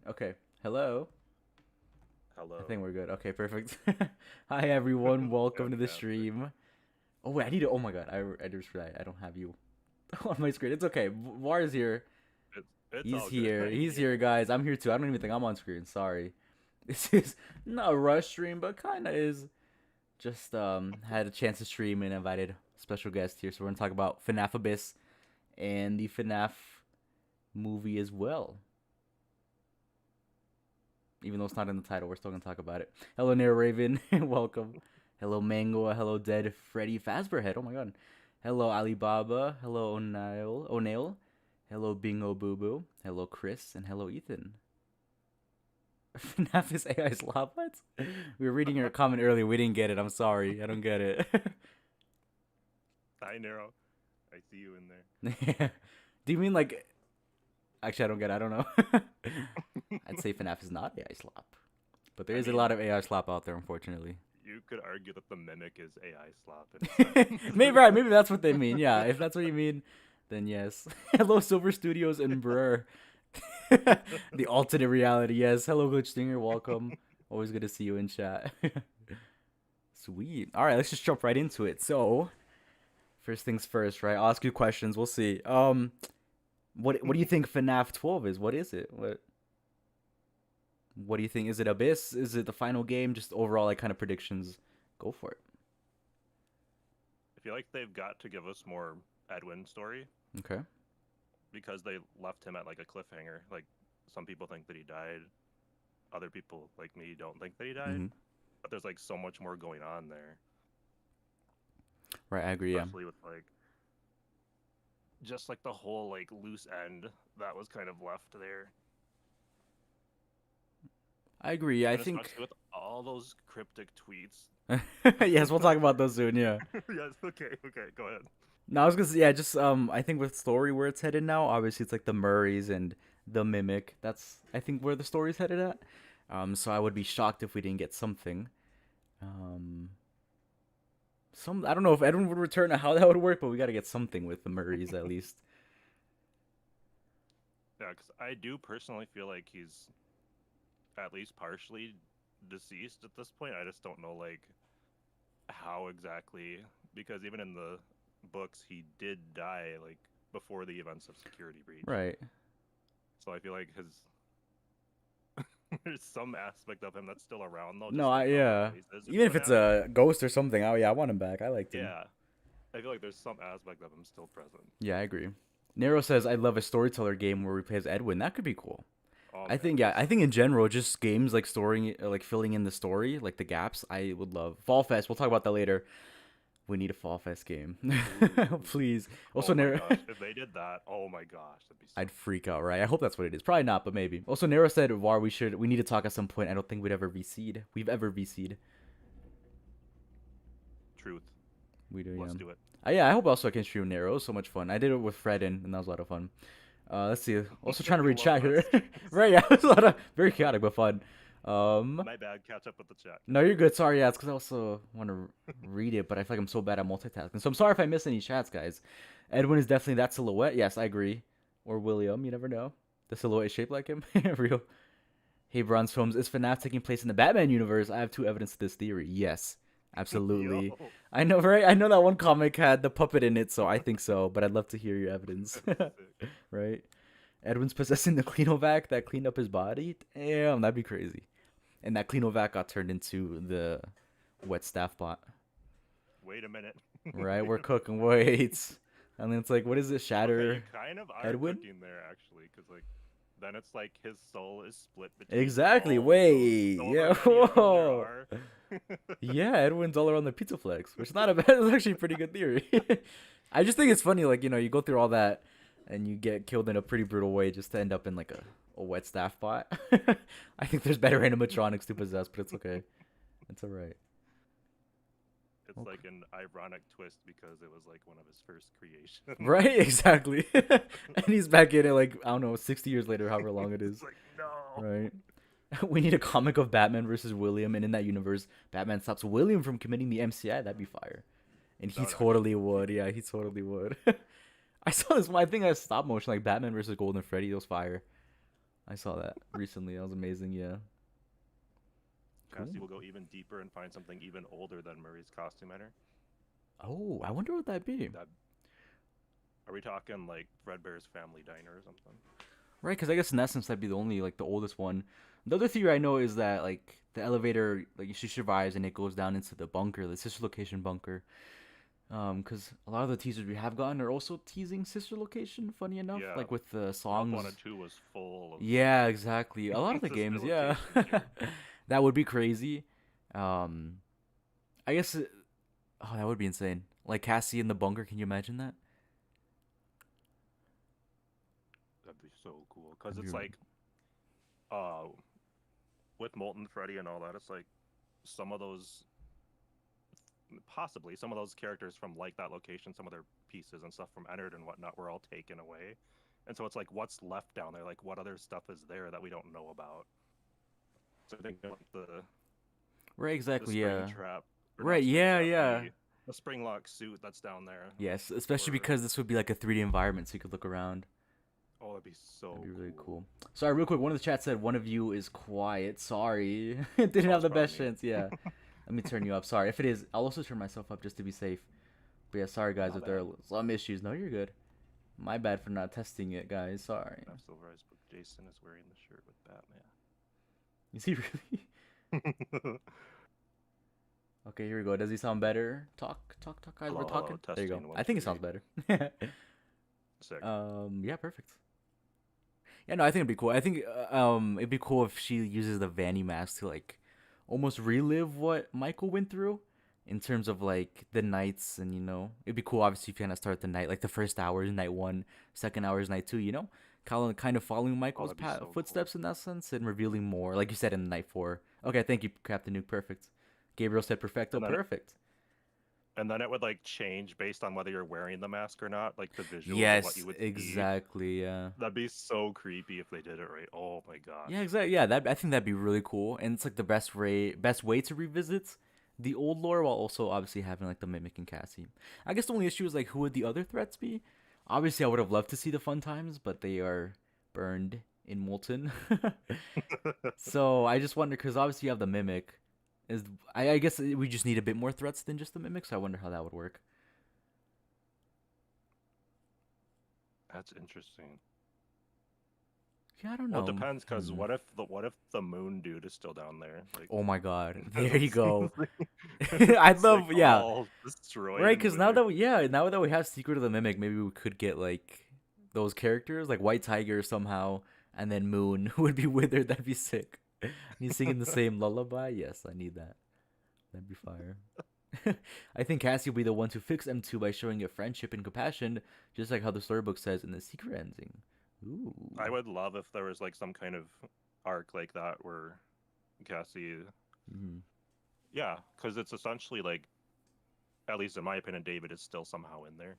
Okay. Hello. I Hello. think we're good. Okay, perfect. Hi everyone. Welcome to the Fantastic. stream. Oh wait, I need to. Oh my god, I just realized I don't have you on my screen. It's okay. Var is here. It's He's all good. here. I'm He's here. here, guys. I'm here too. I don't even think I'm on screen. Sorry. This is not a rush stream, but kind of is. Just had a chance to stream and invited special guest here, so we're gonna talk about FNAF Abyss and the FNAF movie as well. Even though it's not in the title, we're still gonna talk about it. Hello, Nero Raven, welcome. Hello, Mango. Hello, Dead Freddy Fazbearhead. Oh my god. Hello, Alibaba. Hello, O'Neill. Hello, Bingo Boo Boo. Hello, Chris, and hello, Ethan. FNAF is AI slop. What? We were reading your comment earlier. We didn't get it. I'm sorry. I don't get it. Hi, Nero. I see you in Do you mean like? Actually, I don't get it. I don't know. I'd say FNAF is not AI slop, but there I is a mean, lot of AI slop out there, unfortunately. you could argue that the mimic is AI slop in a sense. Maybe right. Maybe that's what they mean. Yeah, if that's what you mean, then yes. Hello, Silver Studios and Brr. The alternate reality. Yes. Hello, Glitch Stinger. Welcome. Always good to see you in chat. Sweet. All right, let's just jump right into it. So, first things first, right? I'll ask you questions. We'll see. What do you think FNAF 12 is? What is it? What do you think? Is it Abyss? Is it the final game? Just overall, like kind of predictions. Go for it. I feel like they've got to give us more Edwin story Okay. because they left him at like a cliffhanger. Like some people think that he died, other people like me don't think that he died. Mm-hmm. But there's like so much more going on there, Right. I agree. Yeah. especially with like just like the whole like loose end that was kind of left there. I agree. I And think. especially with all those cryptic tweets. Yes, we'll talk about those soon. Yeah. Yes, okay, go ahead. No, I was gonna say, yeah, just I think with story where it's headed now, obviously it's like the Murrays and the Mimic. That's I think where the story's headed at. So I would be shocked if we didn't get something. Um, some I don't know if Edwin would return or how that would work, but we got to get something with the Murrays at least. Yeah, because I do personally feel like he's at least partially deceased at this point. I just don't know like how exactly because even in the books, he did die like before the events of Security Breach. Right. So I feel like his there's some aspect of him that's still around though, No, just like how yeah. his face is in Even if it's FNAF. a ghost or something, oh yeah, I want him back. I liked him. Yeah, I feel like there's some aspect of him still present. Yeah, I agree. Nero says, "I love a storyteller game where we play as Edwin. That could be cool." Oh I man, think that'd yeah, be I so think in cool. general, just games like storing, like filling in the story, like the gaps. I would love Fall Fest. We'll talk about that later. We need a Fall Fest game, Ooh. please. Also, Oh my Nero, gosh, if they did that, oh my gosh, that'd be so I'd cool. freak out, right? I hope that's what it is. Probably not, but maybe. Also, Nero said, "Var, we need to talk at some point." I don't think we'd ever VC'd. We've ever VC'd. Truth. We do, yeah. Let's do it. Yeah, I hope also I can stream Nero. It was so much fun. I did it with Fred, and that was a lot of fun. Let's see. Also trying to We read love chat those here. streams. Right, yeah, it was a lot of very chaotic but fun. My bad. Catch up with the chat. No, you're good. Sorry, yeah, it's because I also want to read it, but I feel like I'm so bad at multitasking. So I'm sorry if I miss any chats, guys. Edwin is definitely that silhouette. Yes, I agree. Or William, you never know. The silhouette is shaped like him. Real. Hey, Bronze Films, is FNAF taking place in the Batman universe? I have two evidence to this theory. Yes, Yo, absolutely. I know, right? I know that one comic had the puppet in it, so I think so. But I'd love to hear your evidence. that'd be sick. Right? Edwin's possessing the Cleanovac that cleaned up his body. Damn, that'd be crazy. And that Cleanovac got turned into the wet staff bot. Wait a minute. Right? Wait We're a minute. cooking. Wait. And then it's like, what is it? Okay, you Shatter kind of are Edwin? cooking there actually, because like then it's like his soul is split between Exactly. all those Wait. however Yeah. many of them there Whoa. are. Yeah, Edwin's all around the pizza flex, which is not a bad. It's actually a pretty good theory. I just think it's funny, like you go through all that, and you get killed in a pretty brutal way just to end up in like a wet staff bot. I think there's better animatronics to possess, but it's okay. It's alright. It's Okay. like an ironic twist because it was like one of his first creations. Right, exactly. And he's back in it like I don't know, 60 years later, however long it It's is. like no. Right. We need a comic of Batman versus William, and in that universe, Batman stops William from committing the MCI. That'd be fire. And That he would actually totally be would. pretty Yeah, good. he totally would. I saw this one. I think I stop motion like Batman versus Golden Freddy. That was fire. I saw that recently. That was amazing. Yeah. Cool. Cassie will go even deeper and find something even older than Murray's costume enter. Oh, I wonder what that'd be. That are we talking like Fredbear's Family Diner or something? Right, because I guess in essence that'd be the only like the oldest one. The other theory I know is that like the elevator like she survives and it goes down into the bunker, the sister location bunker. Because a lot of the teasers we have gotten are also teasing sister location. Funny enough, Yeah, like with the Rob songs. 1 and 2 was full of Yeah, exactly. A lot of the sister games, yeah. locations here. That would be crazy. Um, I guess. Oh, that would be insane. Like Cassie in the bunker. Can you imagine that? That'd be so cool because That'd it's be like, uh, with Molten Freddy and all that, it's like some of those, possibly some of those characters from like that location, some of their pieces and stuff from Entered and whatnot were all taken away, and so it's like, what's left down there? Like, what other stuff is there that we don't know about? So I think like right. the Exactly. spring Yeah. trap, or not Right. spring Yeah. trap, Yeah. the spring lock suit that's down there. Yes. Especially Or because this would be like a 3D environment, so you could look around. oh, that'd be so That'd be really cool. cool. Sorry, real quick. One of the chat said one of you is quiet. Sorry, didn't Oh, have it's the probably best me. chance. Yeah. Let me turn you up. Sorry. If it is, I'll also turn myself up just to be safe. But yeah, sorry guys My if there are bad. some issues. No, you're good. My bad for not testing it, guys. Sorry. That's Silver's book. Jason is wearing the shirt with Is he really? Batman. Okay, here we go. Does he sound better? Talk, guys. We're Hello, talking. There you go. testing, I think it 1, sounds 2, better. Sick. Yeah, perfect. Yeah, no, I think it'd be cool. I think it'd be cool if she uses the Vanny mask to like almost relive what Michael went through in terms of like the nights, and it'd be cool obviously if you kind of start the night like the first hour is night one, second hour is night two. Kind of following Michael's that'd be so footsteps in that sense and revealing more, like you said in night four. Okay, thank you, Captain Nuke. Perfect. Gabriel said perfecto. And then Perfect. and then it would like change based on whether you're wearing the mask or not, like the visuals of what Yes, you would see. exactly. Yeah. That'd be so creepy if they did it right. Oh my gosh. Yeah, exactly. Yeah, I think that'd be really cool, and it's like the best way to revisit the old lore while also obviously having like the mimic and Cassie. I guess the only issue is like who would the other threats be? Obviously, I would have loved to see the fun times, but they are burned in molten. So I just wonder because obviously you have the mimic. I guess we just need a bit more threats than just the mimic. So I wonder how that would work. That's interesting. Yeah, I don't Well, it know. depends, because Hmm. what if the moon dude is still down there? Like, Oh my God, as there you it's, go. it's I'd like love, yeah, all destroyed right. and Because now withered. that now that we have Secret of the Mimic, maybe we could get like those characters, like White Tiger somehow, and then Moon would be withered. That'd be sick. And he's singing the same lullaby. Yes, I need that. That'd be fire. I think Cassie will be the one to fix M2 by showing it friendship and compassion, just like how the storybook says in the secret ending. Ooh. I would love if there was like some kind of arc like that where Cassie, Mhm. yeah, because it's essentially like, at least in my opinion, David is still somehow in there.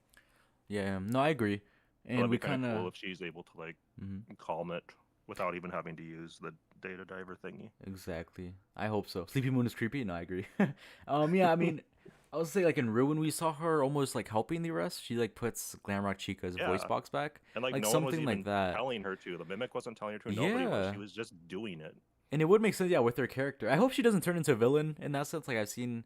Yeah, no, I agree. So And that'd be we kind of kind of. cool if she's able to like Mhm. calm it without even having to use the data diver thingy. Exactly. I hope so. Sleepy Moon is creepy. No, I agree. Yeah. I mean, I would say like in Ruin, we saw her almost like helping the rest. She like puts Glamrock Chica's voice Yeah, box back, and like like no one was something like even that. telling her to. The mimic wasn't telling her to. Nobody was. Yeah. She was just doing it. And it would make sense, yeah, with her character. I hope she doesn't turn into a villain in that sense. Like I've seen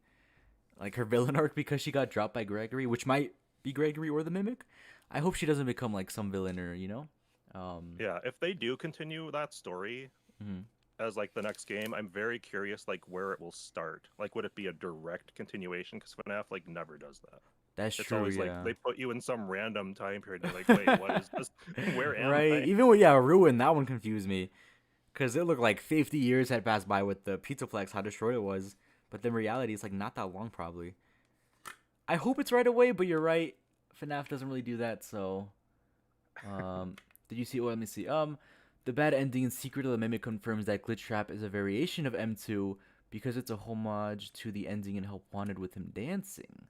like her villain arc because she got dropped by Gregory, which might be Gregory or the Mimic. I hope she doesn't become like some villain or Yeah, if they do continue that story mhm. as like the next game, I'm very curious like where it will start. Like, would it be a direct continuation? Because FNAF like never does that. That's It's true, always like yeah. they put you in some random time period. You're like, wait, what is this? Where am Right. I? Even with yeah, Ruin, that one confused me because it looked like 50 years had passed by with the Pizzaplex, how destroyed it was. But then reality, it's like not that long probably. I hope it's right away, but you're right. FNAF doesn't really do that, so did you see? Oh, let me see. The bad ending in Secret of the Mimic confirms that Glitchtrap is a variation of M2 because it's a homage to the ending in Help Wanted with him dancing.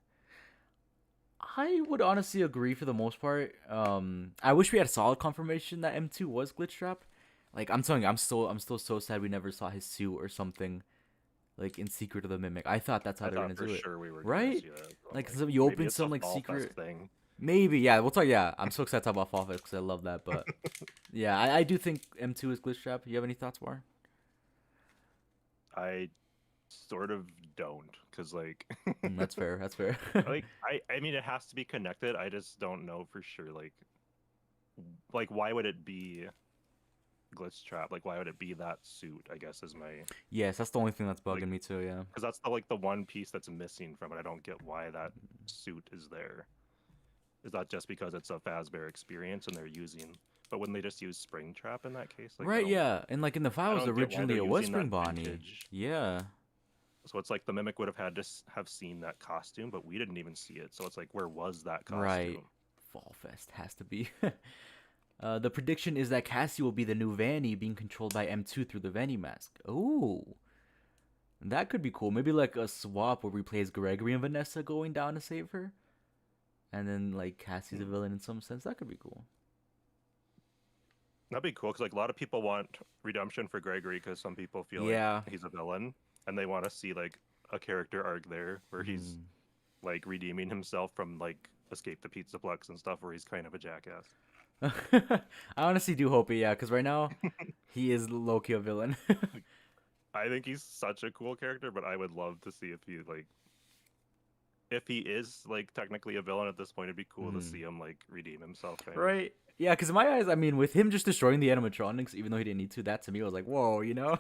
I would honestly agree for the most part. I wish we had solid confirmation that M2 was Glitchtrap. Like I'm telling you, I'm still so sad we never saw his suit or something like in Secret of the Mimic. I thought that's how I they were thought gonna for do it, sure we were gonna right? see that. So I'm Like like, so you maybe open it's a some like Fall Fest secret. thing. Maybe yeah, we'll talk. Yeah, I'm so excited to talk about Fall Fest because I love that. But yeah, I do think M2 is Glitchtrap. You have any thoughts, War? I sort of don't, because like, That's fair. That's fair. I mean, it has to be connected. I just don't know for sure. Like why would it be glitch trap? Like why would it be that suit? I guess is my Yes, that's the only thing that's like, bugging me too. Yeah. because that's the like the one piece that's missing from it. I don't get why that suit is there. Is that just because it's a Fazbear experience and they're using? But wouldn't they just use Springtrap in that case? Like Right. Yeah, and like in the I files don't get why originally they're it was using that Spring Bonnie. vintage. Yeah. So it's like the mimic would have had to have seen that costume, but we didn't even see it. So it's like, where was that Right. costume? Fall Fest has to be. The prediction is that Cassie will be the new Vanny being controlled by M2 through the Vanny mask. Oh, that could be cool. Maybe like a swap where we play as Gregory and Vanessa going down to save her. And then like Cassie's a Hmm. villain in some sense. That could be cool. That'd be cool because like a lot of people want redemption for Gregory because some people feel like Yeah. he's a villain and they want to see like a character arc there where he's Mm. like redeeming himself from like Escape the Pizzaplex and stuff where he's kind of a jackass. I honestly do hope it, yeah, because right now he is low key a villain. Like, I think he's such a cool character, but I would love to see if he is like technically a villain at this point. It'd be cool to Mm. see him like redeem himself, kind of. Right? Yeah, because in my eyes, I mean, with him just destroying the animatronics, even though he didn't need to, that to me was like, whoa, you know?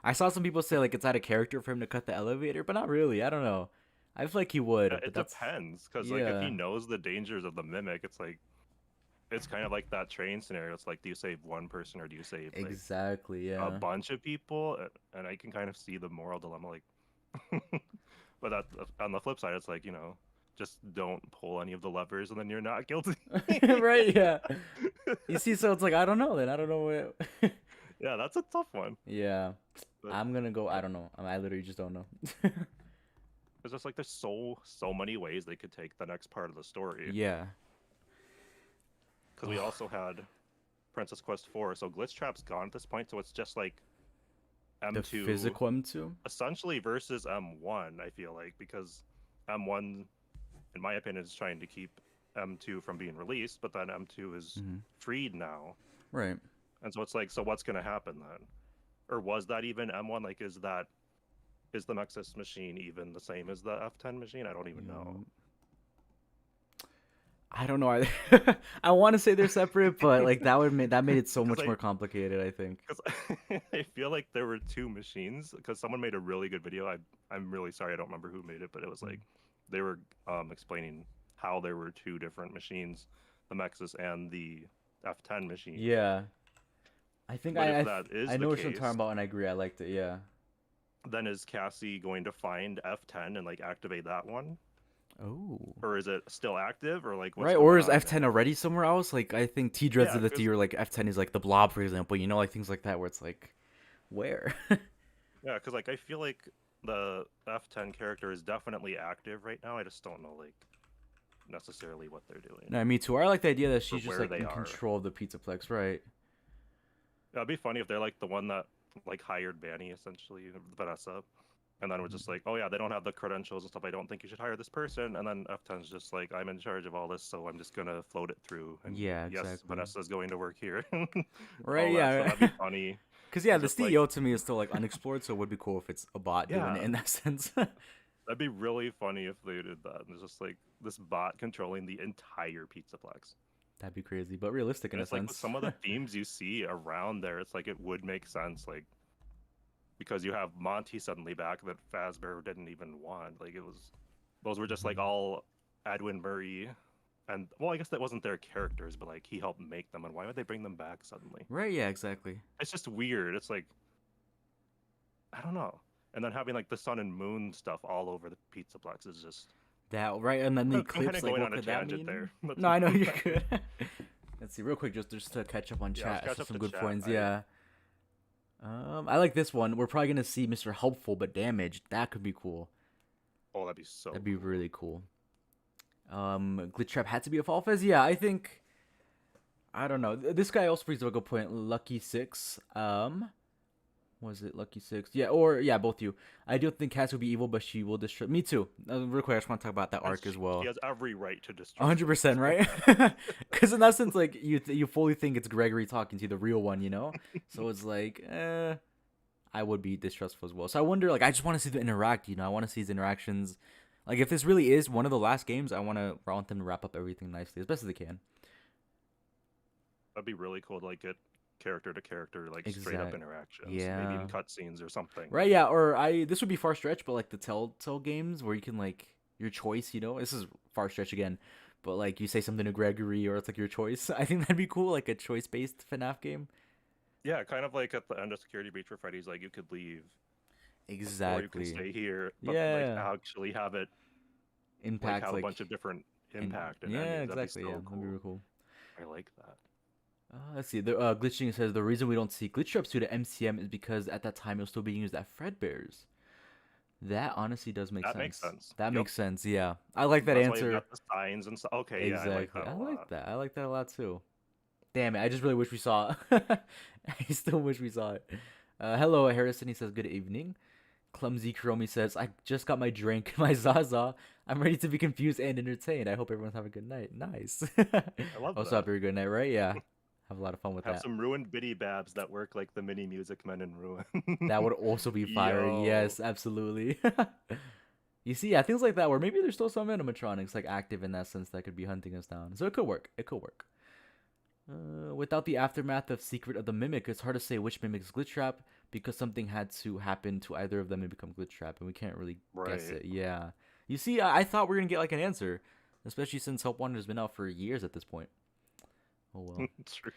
I saw some people say like it's out of character for him to cut the elevator, but not really. I don't know. I feel like he would, but It that's depends because like if he yeah, knows the dangers of the mimic, it's like it's kind of like that train scenario. It's like, do you save one person or do you save like exactly, a yeah. bunch of people? And I can kind of see the moral dilemma, like, but that on the flip side, it's like, just don't pull any of the levers and then you're not guilty. Right? Yeah. You see, so it's like I don't know. Then I don't know what. Yeah, that's a tough one. Yeah, But I'm gonna go. I yeah, don't know. I literally just don't know. it's just like there's so many ways they could take the next part of the story. Yeah. Because we also had Princess Quest 4, so Glitch Trap's gone at this point, so it's just like The M2 physical M2. essentially versus M1, I feel like, because M1, in my opinion, is trying to keep M2 from being released, but then M2 is Mm-hmm. freed now. Right. And so it's like, so what's going to happen then? Or was that even M1? Like, is the Nexus machine even the same as the F10 machine? I don't even know. I don't know. I want to say they're separate, but like that made it so Because much more complicated, I think. I feel like there were two machines. Because someone made a really good video. I'm really sorry, I don't remember who made it, but it was like they were explaining how there were two different machines, the Mexus and the F10 machine. Yeah. I think But if that is I the know what you're talking case, about, and I agree. I liked it. Yeah. then is Cassie going to find F10 and like activate that one? Oh. Or is it still active, or like what's Right, or going is on F10 there? already somewhere else? Like I think T Dreads Yeah, did this to because you, like F10 is like the Blob, for example. You know, like things like that, where it's like, where? like I feel like the F10 character is definitely active right now. I just don't know like necessarily what they're doing No, me too. I like the idea that or she's just where like they in are. control of the Pizzaplex, right? It'd be funny if they're like the one that like hired Banny essentially, Vanessa, and then we're just like, oh yeah, they don't have the credentials and stuff. I don't think you should hire this person. And then F10's just like, I'm in charge of all this, so I'm just gonna float it through. And Yeah, yes, exactly. Vanessa's going to work here. Right, All that stuff. yeah. That'd be funny. Because yeah, It's the just like, CEO to me is still like unexplored, so it would be cool if it's a bot doing it yeah, in that sense. that'd be really funny if they did that. And it's just like this bot controlling the entire Pizzaplex. That'd be crazy, but realistic in And a it's like with sense. some of the themes you see around there, it's like it would make sense, like because you have Monty suddenly back that Fazbear didn't even want. Like it was, those were just like all Edwin Murray, and well, I guess that wasn't their characters, but like he helped make them. And why would they bring them back suddenly? Right, yeah, exactly. It's just weird. It's like I don't know. And then having like the sun and moon stuff all over the Pizzaplex is just. That right, and then the I'm kind eclipse, of like going what on a could that tangent mean? there. No, I know you're good. Let's see, real quick, just to catch up on Yeah, let's chat. catch So up some to good chat. points, yeah. I like this one. We're probably gonna see Mr. Helpful but damaged. That could be cool. Oh, that'd be so. That'd be Cool. really cool. Glitchtrap had to be a fall fizz. Yeah, I think. I don't know. This guy also brings up a good point. Lucky Six. Was it Lucky Six? Yeah, or yeah, both you. I don't think Cass will be evil, but she will destroy. Me too. Real quick, I just want to talk about that And arc as well. She has every right to destroy. 100%, right? Because in that sense, like you fully think it's Gregory talking to you, the real one, you know. So it's like, I would be distrustful as well. So I wonder, like, I just want to see them interact. You know, I want to see these interactions. Like, if this really is one of the last games, I want them to wrap up everything nicely as best as they can. That'd be really cool to like get character to character, like straight up Exact. interactions, Yeah. maybe even cutscenes or something. Right. Yeah. Or this would be far stretch, but like the Telltale games where you can like your choice. You know, this is far stretch again, but like you say something to Gregory or it's like your choice. I think that'd be cool, like a choice based FNAF game. Yeah, kind of like at the end of Security Breach for Freddy's, like you could leave or you can Exactly. stay here, but like Yeah. actually have it like Impact have a like bunch of different impact and yeah, endings. That'd be exactly. so Yeah, that'd be cool. real cool. I like that. Let's see. The glitching says the reason we don't see glitch traps due to MCM is because at that time it was still being used at Fredbear's. That honestly does make That sense. makes sense. That Yep. makes sense. Yeah, I like that That's why you answer. got the signs and stuff. Okay, Exactly. yeah, I like that a lot. I like that a lot too. Damn it! I just really wish we saw it. I still wish we saw it. Hello, Harrison. He says good evening. Clumsy Kuromi says I just got my drink, my Zaza. I'm ready to be confused and entertained. I hope everyone's having a good night. Nice. I love Also, that. have a very good night, right? Yeah. Have a lot of fun with Have that. some ruined biddy babs that work like the mini music men in Ruin. That would also be fire. Yo. Yes, absolutely. You see, yeah, things like that where maybe there's still some animatronics like active in that sense that could be hunting us down. So it could work. It could work. Without the aftermath of Secret of the Mimic, it's hard to say which mimic is Glitchtrap because something had to happen to either of them and become Glitchtrap, and we can't really guess it. Yeah. You see, I thought we were gonna get like an answer, especially since Help Wanted has been out for years at this point. Oh well. True.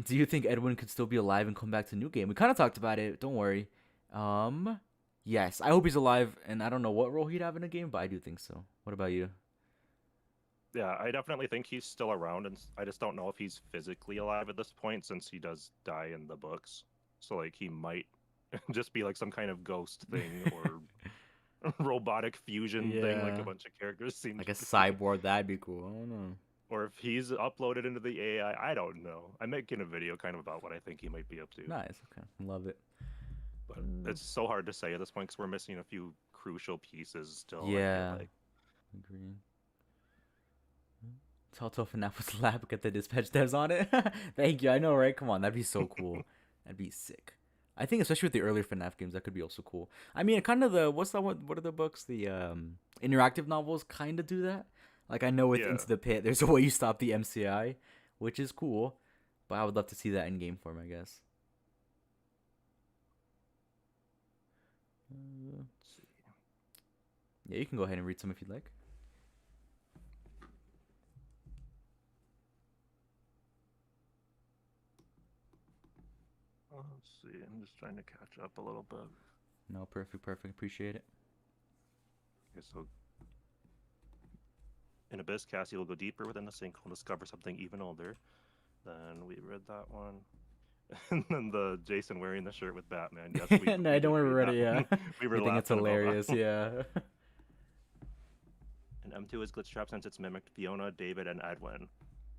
Do you think Edwin could still be alive and come back to New Game? We kind of talked about it. Don't worry. Yes. I hope he's alive, and I don't know what role he'd have in a game, but I do think so. What about you? Yeah, I definitely think he's still around, and I just don't know if he's physically alive at this point since he does die in the books. So like he might just be like some kind of ghost thing or robotic fusion thing like Yeah. a bunch of characters seem Like to a be. cyborg, that'd be cool. I don't know. Or if he's uploaded into the AI, I don't know. I'm making a video kind of about what I think he might be up to. Nice. Okay. Love it. But it's so hard to say at this point because we're missing a few crucial pieces still. I feel Yeah. like. Agree. Telltale FNAF was lab. Get the dispatch devs on it. Thank you. I know, right? Come on, that'd be so cool. That'd be sick. I think especially with the earlier FNAF games, that could be also cool. I mean, kind of the what's that one? What are the books? The interactive novels kind of do that, Like I know with Yeah. Into the Pit, there's a way you stop the MCI, which is cool, but I would love to see that in game form, I guess. Let's see. Yeah, you can go ahead and read some if you'd like. Let's see. I'm just trying to catch up a little bit. No, perfect. Appreciate it. Okay, so in Abyss, Cassie will go deeper within the sinkhole and discover something even older. Then we read that one. And then the Jason wearing the shirt with Batman. Yes, we No, don't did worry, we read read that it. Yeah, one. We were we think it's laughing about hilarious. that. Yeah. And M2 is glitchtrap since it's mimicked Fiona, David, and Edwin.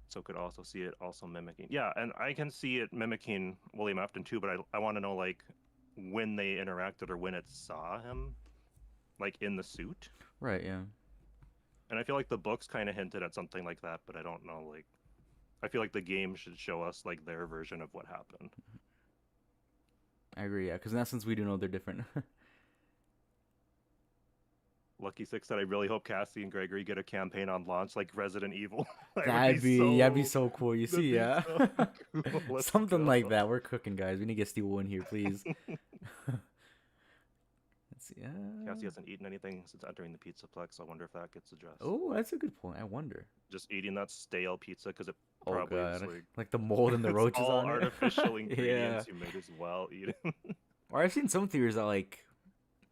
So could also see it also mimicking. Yeah, and I can see it mimicking William Afton too, but I want to know like when they interacted or when it saw him, like in the suit. Right. Yeah. And I feel like the books kind of hinted at something like that, but I don't know. Like, I feel like the game should show us like their version of what happened. I agree. Yeah, because in essence, we do know they're different. Lucky Six said, "I really hope Cassie and Gregory get a campaign on launch like Resident Evil." That'd be so cool. You see, yeah. So cool. Let's Something go. like that. We're cooking, guys. We need to get Steve in here, please. Let's see. Cassie hasn't eaten anything since entering the Pizzaplex. I wonder if that gets addressed. Oh, that's a good point. I wonder. Just eating that stale pizza because it Oh probably is god, like like the mold and the it's roaches all on it. artificial Yeah. ingredients. You may as well eat it. Or I've seen some theories that like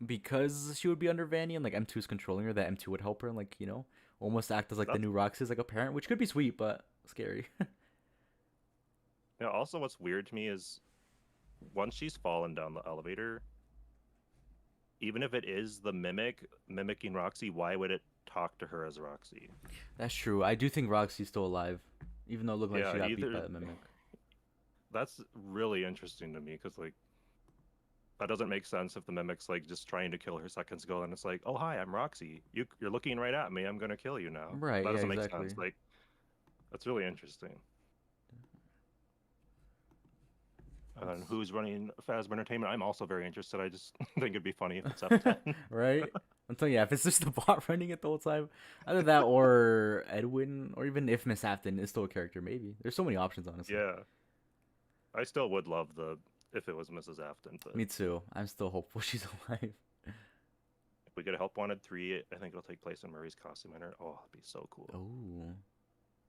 because she would be under Vanny and like M2's controlling her, that M2 would help her and like almost act as like the new Roxy, as like a parent, which could be sweet but scary. Yeah. Also, what's weird to me is once she's fallen down the elevator, even if it is the mimicking Roxy, why would it talk to her as Roxy? That's true. I do think Roxy's still alive, even though it looked like she got beat by the mimic. That's really interesting to me because like that doesn't make sense if the mimic's like just trying to kill her seconds ago and it's like, oh hi, I'm Roxy. You're looking right at me. I'm gonna kill you now. Right? That Yeah, doesn't make exactly. sense. Like that's really interesting. And who's running Phasma Entertainment? I'm also very interested. I just think it'd be funny if it's F10. Right? I'm telling you, if it's just the bot running it the whole time, either that or Edwin, or even if Miss Afton is still a character, maybe. There's so many options, honestly. Yeah. I still would love if it was Mrs. Afton, but Me too. I'm still hopeful she's alive. if we get a Help Wanted 3, I think it'll take place in Murray's costume center. Oh, it'd be so cool. Oh,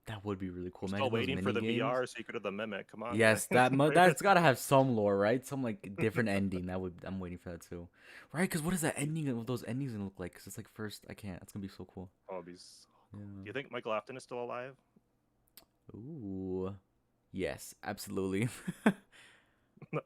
that would be really cool. Still waiting for the VR Secret of the Mimic. Come on. Yes, that's gotta have some lore, right? Some like different ending. I'm waiting for that too, right? Because what is that ending? What those endings gonna look like? Because it's like first, I can't. It's gonna be so cool. Oh, it'd be so cool. Yeah. Do you think Michael Afton is still alive? Ooh, yes, absolutely.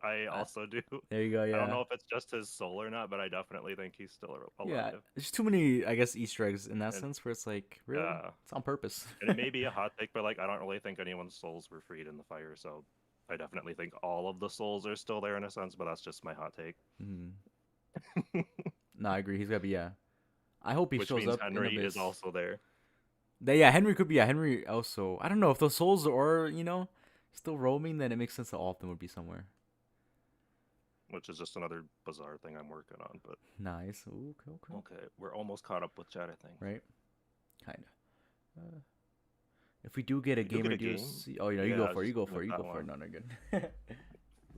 I also do. There you go. Yeah. I don't know if it's just his soul or not, but I definitely think he's still alive. Yeah, there's too many, I guess, Easter eggs in that sense where it's like, really, it's on purpose. And it may be a hot take, but like I don't really think anyone's souls were freed in the fire, so I definitely think all of the souls are still there in a sense, but that's just my hot take. Mm-hmm. No, I agree. He's gotta be, yeah. I hope he Which shows means up. Henry is also there. Yeah, Henry could be. Yeah, Henry also. I don't know if those souls are, still roaming. Then it makes sense that all of them would be somewhere. Which is just another bizarre thing I'm working on, but nice. Ooh, okay. Okay, we're almost caught up with chat, I think. Right, kind of. If we do get a game or DLC, oh, you go for it. You go for it. No, no, good.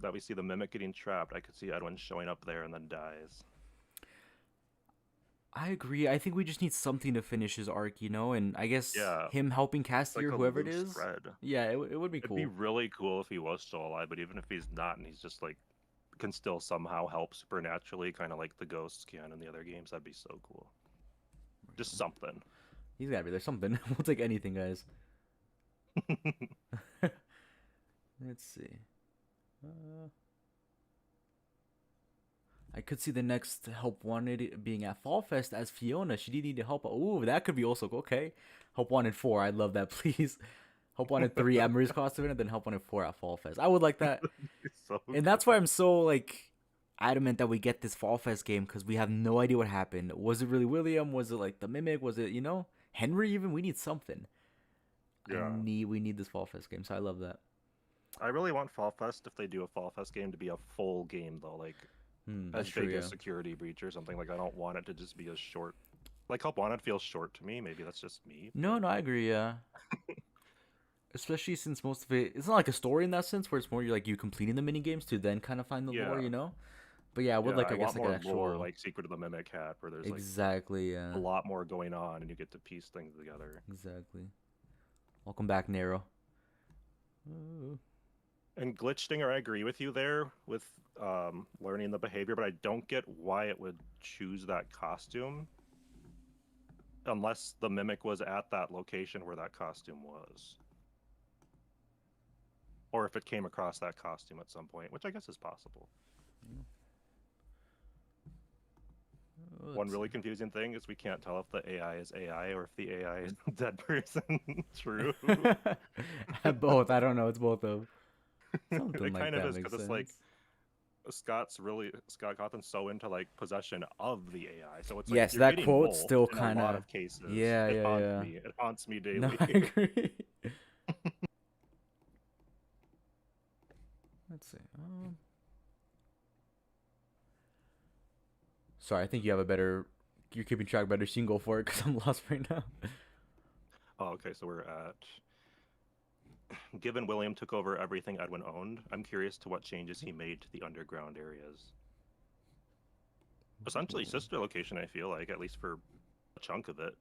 That we see the mimic getting trapped. I could see Edwin showing up there and then dies. I agree. I think we just need something to finish his arc, and I guess him helping Cassie like or whoever it is. Thread. Yeah, it would be cool. It'd be really cool if he was still alive, but even if he's not and he's just like can still somehow help supernaturally, kind of like the ghosts can in the other games, that'd be so cool. Just something. He's gotta be there. Something. We'll take anything, guys. Let's see. I could see the next Help Wanted being at Fall Fest as Fiona. She did need help. Ooh, that could be also okay. Help Wanted 4. I'd love that, please. Help Wanted 3 at Marie's costume, and then Help Wanted 4 at Fall Fest. I would like that. So and that's why I'm so like adamant that we get this Fall Fest game, because we have no idea what happened. Was it really William? Was it like the Mimic? Was it, Henry even? We need something. Yeah. We need this Fall Fest game, so I love that. I really want Fall Fest, if they do a Fall Fest game, to be a full game though, like as big as Security Breach or something. Like I don't want it to just be a short Like Help Wanted feels short to me. Maybe that's just me. No, But no, I agree. Yeah, especially since most of it's not like a story in that sense, where it's more like you completing the mini games to then kind of find the lore, yeah, you know. But yeah, I would yeah, like I I guess want like an more lore, actual like Secret of the Mimic Hat, where there's like exactly. a Yeah, lot more going on, and you get to piece things together. exactly. Welcome back, Nero. Ooh. And Glitch Stinger, I agree with you there with learning the behavior, but I don't get why it would choose that costume unless the mimic was at that location where that costume was. Or if it came across that costume at some point, which I guess is possible. One Let's really confusing thing is we can't tell if the AI is AI or if the AI is a dead person. True. both. I don't know. It's both of something It like kind of that is makes because it's like sense. Scott Cawthon's so into like possession of the AI, so it's like Yes, you're that getting quote both still in a kind lot of. of cases. Yeah, It yeah, haunts yeah. me. It haunts me No, daily. I agree. Let's see. Sorry, I think you have a better. You're keeping track better. So you can go for it because I'm lost right now. Oh, okay, so we're at given William took over everything Edwin owned, I'm curious to what changes he made to the underground areas. Essentially, sister location, I feel like, at least for a chunk of it.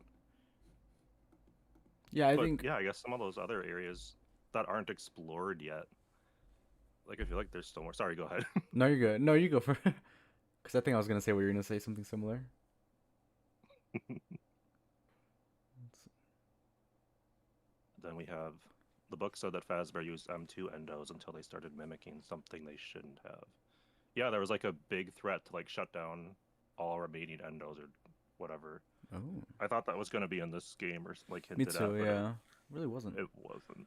Yeah, I But think. yeah, I guess some of those other areas that aren't explored yet, like I feel like there's still more. Sorry, go ahead. No, you're good. No, you go for. Because I think I was gonna say we were gonna say something similar. Then we have the book said that Fazbear used M2 endos until they started mimicking something they shouldn't have. Yeah, there was like a big threat to like shut down all remaining endos or whatever. Oh, I thought that was going to be in this game or like me hinted too. at, but Yeah, really wasn't. it wasn't.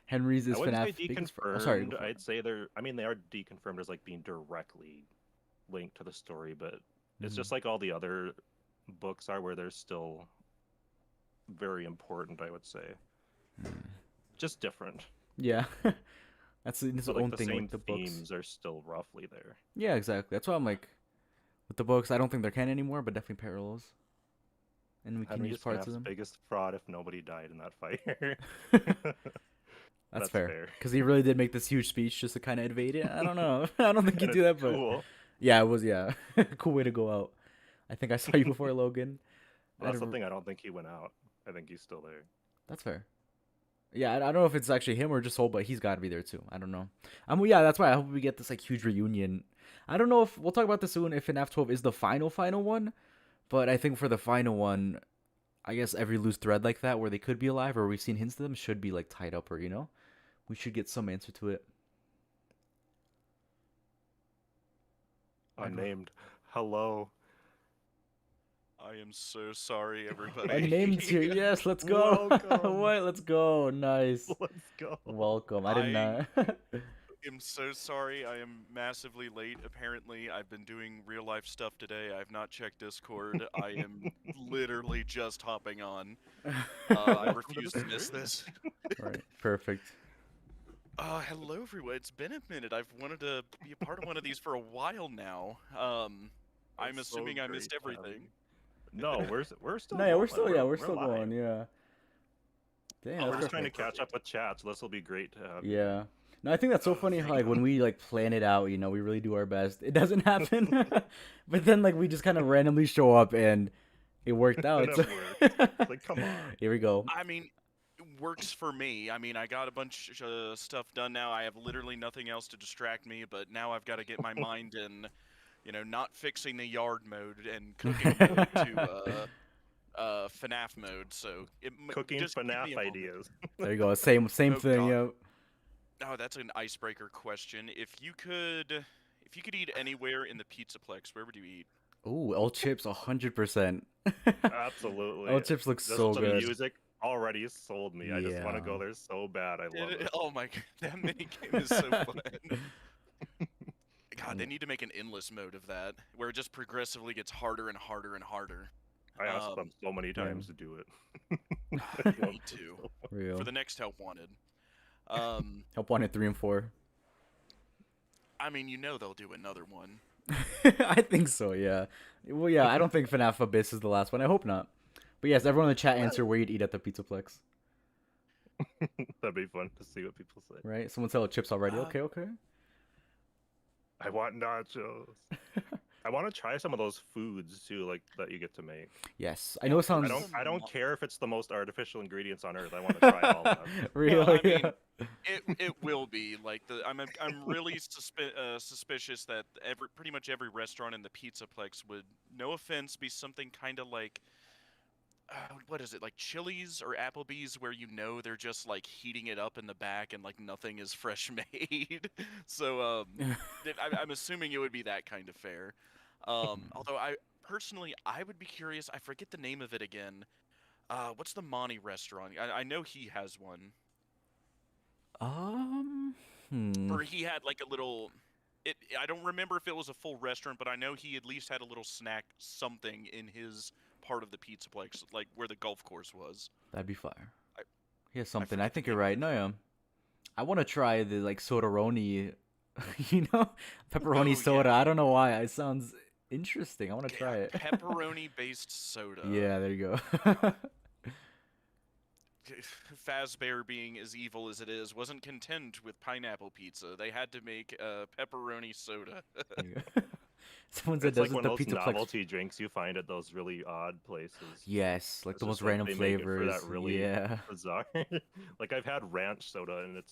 Henry's I is wouldn't FNAF say biggest. Oh, sorry, go deconfirmed. for it. I'd say they're. I mean, they are deconfirmed as like being directly linked to the story, but it's Mm-hmm. just like all the other books are, where they're still very important. I would say, just different, Yeah, that's its but like own the thing same with the books. themes are still roughly there. Yeah, exactly. That's why I'm like with the books. I don't think they're canon anymore, but definitely parallels, and we can Henry use is parts of FNAF's them. biggest fraud if nobody died in that fire. That's That's fair. fair. Because he really did make this huge speech just to kind of evade it. I don't know. I don't think he'd And do it's that, but cool. yeah, it was yeah, cool way to go out. I think I saw you before, Logan. Well, I'd that's the have, thing. I don't think he went out. I think he's still there. that's fair. Yeah, I don't know if it's actually him or just Soul, but he's got to be there too. I don't know. Yeah, that's why I hope we get this like huge reunion. I don't know if we'll talk about this soon. If FNAF 12 is the final one, but I think for the final one, I guess every loose thread like that where they could be alive or we've seen hints to them should be like tied up or we should get some answer to it. I'd Unnamed. Hello. I am so sorry, A name's here. everybody. Yes, let's go. Welcome. What? Let's go. Nice. Let's go. Welcome. I did I not. am so sorry. I am massively late. Apparently, I've been doing real life stuff today. I've not checked Discord. I am literally just hopping on. I Welcome to refuse the to miss stream. this. Right. Perfect. Hello, everyone. It's been a minute. I've wanted to be a part of one of these for a while now. I'm It's so assuming I great missed to have everything. you. No, we're still No, yeah, going. we're We're still live. going. Yeah. Damn, Oh, that's We're just trying to perfect. catch up with chat, so this will be great to have you. Yeah. No, I think that's so Oh, funny how thank like when we like plan it out, we really do our best. It doesn't happen, but then like we just kind of randomly show up and it worked It out. So never works. It's like, come on. here we go. I mean, it works for me. I mean, I got a bunch of stuff done now. I have literally nothing else to distract me, but now I've got to get my mind in, not fixing the yard mode and cooking mode to FNAF mode. So Cooking just give me FNAF a moment. ideas. There you go. Same Oh thing. God. Yeah. Oh, that's an icebreaker question. If you could eat anywhere in the Pizzaplex, where would you eat? Ooh, L chips 100%. L Absolutely. chips looks Just so the good. music already sold me. I just want to Yeah. go there so bad. I love it. Oh my God, that mini game is so fun. God, they need to make an endless mode of that, where it just progressively gets harder and harder and harder. I asked them so many yeah. times to do it. I need to Real. for the next Help Wanted. Help wanted 3 and 4. I mean, they'll do another one. I think so. Yeah. Well, yeah. I don't think FNAF Abyss is the last one. I hope not. But yes, everyone in the chat answer where you'd eat at the Pizzaplex. That'd be fun to see what people say. Right? Someone sell chips already. Okay. Okay. I want nachos. I want to try some of those foods too, like that you get to make. Yes. I know it sounds. I don't care if it's the most artificial ingredients on earth. I want to try all of them. Really? Well, I mean, Yeah. it will be like I'm really suspicious that pretty much every restaurant in the Pizzaplex would, no offense, be something kind of like what is it, like Chili's or Applebee's, where they're just like heating it up in the back and like nothing is fresh made. So I'm assuming it would be that kind of fare. Although I would be curious. I forget the name of it again. What's the Monty restaurant? I know he has one. Or he had like a little. I don't remember if it was a full restaurant, but I know he at least had a little snack, something in his part of the Pizzaplex, like where the golf course was. That'd be fire. I- Here's something. forget I think the you're name right. No, yeah. I want to try the like soda-roni, pepperoni Oh, soda. yeah. I don't know why. It sounds interesting. I want to Yeah, try it. Pepperoni-based soda. Yeah, there you go. Fazbear, being as evil as it is, wasn't content with pineapple pizza. They had to make pepperoni soda. There you go. Someone said, It's like doesn't one the of those Pizzaplex? novelty drinks you find at those really odd places. Yes, like It's the most just like random they make it for flavors. that really Yeah. bizarre. Like I've had ranch soda and it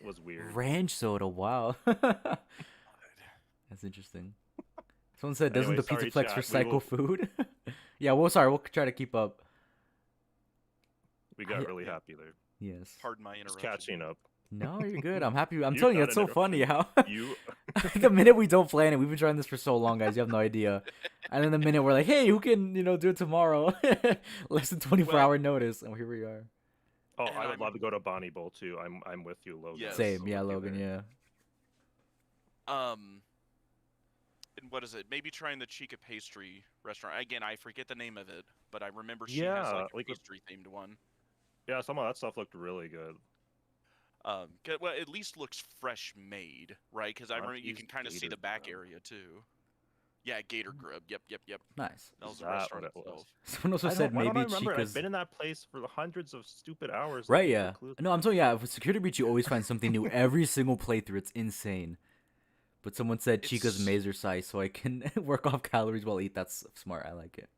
was weird. Ranch soda. Wow. That's interesting. Someone said, doesn't Anyway, the sorry, Pizzaplex chat, we recycle will- food? Yeah. Well, sorry. We'll try to keep up. We got really happy there. Yes. Pardon my Just interruption. catching up. No, you're good. I'm happy. I'm You telling you, got it's an so funny how You the minute we don't plan it, we've been trying this for so long, guys. You have no idea. And then the minute we're like, hey, who can do it tomorrow? Less than 24-hour notice, and here we are. Oh, And I would I'm- love to go to Bonnie Bowl too. I'm with you, Logan. Yes. Same, I'm yeah, with you Logan, there. yeah. And what is it? Maybe trying the Chica pastry restaurant. Again, I forget the name of it, but I remember she has Yeah, like a like a- pastry themed one. Yeah, some of that stuff looked really good. Well, at least looks fresh made, right? Because I remember you Monty's can kind of see Gator the back Grub. area too. Yeah, Gator Grub. Yep. Nice. That was Is the that restaurant what it was? itself. Someone also I said don't, why don't I maybe remember? Chica's. I've been in that place for hundreds of stupid hours. Right, looking for yeah. clues. No, I'm telling you, yeah, with Security Breach, you always find something new every single playthrough. It's insane. But someone said Chica's It's- mazer size, so I can work off calories while I eat. That's smart. I like it.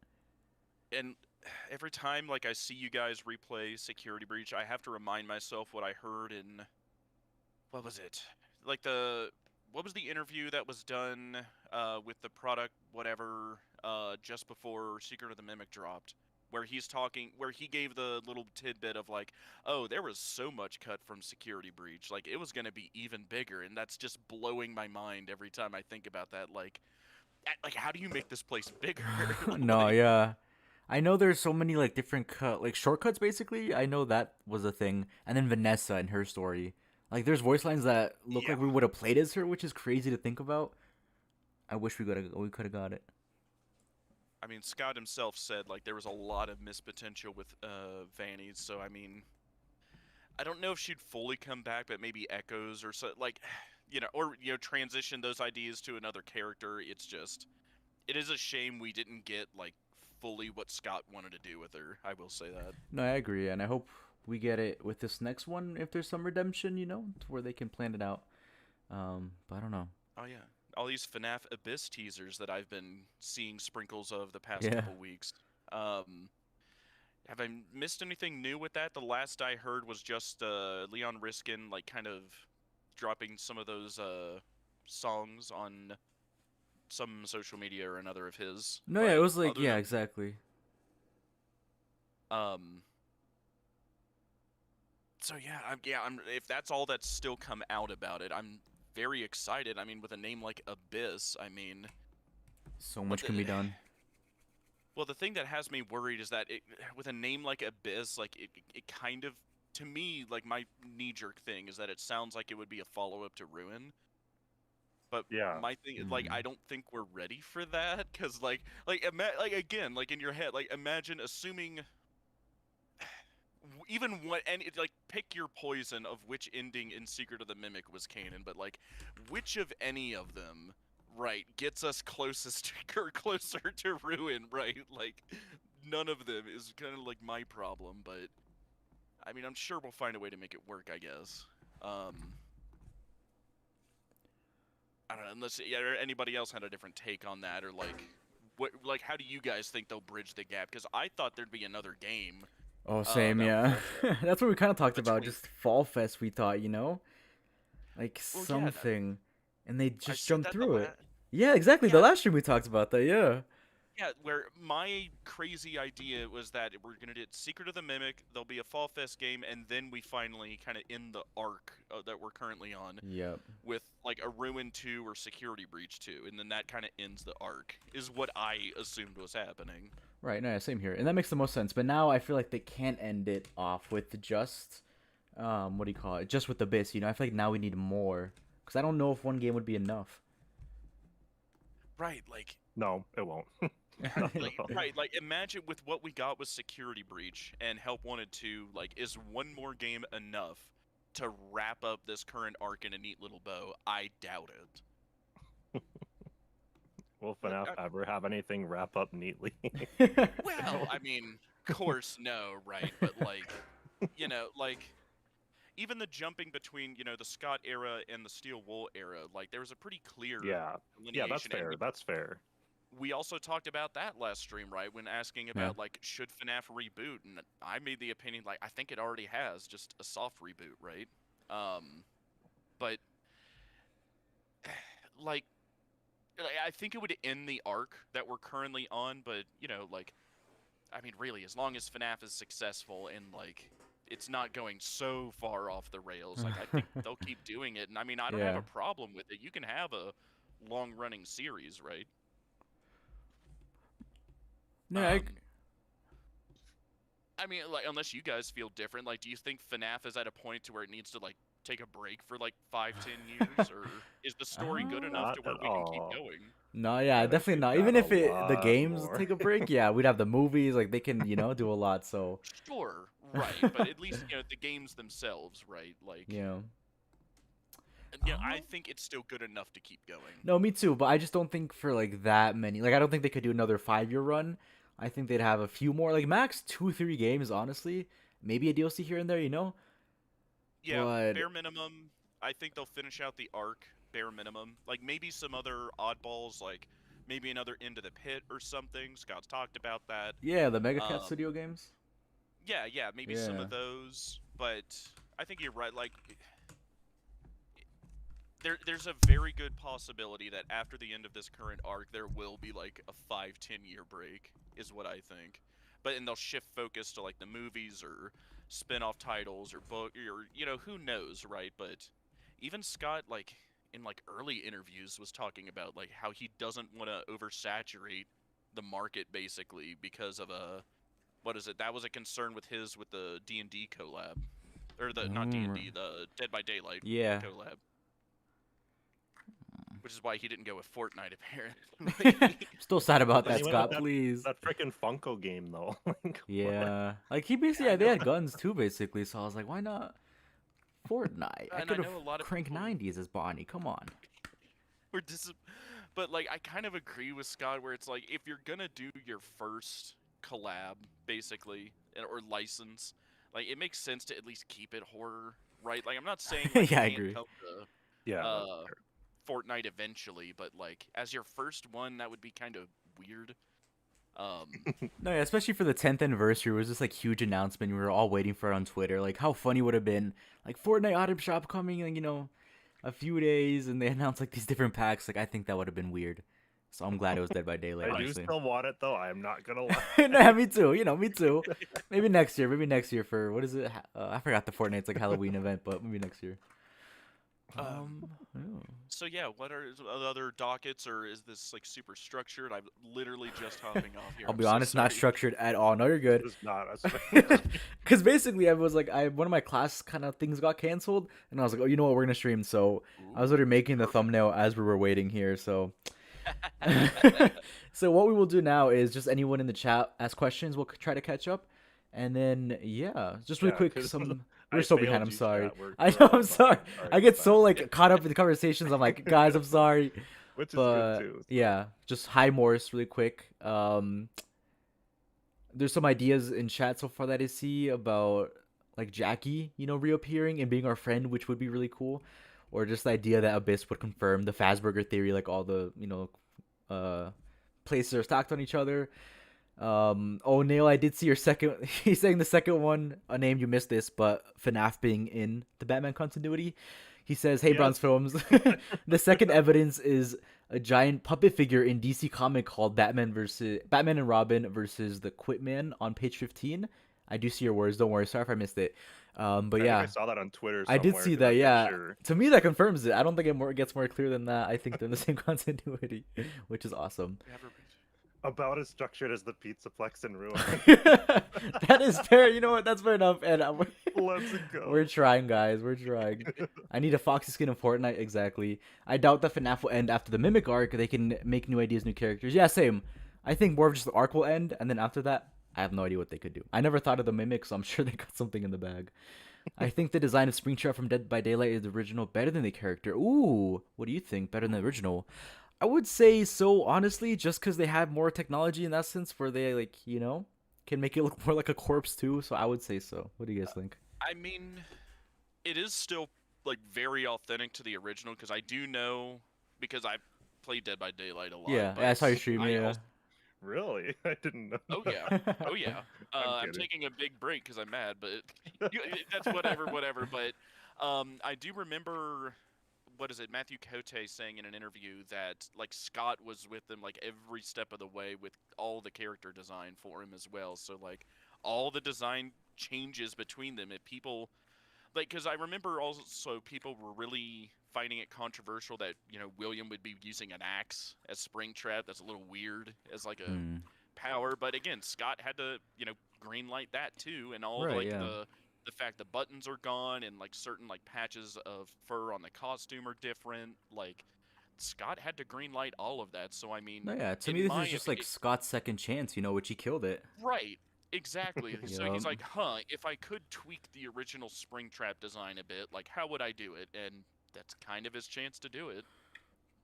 And every time like I see you guys replay Security Breach, I have to remind myself what I heard in what was it? Like what was the interview that was done with the product whatever just before Secret of the Mimic dropped, where he gave the little tidbit of like, oh, there was so much cut from Security Breach, like it was going to be even bigger, and that's just blowing my mind every time I think about that. Like how do you make this place bigger? No, Like, yeah. I know there's so many like different shortcuts basically. I know that was a thing. And then Vanessa and her story. Like there's voice lines that look like we would have played as her, which is crazy to think about. I wish we could have got it. I mean, Scott himself said like there was a lot of missed potential with Vanny, so I mean, I don't know if she'd fully come back, but maybe echoes or so, like, or transition those ideas to another character. It is a shame we didn't get like fully what Scott wanted to do with her. I will say that. No, I agree, and I hope we get it with this next one if there's some redemption, to where they can plan it out. But I don't know. Oh yeah, all these FNAF Abyss teasers that I've been seeing sprinkles of the past Yeah. couple weeks. Have I missed anything new with that? The last I heard was just Leon Riskin like kind of dropping some of those songs on some social media or another of his. No, but yeah, it was like, other yeah, than- exactly. So yeah, I'm if that's all that's still come out about it, I'm very excited. I mean, with a name like Abyss, I mean, So much can be done. well, the thing that has me worried is that with a name like Abyss, like it kind of, to me, like my knee-jerk thing is that it sounds like it would be a follow-up to Ruin. But Yeah. my thing is, like, I don't think we're ready for that, because again, like in your head, like imagine assuming even what, and like pick your poison of which ending in Secret of the Mimic was canon, but like which of any of them right, gets us closest to, or closer to ruin, right? Like, none of them is kind of like my problem, but I mean, I'm sure we'll find a way to make it work, I guess. I don't know, unless anybody else had a different take on that, or like how do you guys think they'll bridge the gap? Because I thought there'd be another game. Oh, same, that yeah. would That's what we kind of talked about. between- Just Fall Fest, we thought, like Well, yeah, something, and they I just said jumped that through it. la- Yeah, exactly. The Yeah. last stream we talked about that. Yeah. Yeah, where my crazy idea was that we're gonna do Secret of the Mimic. There'll be a Fall Fest game, and then we finally kind of end the arc that we're currently on Yep. with like a Ruin 2 or Security Breach 2, and then that kind of ends the arc. Is what I assumed was happening. Right. No, yeah, same here, and that makes the most sense. But now I feel like they can't end it off with just, what do you call it? Just with the Abyss. I feel like now we need more, because I don't know if one game would be enough. Right, like No, it won't. right, like imagine with what we got with Security Breach and Help Wanted 2, like is one more game enough to wrap up this current arc in a neat little bow? I doubt it. Will FNAF ever have anything wrap up neatly? Well, I mean, of course no, right? But like, like even the jumping between, the Scott era and the Steel Wool era, like there was a pretty clear Yeah, that's delineation, and fair. That's fair. we also talked about that last stream, right? When asking about like should FNAF reboot, and I made the opinion like I think it already has, just a soft reboot, right? But like I think it would end the arc that we're currently on, but like I mean, really, as long as FNAF is successful and like it's not going so far off the rails, like I think they'll keep doing it. And I mean, I don't have Yeah. a problem with it. You can have a long-running series, right? No, I mean, like, unless you guys feel different, like, do you think FNAF is at a point to where it needs to like take a break for like 5-10 years, or is the story good enough to Not where at we can keep all. going? No, yeah, Yeah, they definitely could not. add Even a if the lot games more. take a break, yeah, we'd have the movies. Like they can, do a lot. So Sure, right, but at least the games themselves, right? Like, yeah. I think it's still good enough to keep going. No, me too. But I just don't think for like that many. Like I don't think they could do another 5-year run. I think they'd have a few more, like max 2-3 games. Honestly, maybe a DLC here and there. Yeah, But- bare minimum. I think they'll finish out the arc, bare minimum. Like maybe some other oddballs, like maybe another Into the Pit or something. Scott's talked about that. Yeah, the Mega Cat Studio games. Yeah, maybe some Yeah. of those. But I think you're right. Like, there's a very good possibility that after the end of this current arc, there will be like a 5-10 year break, is what I think. But and they'll shift focus to like the movies or spin-off titles or book or who knows, right? But even Scott, like in like early interviews, was talking about like how he doesn't want to oversaturate the market basically because of what is it? That was a concern with the D&D collab, or the not D&D, the Dead by Daylight Yeah. collab. Which is why he didn't go with Fortnite, apparently. Still sad about Then that, he went Scott. with Please. That freaking Funko game though. Like, Yeah. Like he basically, yeah, they had guns too, basically. So I was like, why not Fortnite? I And I could have know a lot of cranked people- 90s as Bonnie. Come on. But like, I kind of agree with Scott, where it's like, if you're gonna do your first collab, basically, or license, like it makes sense to at least keep it horror, right? Like I'm not saying like, Yeah, I you can't agree. come to, yeah. that's uh, fair. Fortnite eventually, but like as your first one, that would be kind of weird. No, yeah, especially for the 10th anniversary, it was this like huge announcement. We were all waiting for it on Twitter. Like, how funny would it have been? Like, Fortnite item shop coming in, a few days, and they announced like these different packs. Like, I think that would have been weird. So I'm glad it was Dead by Daylight. I do honestly. still want it though. I am not gonna lie. Nah, me too. Me too. Maybe next year. Maybe next year for what is it? I forgot the Fortnite's like Halloween event, but maybe next year. Yeah. So yeah, what are the other dockets, or is this like super structured? I'm literally just hopping off here. I'll I'm be so honest, not sorry. structured at all. No, you're good. It's not. That's Because basically, I was like, one of my class kind of things got canceled, and I was like, oh, you know what, we're gonna stream. So I was literally making the thumbnail as we were waiting here. So, so what we will do now is just anyone in the chat ask questions. We'll try to catch up, and then yeah, just really Yeah, quick. 'cause We're I so failed behind. I'm you, sorry. chat. We're I know. all I'm sorry. sorry I get about so that. like caught up in the conversations. I'm like, guys, I'm sorry. Which is good But too. So. yeah, just hi Morris really quick. There's some ideas in chat so far that I see about like Jackie, reappearing and being our friend, which would be really cool. Or just the idea that Abyss would confirm the Fazburger theory, like all the uh places are stacked on each other. Oh Nail, I did see your second. He's saying the second one, a name you missed this, but FNAF being in the Batman continuity. He says, "Hey, Bronze Yes. Films." The second evidence is a giant puppet figure in DC comic called Batman and Robin versus the Quitman on page 15. I do see your words. Don't worry. Sorry if I missed it. But I yeah, think I saw that on Twitter I somewhere. did see in that. Yeah, picture. to me that confirms it. I don't think it gets more clear than that. I think they're in the same continuity, which is awesome. About as structured as the Pizzaplex in Ruin. That is fair. You know what? That's fair enough. And Let's go. we're trying, guys. We're trying. I need a Foxy skin in Fortnite. Exactly. I doubt that FNAF will end after the Mimic arc. They can make new ideas, new characters. Yeah, same. I think more of just the arc will end, and then after that, I have no idea what they could do. I never thought of the Mimic, so I'm sure they got something in the bag. I think the design of Springtrap from Dead by Daylight is the original better than the character. Ooh, what do you think? Better than the original? I would say so, honestly, just because they have more technology in that sense where they, can make it look more like a corpse too. So I would say so. What do you guys think? I mean, it is still, like, very authentic to the original, because I do know, because I played Dead by Daylight a lot. Yeah, I saw your stream, yeah. Really? I didn't know. Oh, that. yeah. Oh, yeah. I'm kidding. taking a big break because I'm mad, but that's whatever. But I do remember, what is it, Matthew Cote saying in an interview that, like, Scott was with them, like, every step of the way with all the character design for him as well. So, like, all the design changes between them. If people, like, because I remember also people were really finding it controversial that, William would be using an axe as Springtrap. That's a little weird as, like, a power. But again, Scott had to, green light that too, and all Right, like yeah. the fact the buttons are gone and like certain like patches of fur on the costume are different. Like, Scott had to green light all of that. So I mean, No, yeah. To in me, this my is just like opinion- Scott's second chance, which he killed it. right. Exactly. So he's Yup. like, if I could tweak the original Springtrap design a bit, like, how would I do it? And that's kind of his chance to do it.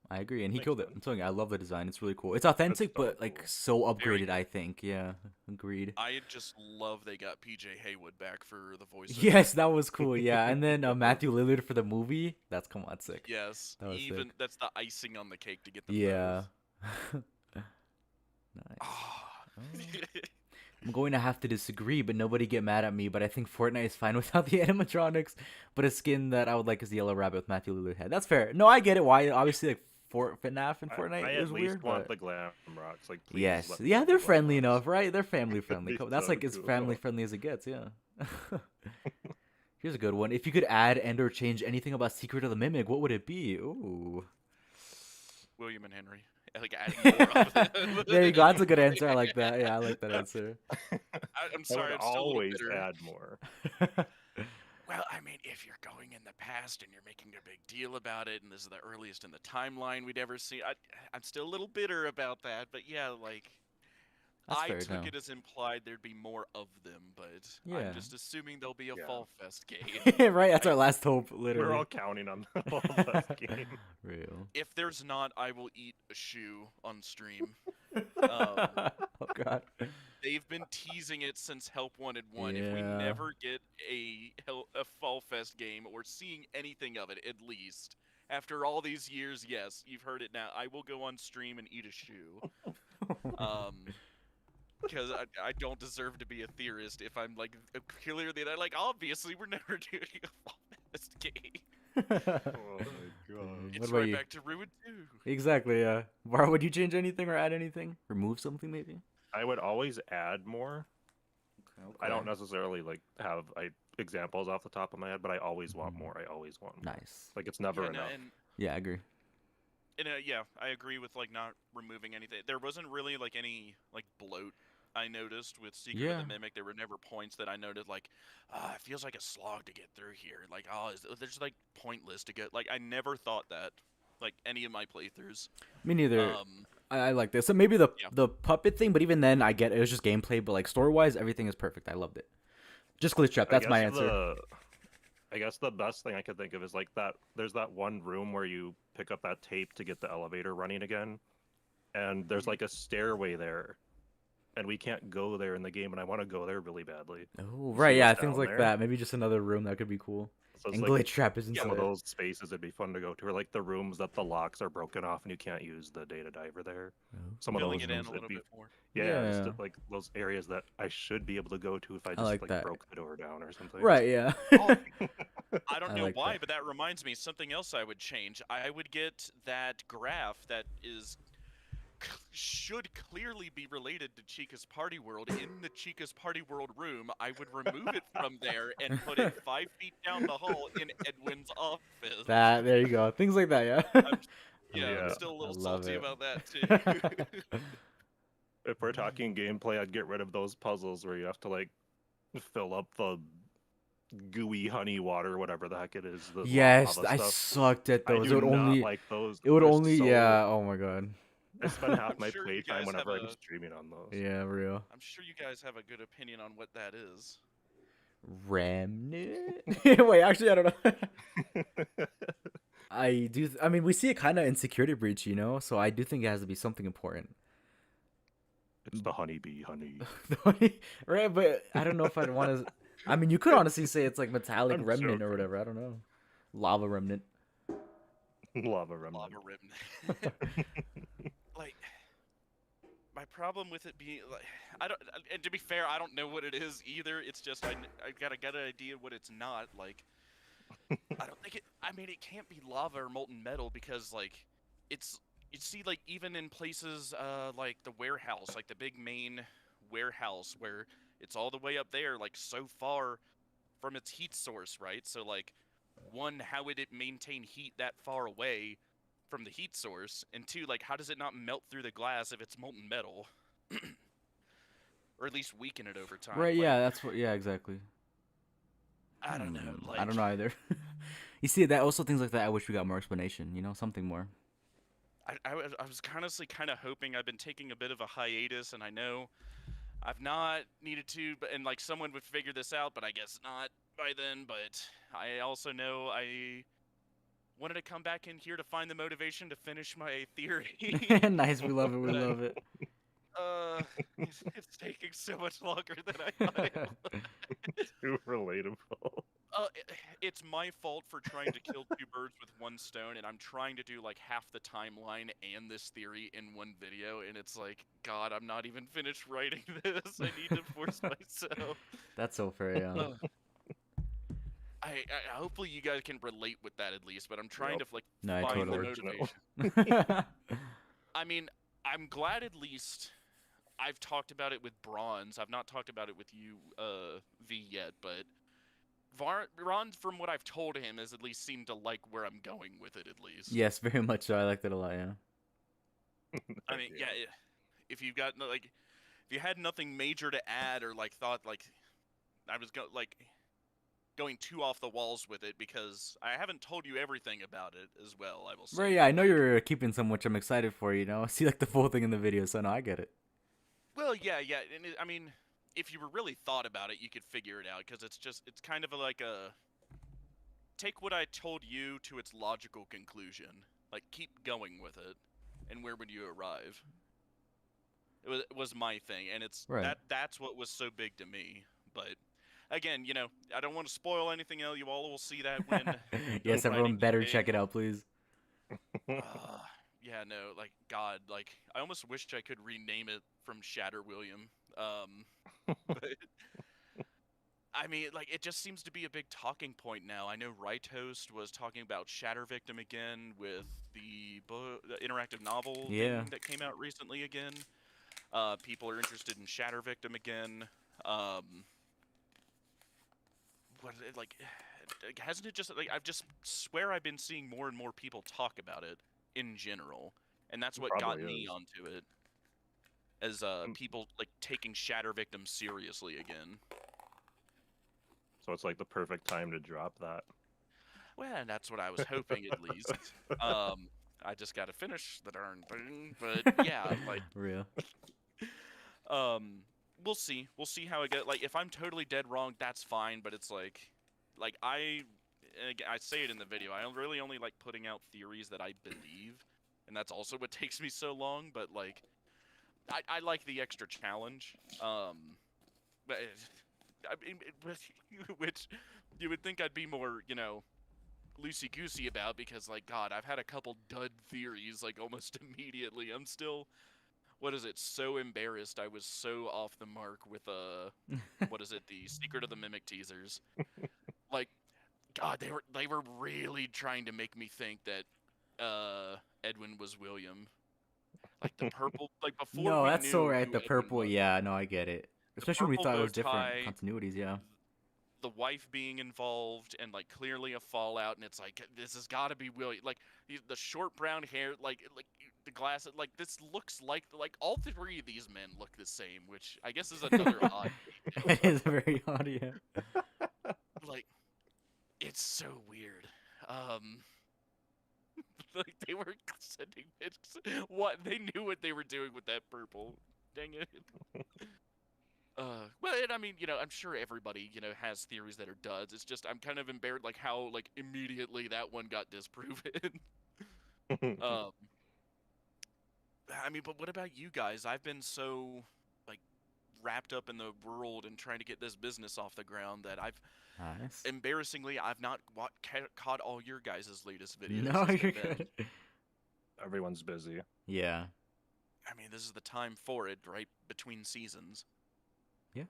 I agree, and he Makes killed it. sense. I'm telling you, I love the design. It's really cool. It's authentic, so but like cool. so Very upgraded. I think. Yeah, agreed. I just love they got PJ Haywood back for the voice. Yes, that was cool. Yeah, and then Matthew Lillard for the movie. That's come on, sick. Yes, That was even sick. that's the icing on the cake to get them. Yeah. both. Nice. Ah. I'm going to have to disagree, but nobody get mad at me. But I think Fortnite is fine without the animatronics. But a skin that I would like is the yellow rabbit with Matthew Lillard head. That's fair. No, I get it. Why? Obviously, like FNAF and Fortnite I is at least weird. want But the glam rocks. Like, please yes, let me yeah, have they're the glam friendly rocks. enough, right? They're family friendly. It'd be That's so like as cool. family friendly as it gets. Yeah. Here's a good one. If you could add and or change anything about Secret of the Mimic, what would it be? Ooh. William and Henry. Like, add more of them. There you go. That's a good answer. I like that. Yeah, I like that answer. I'm I sorry, would I'm still a little always bitter. add more. Well, I mean, if you're going in the past and you're making a big deal about it, and this is the earliest in the timeline we'd ever see, I'm still a little bitter about that. But yeah, like, That's I fair, took no. it as implied there'd be more of them, but Yeah. I'm just assuming there'll be a Yeah. Fall Fest game. Right? That's our last hope, literally. We're all counting on the whole last game. Real. If there's not, I will eat a shoe on stream. Oh, God. They've been teasing it since Help Wanted 1. If we Yeah. never get a Fall Fest game or seeing anything of it, at least, after all these years, yes, you've heard it now. I will go on stream and eat a shoe. Because I don't deserve to be a theorist if I'm, like, clearly, like, obviously, we're never doing a Fall Fest game. Oh my god. It's What about right you? back to Ruin 2. Exactly, yeah. Var, would you change anything or add anything? Remove something, maybe? I would always add more. I don't necessarily like have examples off the top of my head, but I always want more. I always want more. Nice. Like, it's never Yeah, enough. Yeah, I agree. Yeah, I agree with, like, not removing anything. There wasn't really, like, any, like, bloat I noticed with Secret of Yeah. the Mimic. There were never points that I noted, like, it feels like a slog to get through here. Like, there's, like, pointless to get. Like, I never thought that, like, any of my playthroughs. Me neither. Um, I like this. So maybe the Yeah. the puppet thing, but even then, I get it. It was just gameplay, but like story wise, everything is perfect. I loved it. Just glitch trap. I That's my guess answer. I guess the best thing I could think of is like that. There's that one room where you pick up that tape to get the elevator running again, and there's like a stairway there, and we can't go there in the game, and I want to go there really badly. Oh, You right, see yeah, what's things down like there? that. Maybe just another room that could be cool. So it's And like glitchtrap is some inside. of those spaces that'd be fun to go to, or like the rooms that the locks are broken off and you can't use the data diver there. Oh. Some of Filling those it in rooms a it'd little be bit more. yeah, just Yeah. like those areas that I should be able to go to if I I just like that. broke the door down or something. Right, yeah. Oh, I don't I know like why, that. but that reminds me something else I would change. I would get that graph that should clearly be related to Chica's Party World in the Chica's Party World room. I would remove it from there and put it 5 feet down the hall in Edwin's office. There you go. Things like that, yeah. I'm, yeah, I'm Yeah. still a I little love salty it. about that too. If we're talking gameplay, I'd get rid of those puzzles where you have to like fill up the gooey honey water, whatever the heck it is. The Yes, lava I stuff. sucked at I those. do It would not only like those. it would They're only so- yeah, oh my god. I spend half I'm my sure you playtime guys have whenever I'm a- streaming on those. Yeah, real. I'm sure you guys have a good opinion on what that is. Remnant? Wait, actually I don't know. I mean we see it kinda in Security Breach, you know, so I do think it has to be something important. It's the honeybee honey. Right, but I don't know if I'd want to. I mean, you could honestly say it's like metallic I'm remnant or joking. whatever. I don't know. Lava remnant. Lava remnant. Lava remnant. Like, my problem with it being like, I don't. And to be fair, I don't know what it is either. It's just I got a good idea what it's not. Like, I don't think it. I mean, it can't be lava or molten metal because like, it's. You see, like even in places like the warehouse, like the big main warehouse, where it's all the way up there, like so far from its heat source, right? So like, one, how would it maintain heat that far away from the heat source? And two, like, how does it not melt through the glass if it's molten metal? Or at least weaken it over time. Right? like, Yeah, that's what. Yeah, exactly. I don't know. Like, I don't know either. You see, that also things like that. I wish we got more explanation. You know, something more. I was honestly kind of hoping. I've been taking a bit of a hiatus, and I know I've not needed to, but and like someone would figure this out, but I guess not by then. But I also know I wanted to come back in here to find the motivation to finish my theory. Nice, we love it. We But I- love it. It's taking so much longer than I thought it would. Too relatable. It's my fault for trying to kill two birds with one stone, and I'm trying to do like half the timeline and this theory in one video, and it's like, God, I'm not even finished writing this. I need to force myself. That's so fair. Yeah. Ugh. I hopefully you guys can relate with that at least, but I'm trying Yep. to like No, I find the totally. motivation. I mean, I'm glad at least I've talked about it with Bronze. I've not talked about it with you, V, yet, but Ron, from what I've told him, has at least seemed to like where I'm going with it, at least. Yes, very much so. I liked it a lot. Yeah. I mean, yeah, if you've got, like, if you had nothing major to add or, like, thought, like, I was, going too off the walls with it, because I haven't told you everything about it as well, I will say. Right. Yeah, I know you're keeping some, which I'm excited for. You know, see like the full thing in the video, so no, I get it. Well, yeah, and I mean, if you really thought about it, you could figure it out, because it's kind of like a, take what I told you to its logical conclusion, like, keep going with it, and where would you arrive? It was my thing, and it's, Right. that's what was so big to me, but, again, you know, I don't want to spoil anything else, you all will see that when... Yes, writing everyone the better game. check it out, please. Yeah, no, like, God, like, I almost wished I could rename it from Shatter William. But, I mean, like, it just seems to be a big talking point now. I know Right Host was talking about Shatter Victim again with the interactive novel Yeah. thing that came out recently again. People are interested in Shatter Victim again. Hasn't it just, like, I've just swear I've been seeing more and more people talk about it in general, and that's what got Probably me is. onto it, as people like taking Shatter Victim seriously again. So it's like the perfect time to drop that. Well, that's what I was hoping at least. I just got to finish the darn thing, but yeah, like, Real. we'll see how it goes. Like, if I'm totally dead wrong, that's fine, but it's like I and again, I say it in the video. I really only like putting out theories that I believe, and that's also what takes me so long. But like, I like the extra challenge. But I mean, which you would think I'd be more, loosey goosey about because, like, God, I've had a couple dud theories like almost immediately. I'm still, what is it? So embarrassed. I was so off the mark with what is it? The Secret of the Mimic teasers. Like, God, they were really trying to make me think that Edwin was William. Like the purple, like before No, we that's so knew right. who The Edwin purple, was. yeah, no, I get it. The Especially when we purple thought it bow was different tie, continuities, yeah. the wife being involved, and like clearly a fallout, and it's like this has got to be William. Like the short brown hair, like the glasses, like this looks like all three of these men look the same, which I guess is another odd It is very odd, yeah. like it's so weird. Like they were sending pics. What they knew what they were doing with that purple. Dang it. Well, and I mean, I'm sure everybody, has theories that are duds. It's just I'm kind of embarrassed, like how like immediately that one got disproven. um, I mean, but what about you guys? I've been so like wrapped up in the world and trying to get this business off the ground that Nice. embarrassingly, I've not caught all your guys' latest videos. No, as you're they've been. good. Everyone's busy. Yeah. I mean, this is the time for it, right between seasons. Yeah.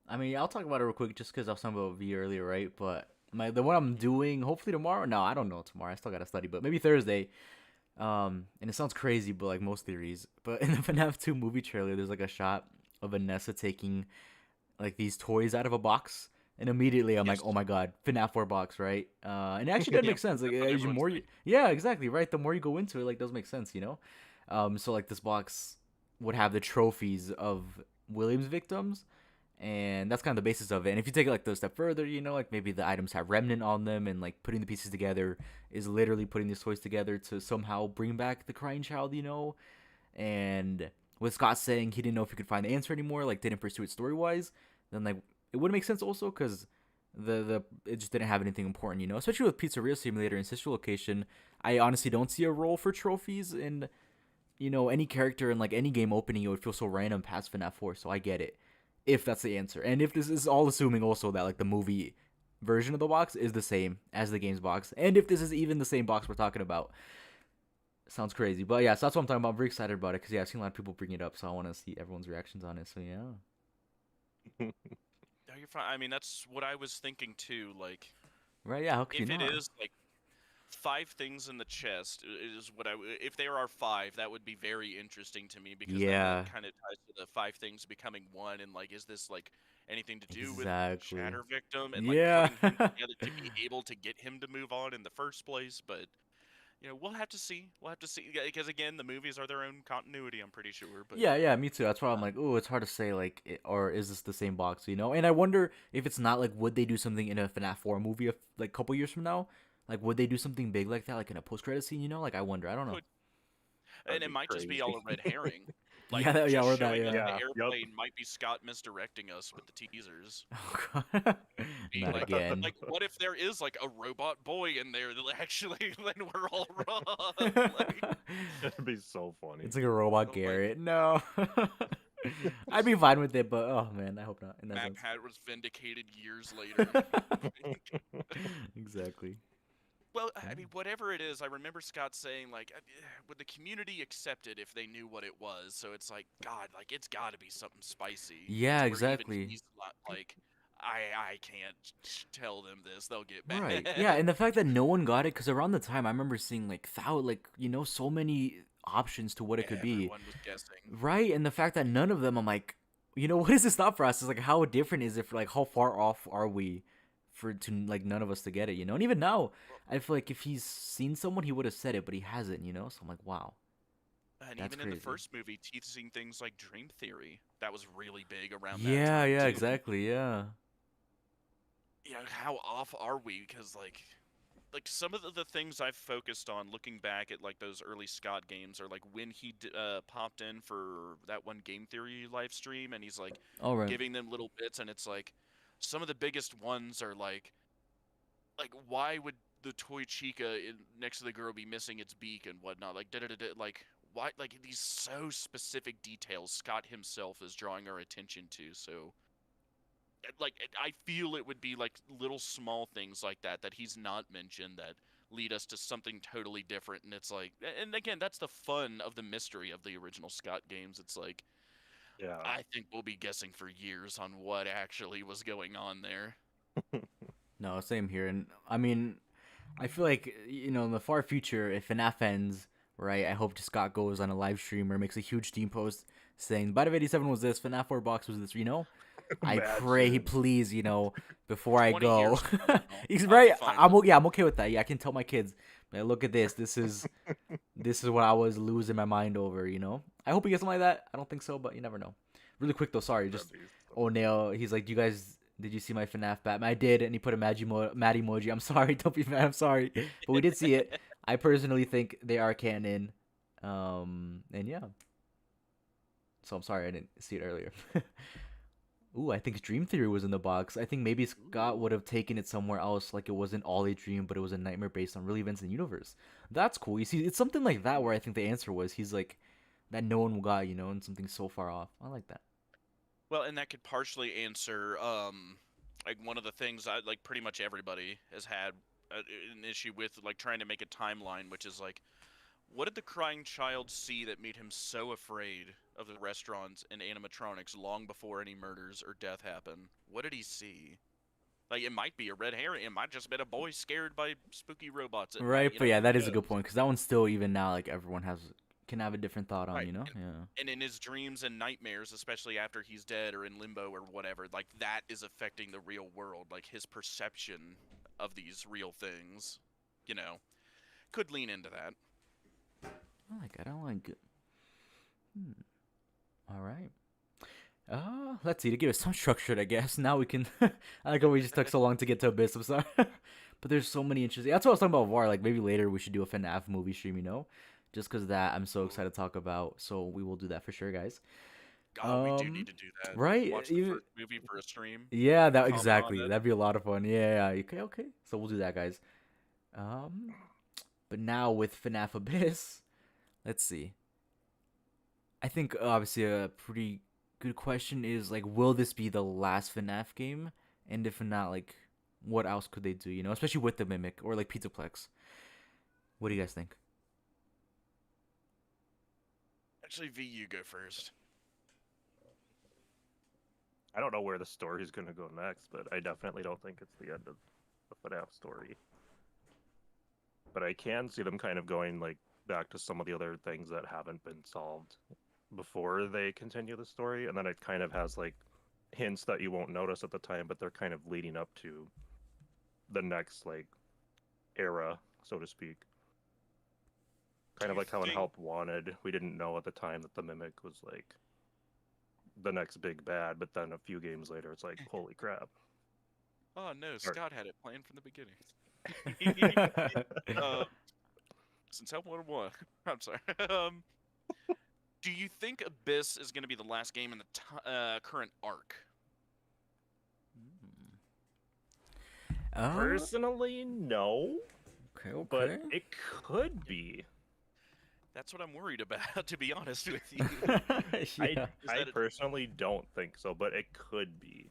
I mean, I'll talk about it real quick just because I was talking about V earlier, right? But the one I'm doing, hopefully tomorrow. No, I don't know tomorrow. I still gotta study, but maybe Thursday. And it sounds crazy, but like most theories. But in the FNAF 2 movie trailer, there's like a shot of Vanessa taking like these toys out of a box, and immediately I'm like, Yes. oh my god, FNAF 4 box, right? And it actually did Yeah, make sense. Like that's what as you everyone's more, thinking. yeah, exactly, right. The more you go into it, like does make sense, you know. So like this box would have the trophies of Williams victims, and that's kind of the basis of it. And if you take it like a step further, like maybe the items have remnant on them, and like putting the pieces together is literally putting these toys together to somehow bring back the crying child, and with Scott saying he didn't know if he could find the answer anymore, like didn't pursue it story wise, then like it would make sense also because the it just didn't have anything important, especially with Pizzeria Simulator and Sister Location. I honestly don't see a role for trophies in any character in like any game opening. It would feel so random past FNAF 4, so I get it if that's the answer. And if this is all assuming also that like the movie version of the box is the same as the game's box, and if this is even the same box we're talking about. Sounds crazy, but yeah, so that's what I'm talking about. I'm very excited about it because I've seen a lot of people bring it up, so I want to see everyone's reactions on it. So yeah. No, you're fine. I mean, that's what I was thinking too. Like, Right, yeah, how could if you it not? is like 5 things in the chest is what if there are 5, that would be very interesting to me because then Yeah, that kind of ties to the 5 things becoming one. And like, is this like anything to do with exactly. Shatter Victim and like Yeah. putting him together to be able to get him to move on in the first place? But we'll have to see. We'll have to see because again, the movies are their own continuity. I'm pretty sure. But Yeah, me too. That's why I'm like, oh, it's hard to say, like, or is this the same box, And I wonder if it's not, like, would they do something in a FNAF 4 movie, like, a couple years from now? Like, would they do something big like that, like, in a post-credit scene, Like, I wonder. I don't know. could That'd and it be might just be crazy. all a red herring. Like, Yeah, just or that, showing us yeah. the Yeah, yep. airplane might be Scott misdirecting us with the teasers. Oh, God. Being Not like, again. like, what if there is like a robot boy in there that actually then we're all wrong? Like, That'd be so funny. It's like a robot oh my- Garrett. No. I'd be fine with it, but oh man, I hope not. In that Map sense. Hat was vindicated years later. Exactly. Well, I mean, whatever it is, I remember Scott saying, like, would the community accept it if they knew what it was? So it's like, God, like, it's got to be something spicy. Yeah, to where even exactly. he's not, like, I can't tell them this; they'll get mad. Right. Yeah, and the fact that no one got it, because around the time I remember seeing so many options to what it could be. Everyone was guessing. Right, and the fact that none of them, I'm like, what is this thought process? Like, how different is it? For like, how far off are we, to like none of us to get it? And even now, I feel like if he's seen someone, he would have said it, but he hasn't. So I'm like, wow. And That's even in the crazy. first movie, teasing things like Dream Theory, that was really big around that Yeah, time, yeah, too. exactly, yeah. How off are we? Because like some of the things I've focused on looking back at like those early Scott games are like when he popped in for that one Game Theory live stream and he's like All right. giving them little bits and it's like some of the biggest ones are like why would the toy Chica next to the girl be missing its beak and whatnot? Like, like why? Like these so specific details Scott himself is drawing our attention to. So, like, I feel it would be like little small things like that he's not mentioned that lead us to something totally different. And it's like, and again, that's the fun of the mystery of the original Scott games. It's like, Yeah. I think we'll be guessing for years on what actually was going on there. No, same here. And I mean, I feel like in the far future, if FNAF ends, right? I hope Scott goes on a live stream or makes a huge team post saying Bite of 87 was this, FNAF 4 box was this. I pray he Imagine. please, before I 20 go. years from now, He's I'll right. be fine with I'm okay with that. Yeah, I can tell my kids, man, look at this. This is what I was losing my mind over. I hope he gets something like that. I don't think so, but you never know. Really quick though, sorry, just That'd be so O'Neil. He's like, did you see my FNAF Batman? I did, and he put a mad emoji. I'm sorry, don't be mad. I'm sorry, but we did see it. I personally think they are canon, and yeah. So I'm sorry I didn't see it earlier. Ooh, I think Dream Theory was in the box. I think maybe Scott would have taken it somewhere else, like it wasn't all a dream, but it was a nightmare based on real events in the universe. That's cool. You see, it's something like that where I think the answer was he's like that no one got, and something so far off. I like that. Well, and that could partially answer, like one of the things like pretty much everybody has had an issue with, like trying to make a timeline, which is like, what did the crying child see that made him so afraid of the restaurants and animatronics long before any murders or death happened? What did he see? Like, it might be a red herring. It might just been a boy scared by spooky robots at Right, night. but yeah, Who that is a knows? good point because that one's still even now like everyone can have a different thought on, Right. Yeah. And in his dreams and nightmares, especially after he's dead or in limbo or whatever, like that is affecting the real world. Like his perception of these real things, could lean into that. I like it. I like it. All right. Let's see. To give it some structure, I guess. Now we can. I like how we just took so long to get to Abyss. I'm sorry, but there's so many interesting. That's what I was talking about. VAR. Like maybe later we should do a FNAF movie stream. Just because that I'm so excited to talk about. So we will do that for sure, guys. God, we do need to do that. Right? Watch the first movie for a stream. Yeah, that Comment on exactly. it. That'd be a lot of fun. Yeah. Okay. Okay. So we'll do that, guys. But now with FNAF Abyss, let's see. I think obviously a pretty good question is like, will this be the last FNAF game? And if not, like, what else could they do? Especially with the Mimic or like Pizzaplex. What do you guys think? Actually, V, you go first. I don't know where the story's gonna go next, but I definitely don't think it's the end of the FNAF story. But I can see them kind of going like back to some of the other things that haven't been solved before they continue the story, and then it kind of has like hints that you won't notice at the time, but they're kind of leading up to the next like era, so to speak. Kind of like how in Help Wanted, we didn't know at the time that the Mimic was like the next big bad, but then a few games later it's like, holy crap. Oh no, Scott had it planned from the beginning. Since Help Wanted 1. I'm sorry. Do you think Abyss is going to be the last game in the current arc? Personally, no. Okay. But it could be. That's what I'm worried about, to be honest with you. Yeah. I personally don't think so, but it could be.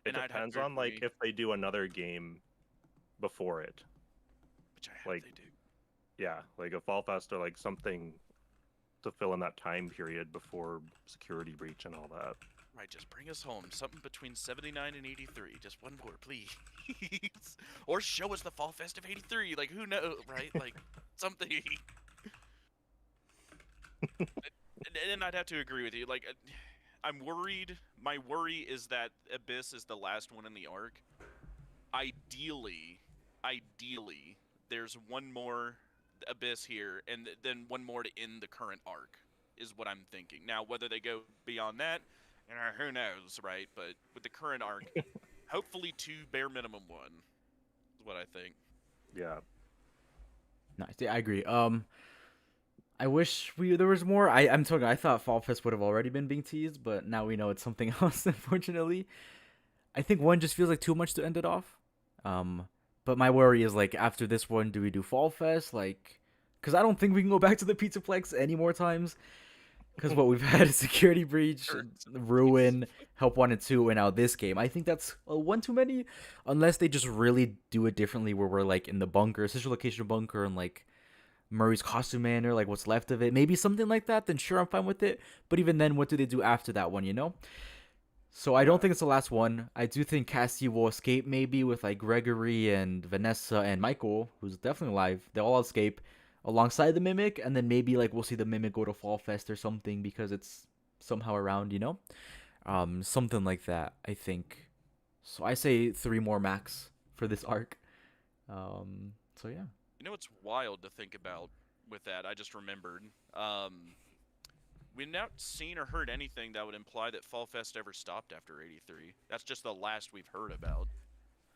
It And I'd have depends to on like agree. if they do another game before it. Which I hope Like- they do. Yeah, like a Fall Fest or like something to fill in that time period before security breach and all that. Right, just bring us home. Something between 79 and 83. Just one more, please. Or show us the Fall Fest of 83. Like, who knows, right? Like, something. And I'd have to agree with you. Like, I'm worried. My worry is that Abyss is the last one in the arc. Ideally, there's one more Abyss here, and then one more to end the current arc, is what I'm thinking. Now, whether they go beyond that, who knows, right? But with the current arc, hopefully 2, bare minimum 1, is what I think. Yeah. Nice. Yeah, I agree. I wish there was more. I'm talking. I thought Fall Fest would have already been being teased, but now we know it's something else. Unfortunately, I think one just feels like too much to end it off. Um, but my worry is like after this one, do we do Fall Fest? Like, because I don't think we can go back to the Pizzaplex any more times. Because what we've had is Security Breach, Ruin, Help 1 and 2, and now this game. I think that's one too many. Unless they just really do it differently where we're like in the bunker, sister location bunker, and like Murray's costume manor, like what's left of it. Maybe something like that, then sure, I'm fine with it. But even then, what do they do after that one, you know? So I don't think it's the last one. I do think Cassie will escape maybe with like Gregory and Vanessa and Michael, who's definitely alive. They'll all escape alongside the Mimic, and then maybe like we'll see the Mimic go to Fall Fest or something because it's somehow around, you know? Something like that, I think. So I say 3 more max for this arc. So yeah. You know what's wild to think about with that? I just remembered. We've not seen or heard anything that would imply that Fall Fest ever stopped after '83. That's just the last we've heard about.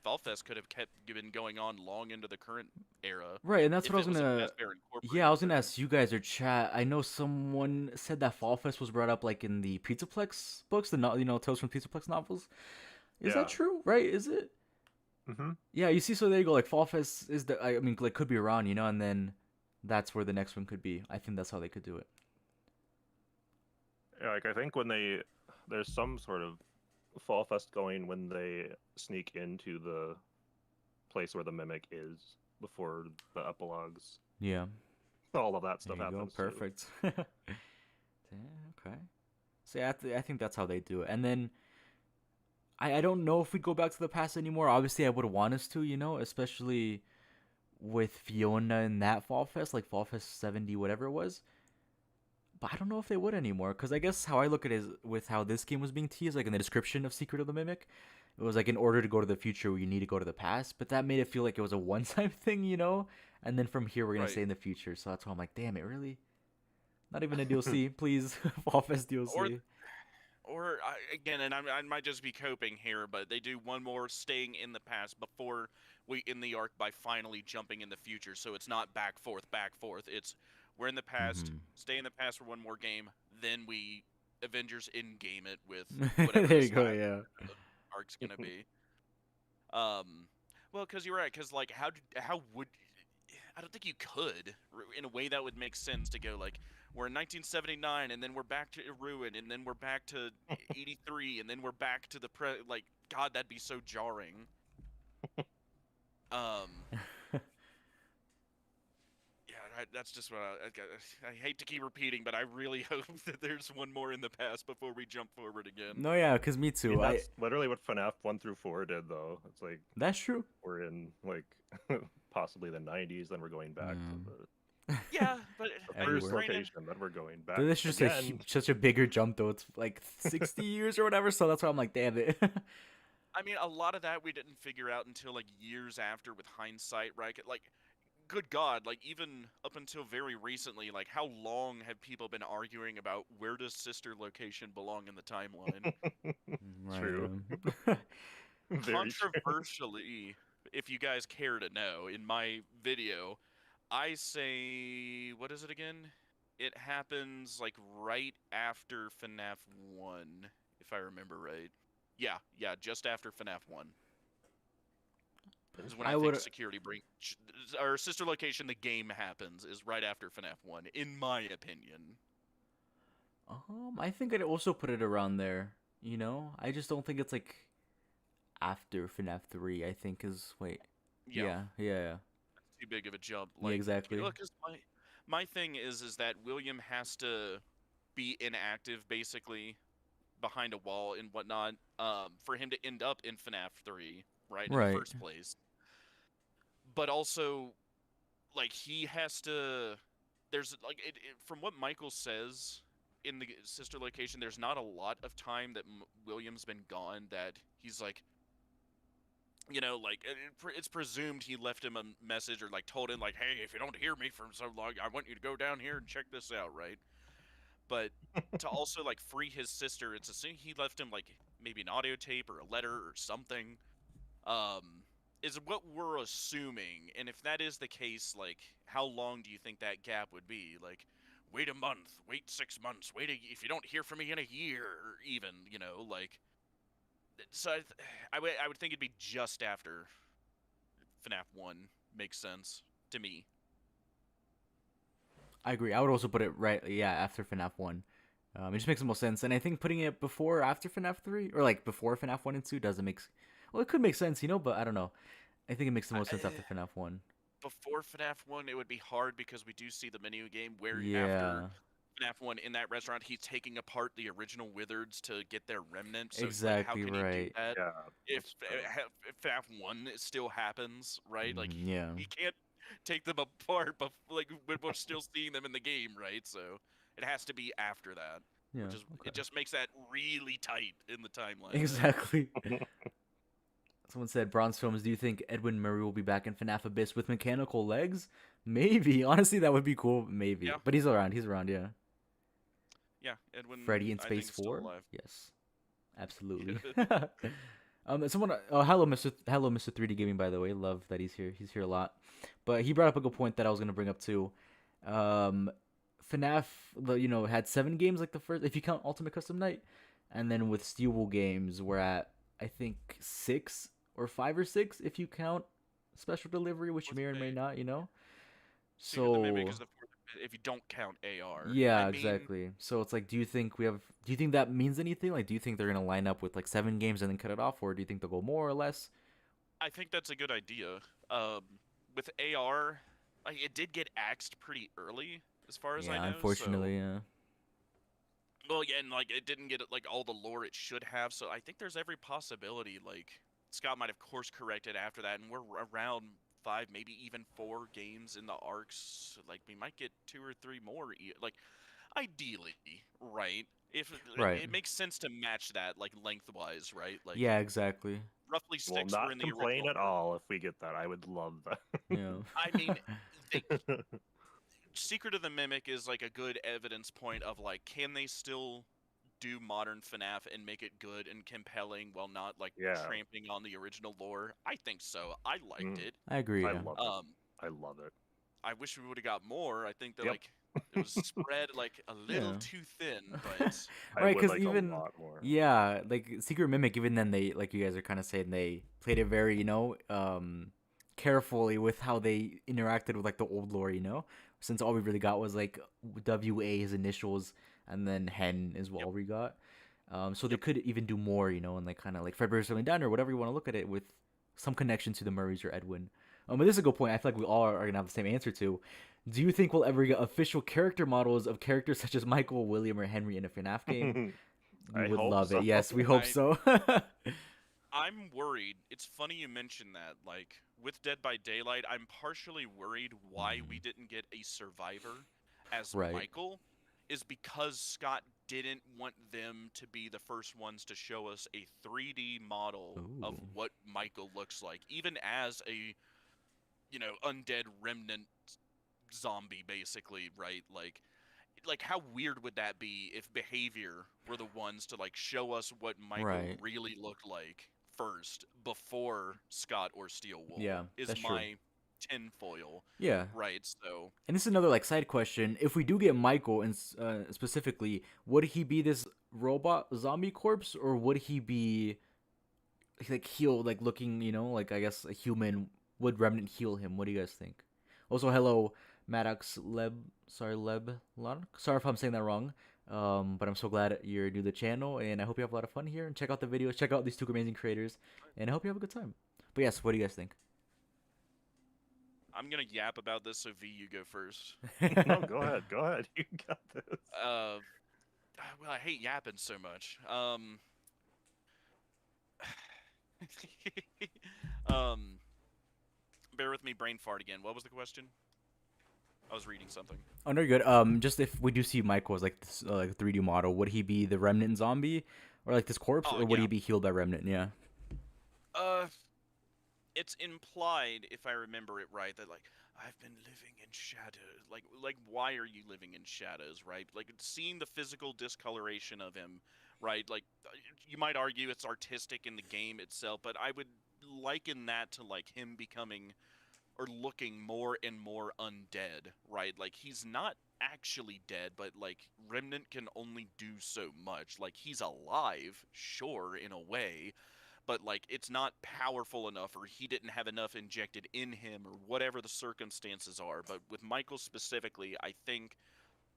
Fall Fest could have been going on long into the current era. Right, and that's if what I was it was a gonna. Fazbear Incorporated Yeah, I was gonna thing. ask you guys or chat. I know someone said that Fall Fest was brought up like in the Pizzaplex books, the Tales from Pizzaplex novels. Is Yeah. that true? Right? Is it? Mm-hmm. Yeah, you see. So there you go. Like Fall Fest is the. I mean, like could be around, and then that's where the next one could be. I think that's how they could do it. Yeah, like I think when there's some sort of Fall Fest going when they sneak into the place where the Mimic is before the epilogues. Yeah. All of that There stuff you go. happens. Perfect. Okay. So yeah, I think that's how they do it. And then I don't know if we'd go back to the past anymore. Obviously, I would want us to, especially with Fiona in that Fall Fest, like Fall Fest 70, whatever it was. But I don't know if they would anymore, because I guess how I look at it is with how this game was being teased, like in the description of Secret of the Mimic, it was like in order to go to the future, you need to go to the past. But that made it feel like it was a one-time thing. And then from here, we're gonna Right. stay in the future. So that's why I'm like, damn it, really? Not even a DLC, please. Fall Fest DLC. Or again, and I might just be coping here, but they do one more staying in the past before we end the arc by finally jumping in the future. So it's not back forth. It's we're in the past, Mm-hmm. stay in the past for one more game, then we Avengers in game it with whatever There this you go. last Yeah. arc's gonna be. Well, because you're right. Because like, how would I don't think you could in a way that would make sense to go like we're in 1979 and then we're back to Ruin and then we're back to '83 and then we're back to the like God, that'd be so jarring. Um, yeah, that's just what I hate to keep repeating, but I really hope that there's one more in the past before we jump forward again. No, yeah, cause me I too. mean, that's literally what FNAF 1 through 4 did, though. It's like That's true. we're in like possibly the 90s, then we're going back to Yeah, but the I first Everywhere. location, then we're going back This is just again. such a bigger jump though. It's like 60 years or whatever. So that's why I'm like, damn it. I mean, a lot of that we didn't figure out until like years after with hindsight, right? Like, good God, like even up until very recently, like how long have people been arguing about where does sister location belong in the timeline? True. Right. Very true. Controversially, if you guys care to know, in my video, I say, what is it again? It happens like right after FNAF 1, if I remember right. Yeah, just after FNAF 1. Is when I, I think would. Security Breach, or Sister Location, the game happens, is right after FNAF 1, in my opinion. I think I'd also put it around there. I just don't think it's like after FNAF 3. I think is wait. Yeah, Yeah. too big of a jump. Yeah, Like, exactly. look, 'cause my thing is that William has to be inactive, basically, behind a wall and whatnot, for him to end up in FNAF 3, right, in the Right. first place. But also, like, he has to. There's like from what Michael says in the sister location, there's not a lot of time that William's been gone that he's like, like it's presumed he left him a message or like told him like, hey, if you don't hear me for so long, I want you to go down here and check this out, right? But to also like free his sister, it's assumed he left him like maybe an audio tape or a letter or something. Is what we're assuming, and if that is the case, like how long do you think that gap would be? Like, wait a month, wait 6 months, if you don't hear from me in a year, even, like. So I would think it'd be just after FNAF 1 makes sense to me. I agree. I would also put it right, yeah, after FNAF 1. It just makes the most sense. And I think putting it before or after FNAF 3, or like before FNAF 1 and 2 doesn't make. Well, it could make sense, but I don't know. I think it makes the most sense after FNAF 1. Before FNAF 1, it would be hard because we do see the menu game where Yeah. after FNAF 1 in that restaurant, he's taking apart the original Wizards to get their remnant. So Exactly it's like, how can he do right. that Yeah. if that's true. FNAF 1 still happens, right? Like, Yeah. he can't take them apart, but like when we're still seeing them in the game, right? So it has to be after that, Yeah. which is it just makes that really tight in the timeline. Exactly. Someone said, Bronze Films, do you think Edwin Murray will be back in FNAF Abyss with mechanical legs? Maybe. Honestly, that would be cool. Maybe. Yeah. But he's around. Yeah. Yeah, Edwin. Freddy in I Space think, is still 4? alive. Yes. Absolutely. Someone, hello, Mr. 3D Gaming, by the way. Love that he's here. He's here a lot. But he brought up a good point that I was going to bring up too. FNAF, had 7 games like the first, if you count Ultimate Custom Night. And then with Steelwool games, we're at, I think, 6 or 5 or 6 if you count Special Delivery, which you may or may not, Secret of the Mimic So is if you don't count AR. yeah, exactly. So it's like, do you think that means anything? Like, do you think they're gonna line up with like 7 games and then cut it off, or do you think they'll go more or less? I think that's a good idea. With AR, like, it did get axed pretty early, as far as I Yeah, know. unfortunately, yeah. Well, yeah, and like it didn't get like all the lore it should have. So I think there's every possibility like Scott might have course corrected after that, and we're around 5, maybe even 4 games in the arcs. Like we might get 2 or 3 more. Like ideally, right? If Right. it makes sense to match that like lengthwise, right? Like Yeah, exactly. roughly Will 6 were in not the complain original. at all if we get that. I would love that. Yeah. I mean, Secret of the Mimic is like a good evidence point of like, can they still do modern FNAF and make it good and compelling while not like Yeah. tramping on the original lore? I think so. I liked it. I agree. I Yeah. love it. I love it. I wish we would have got more. I think that Yep. like it was spread like a little Yeah. too thin, but I Right, would because like even a lot more. yeah, like Secret Mimic, even then they, like you guys are kind of saying, they played it very, carefully with how they interacted with like the old lore, since all we really got was like WA, his initials, and then Hen is all we got. So they could even do more, and like kind of like Fredbear's Family Down or whatever you want to look at it, with some connection to the Murrays or Edwin. But this is a good point. I feel like we all are gonna have the same answer to. Do you think we'll ever get official character models of characters such as Michael, William, or Henry in a FNAF game? We I would hope love so. it. Yes, we hope so. I'm worried. It's funny you mention that. Like with Dead by Daylight, I'm partially worried why we didn't get a survivor as Right. Michael is because Scott didn't want them to be the first ones to show us a 3D model of Ooh. what Michael looks like, even as a undead remnant zombie, basically, right? Like how weird would that be if Behavior were the ones to like show us what Michael Right. really looked like first before Scott or Steelwool? Yeah, is that's true. my tinfoil, Yeah. right? So And this is another like side question. If we do get Michael, and specifically, would he be this robot zombie corpse, or would he be like healed, like looking, like I guess a human? Would Remnant heal him? What do you guys think? Also, hello, Maddox Leb. Sorry, Sorry if I'm saying that wrong. But I'm so glad you're new to the channel, and I hope you have a lot of fun here. And check out the videos, check out these 2 amazing creators, and I hope you have a good time. But yes, what do you guys think? I'm gonna yap about this, so V, you go first. No, go ahead. Go ahead. You got this. Well, I hate yapping so much. Bear with me, brain fart again. What was the question? I was reading something. Oh no, you're good. Just if we do see Michael as like this, like a 3D model, would he be the Remnant zombie, or like this corpse, Oh, or would yeah. he be healed by Remnant? Yeah. It's implied, if I remember it right, that like I've been living in shadows. Like why are you living in shadows, right? Like seeing the physical discoloration of him, right? Like you might argue it's artistic in the game itself, but I would liken that to like him becoming are looking more and more undead, right? Like, he's not actually dead, but, like, Remnant can only do so much. Like, he's alive, sure, in a way, but, like, it's not powerful enough, or he didn't have enough injected in him, or whatever the circumstances are. But with Michael specifically, I think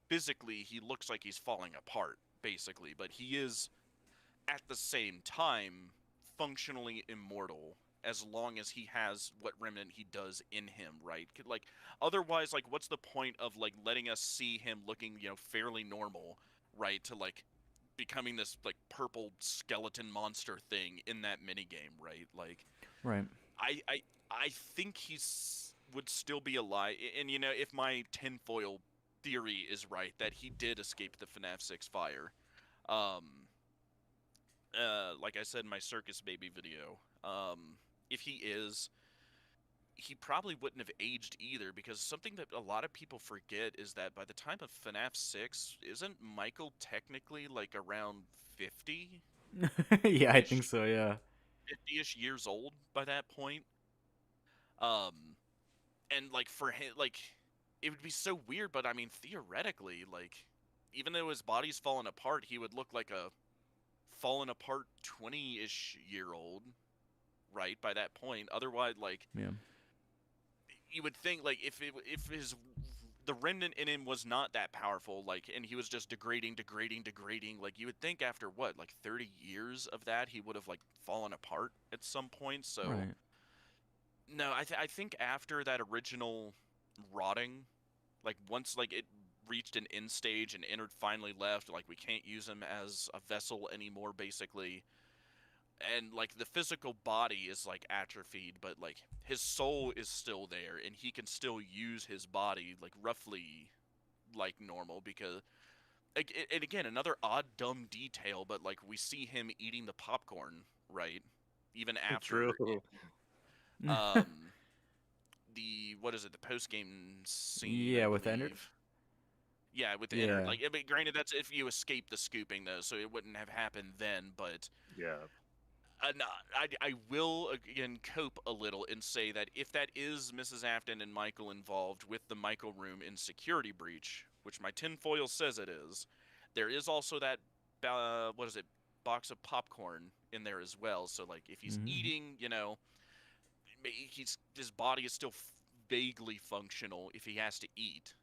physically he looks like he's falling apart, basically, but he is, at the same time, functionally immortal as long as he has what remnant he does in him, right? Like, otherwise, like, what's the point of, like, letting us see him looking, fairly normal, right, to, like, becoming this, like, purple skeleton monster thing in that minigame, right? Like, Right. I think would still be alive, and, if my tinfoil theory is right, that he did escape the FNAF 6 fire. Like I said in my Circus Baby video, if he is, he probably wouldn't have aged either, because something that a lot of people forget is that by the time of FNAF 6, isn't Michael technically, like, around 50? Yeah, I think so. Yeah. 50-ish years old by that point? Um, and, like, for him, like, it would be so weird, but, I mean, theoretically, like, even though his body's fallen apart, he would look like a fallen apart 20-ish year old, right, by that point. Otherwise, like, Yeah. you would think, like, if the remnant in him was not that powerful, like, and he was just degrading, like, you would think after what, like, 30 years of that, he would have, like, fallen apart at some point. So Right. no, I think after that original rotting, like, once, like, it reached an end stage and Ennard finally left, like, we can't use him as a vessel anymore, basically. And, like, the physical body is, like, atrophied, but, like, his soul is still there, and he can still use his body, like, roughly like normal, because, like, and again, another odd, dumb detail, but, like, we see him eating the popcorn, right? Even after True. what is it, the post-game scene, I Yeah, with Ennard. believe. Yeah, with Yeah. Ennard. Like, I mean, granted, that's if you escape the scooping, though, so it wouldn't have happened then, but Yeah. no, I will, again, cope a little and say that if that is Mrs. Afton and Michael involved with the Michael room in Security Breach, which my tinfoil says it is, there is also that, what is it, box of popcorn in there as well. So, like, if he's eating, his body is still vaguely functional if he has to eat,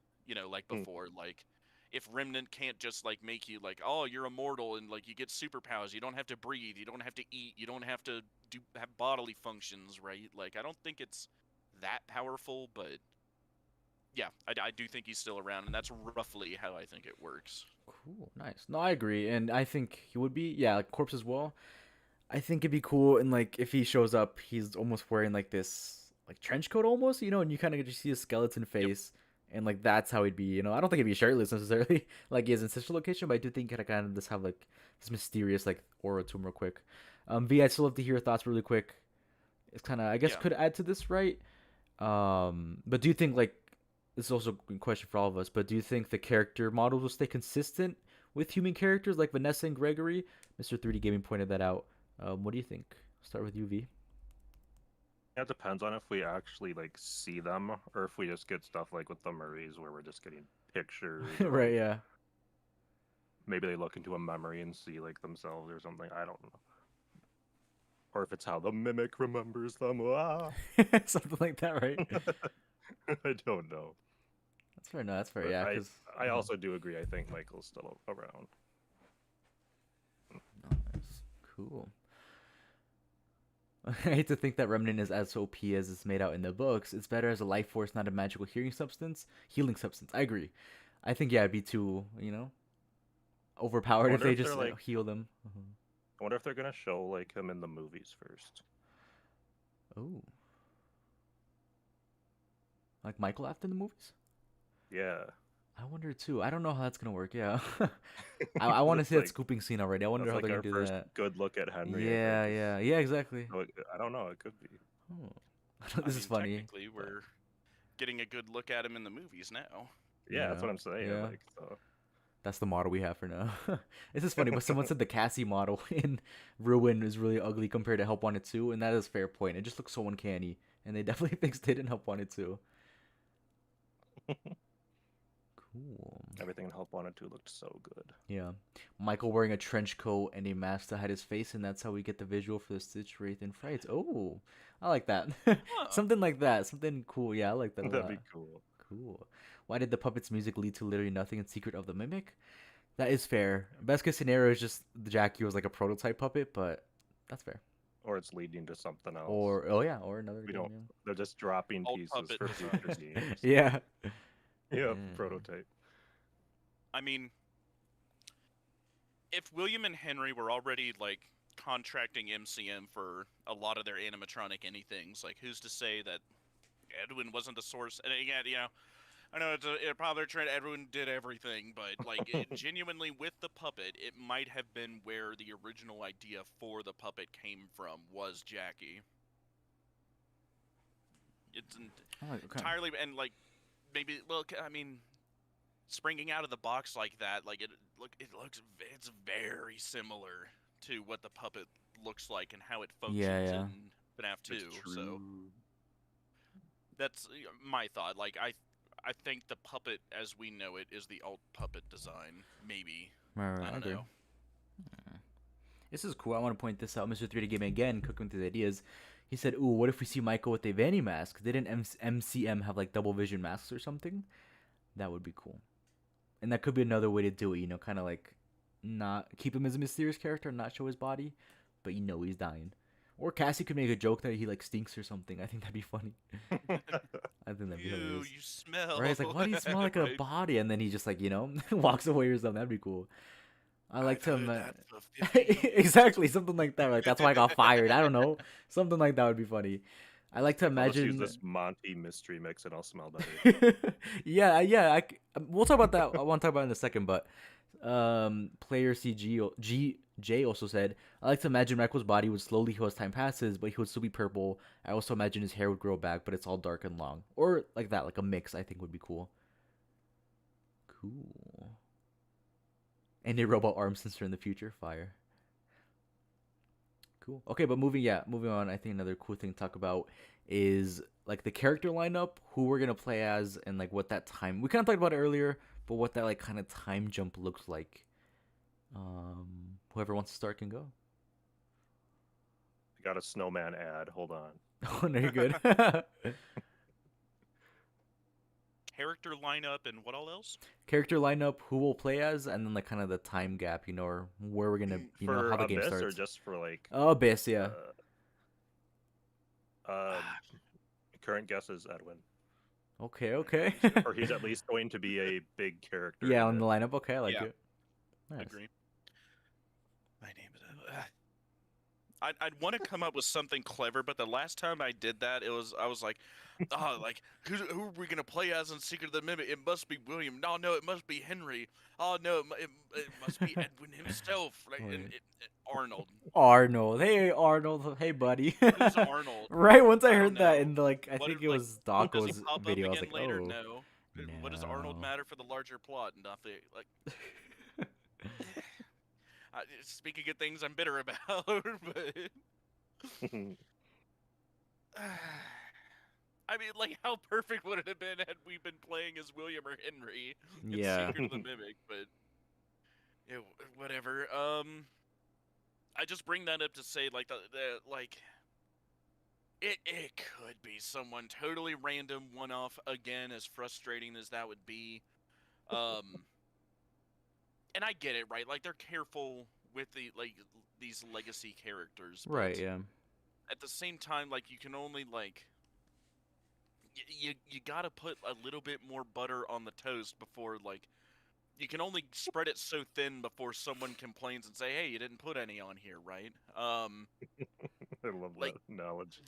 like before. Like, if Remnant can't just, like, make you, like, oh, you're immortal and, like, you get superpowers, you don't have to breathe, you don't have to eat, you don't have to have bodily functions, right? Like, I don't think it's that powerful, but yeah, I do think he's still around, and that's roughly how I think it works. Cool. Nice. No, I agree, and I think he would be. Yeah, like corpse as well. I think it'd be cool, and like if he shows up, he's almost wearing like this like trench coat almost, and you kind of just see his skeleton face, and like that's how he'd be. I don't think he'd be shirtless necessarily, like he is in Central Location, but I do think he'd kind of just have like this mysterious like aura to him real quick. V, I'd still love to hear your thoughts really quick. It's kind of I guess could add to this, right? But do you think like this is also a question for all of us, but do you think the character models will stay consistent with human characters like Vanessa and Gregory? Mr. 3D Gaming pointed that out. What do you think? Start with you, V. It depends on if we actually like see them or if we just get stuff like with the Murrays where we're just getting pictures. Right, yeah. Maybe they look into a memory and see like themselves or something. I don't know. Or if it's how the mimic remembers them. Ah! Something like that, right? I don't know. That's fair. No, that's fair. But Yeah, because I also do agree. I think Michael's still around. Nice. Cool. I hate to think that Remnant is as OP as it's made out in the books. It's better as a life force, not a magical healing substance. I agree. I think it'd be too, overpowered if they just like heal them. I wonder if they're gonna show like him in the movies first. Oh. Like Michael after the movies? Yeah. I wonder too. I don't know how that's gonna work. Yeah, I want to see that scooping scene already. I wonder how they're gonna do that. Good look at Henry. Yeah, exactly. I don't know. It could be. Oh. This is funny. Technically, we're getting a good look at him in the movies now. Yeah, that's what I'm saying. Yeah. Like, so. That's the model we have for now. This is funny, but someone said the Cassie model in Ruin is really ugly compared to Help Wanted 2, and that is a fair point. It just looks so uncanny and they definitely fixed Didn't Help Wanted to. Cool. Everything in Help Wanted to looked so good. Yeah. Michael wearing a trench coat and a mask to hide his face, and that's how we get the visual for the Stitch, Wraith, and Frights. Oh, I like that. Huh. Something like that. Something cool. Yeah, I like that a That'd lot. be cool. Cool. Why did the puppet's music lead to literally nothing in Secret of the Mimic? That is fair. Best case scenario is just Jackie was like a prototype puppet, but that's fair. Or it's leading to something else. Or or another we game. don't. They're just dropping Old pieces puppet for design. future games. Yeah. Yeah, Yeah. prototype. I mean, if William and Henry were already like contracting MCM for a lot of their animatronic anythings, like who's to say that Edwin wasn't the source? And again, I know it's a popular trend. Edwin did everything, but like genuinely with the puppet, it might have been where the original idea for the puppet came from was Jackie. It's entirely and like maybe I mean, springing out of the box like that, like it's very similar to what the puppet looks like and how it functions Yeah. in FNAF 2. So that's my thought. Like I think the puppet as we know it is the alt puppet design. Maybe. Right, I don't agree. know. This is cool. I want to point this out. Mr. 3D Gaming again, cooking with his ideas. He said, "Ooh, what if we see Michael with a Vanny mask? Didn't MCM have like double vision masks or something? That would be cool. And that could be another way to do it. You know, kind of like not keep him as a mysterious character, and not show his body, but you know he's dying. Or Cassie could make a joke that he like stinks or something. I think that'd be funny. I think that'd be hilarious. You smell. Right? It's like, why do you smell like a Right. body? And then he just like, you know, walks away or something. That'd be cool. I like to I've heard imagine. that for 50 Exactly, something like that. Like that's why I got fired. I don't know. Something like that would be funny. I like to I'll just use imagine. this Monty mystery mix and I'll smell better. Yeah. We'll talk about that. I want to talk about it in a second. But player J also said, I like to imagine Michael's body would slowly heal as time passes, but he would still be purple. I also imagine his hair would grow back, but it's all dark and long, or like that, like a mix. I think would be cool. Cool. And a robot arm sensor in the future. Fire. Cool. Okay, but moving on. I think another cool thing to talk about is like the character lineup, who we're gonna play as, and like what that time. We kind of talked about it earlier, but what that like kind of time jump looks like. Whoever wants to start can go. I got a snowman ad. Hold on. Oh, no, you're good. character lineup and what all else? Character lineup, who we'll play as, and then like kind of the time gap, you know, or where we're gonna, you know, For how the game Abyss starts. or just for like Oh, Abyss, yeah. current guess is Edwin. Okay. Or he's at least going to be a big character. Yeah, in on it. the lineup. Okay, I like Yeah. it. Nice. Agree. My name is. I'd want to come up with something clever, but the last time I did that, I was like, oh, like who are we gonna play as in Secret of the Mimic? It must be William. No, it must be Henry. Oh no, it must be Edwin himself. Like, Oh, yeah. and Arnold. Arnold. Hey, Arnold. Hey, buddy. Who's Arnold? Right, once I I heard don't that know. in the, like, I What think are- it like, was Does he Daco's pop video, I up was again like, later? oh. No. What does Arnold No. matter for the larger plot? Nothing. Like. Speaking of things I'm bitter about, but I mean, like, how perfect would it have been had we been playing as William or Henry in Yeah. Secret of the Mimic? But yeah, whatever. I just bring that up to say, like, the like, it could be someone totally random, one-off again, as frustrating as that would be. And I get it, right? Like, they're careful with these legacy characters, but Right, yeah. at the same time, like, you can only like you gotta put a little bit more butter on the toast before, like, you can only spread it so thin before someone complains and say, hey, you didn't put any on here, right? I love like, that knowledge.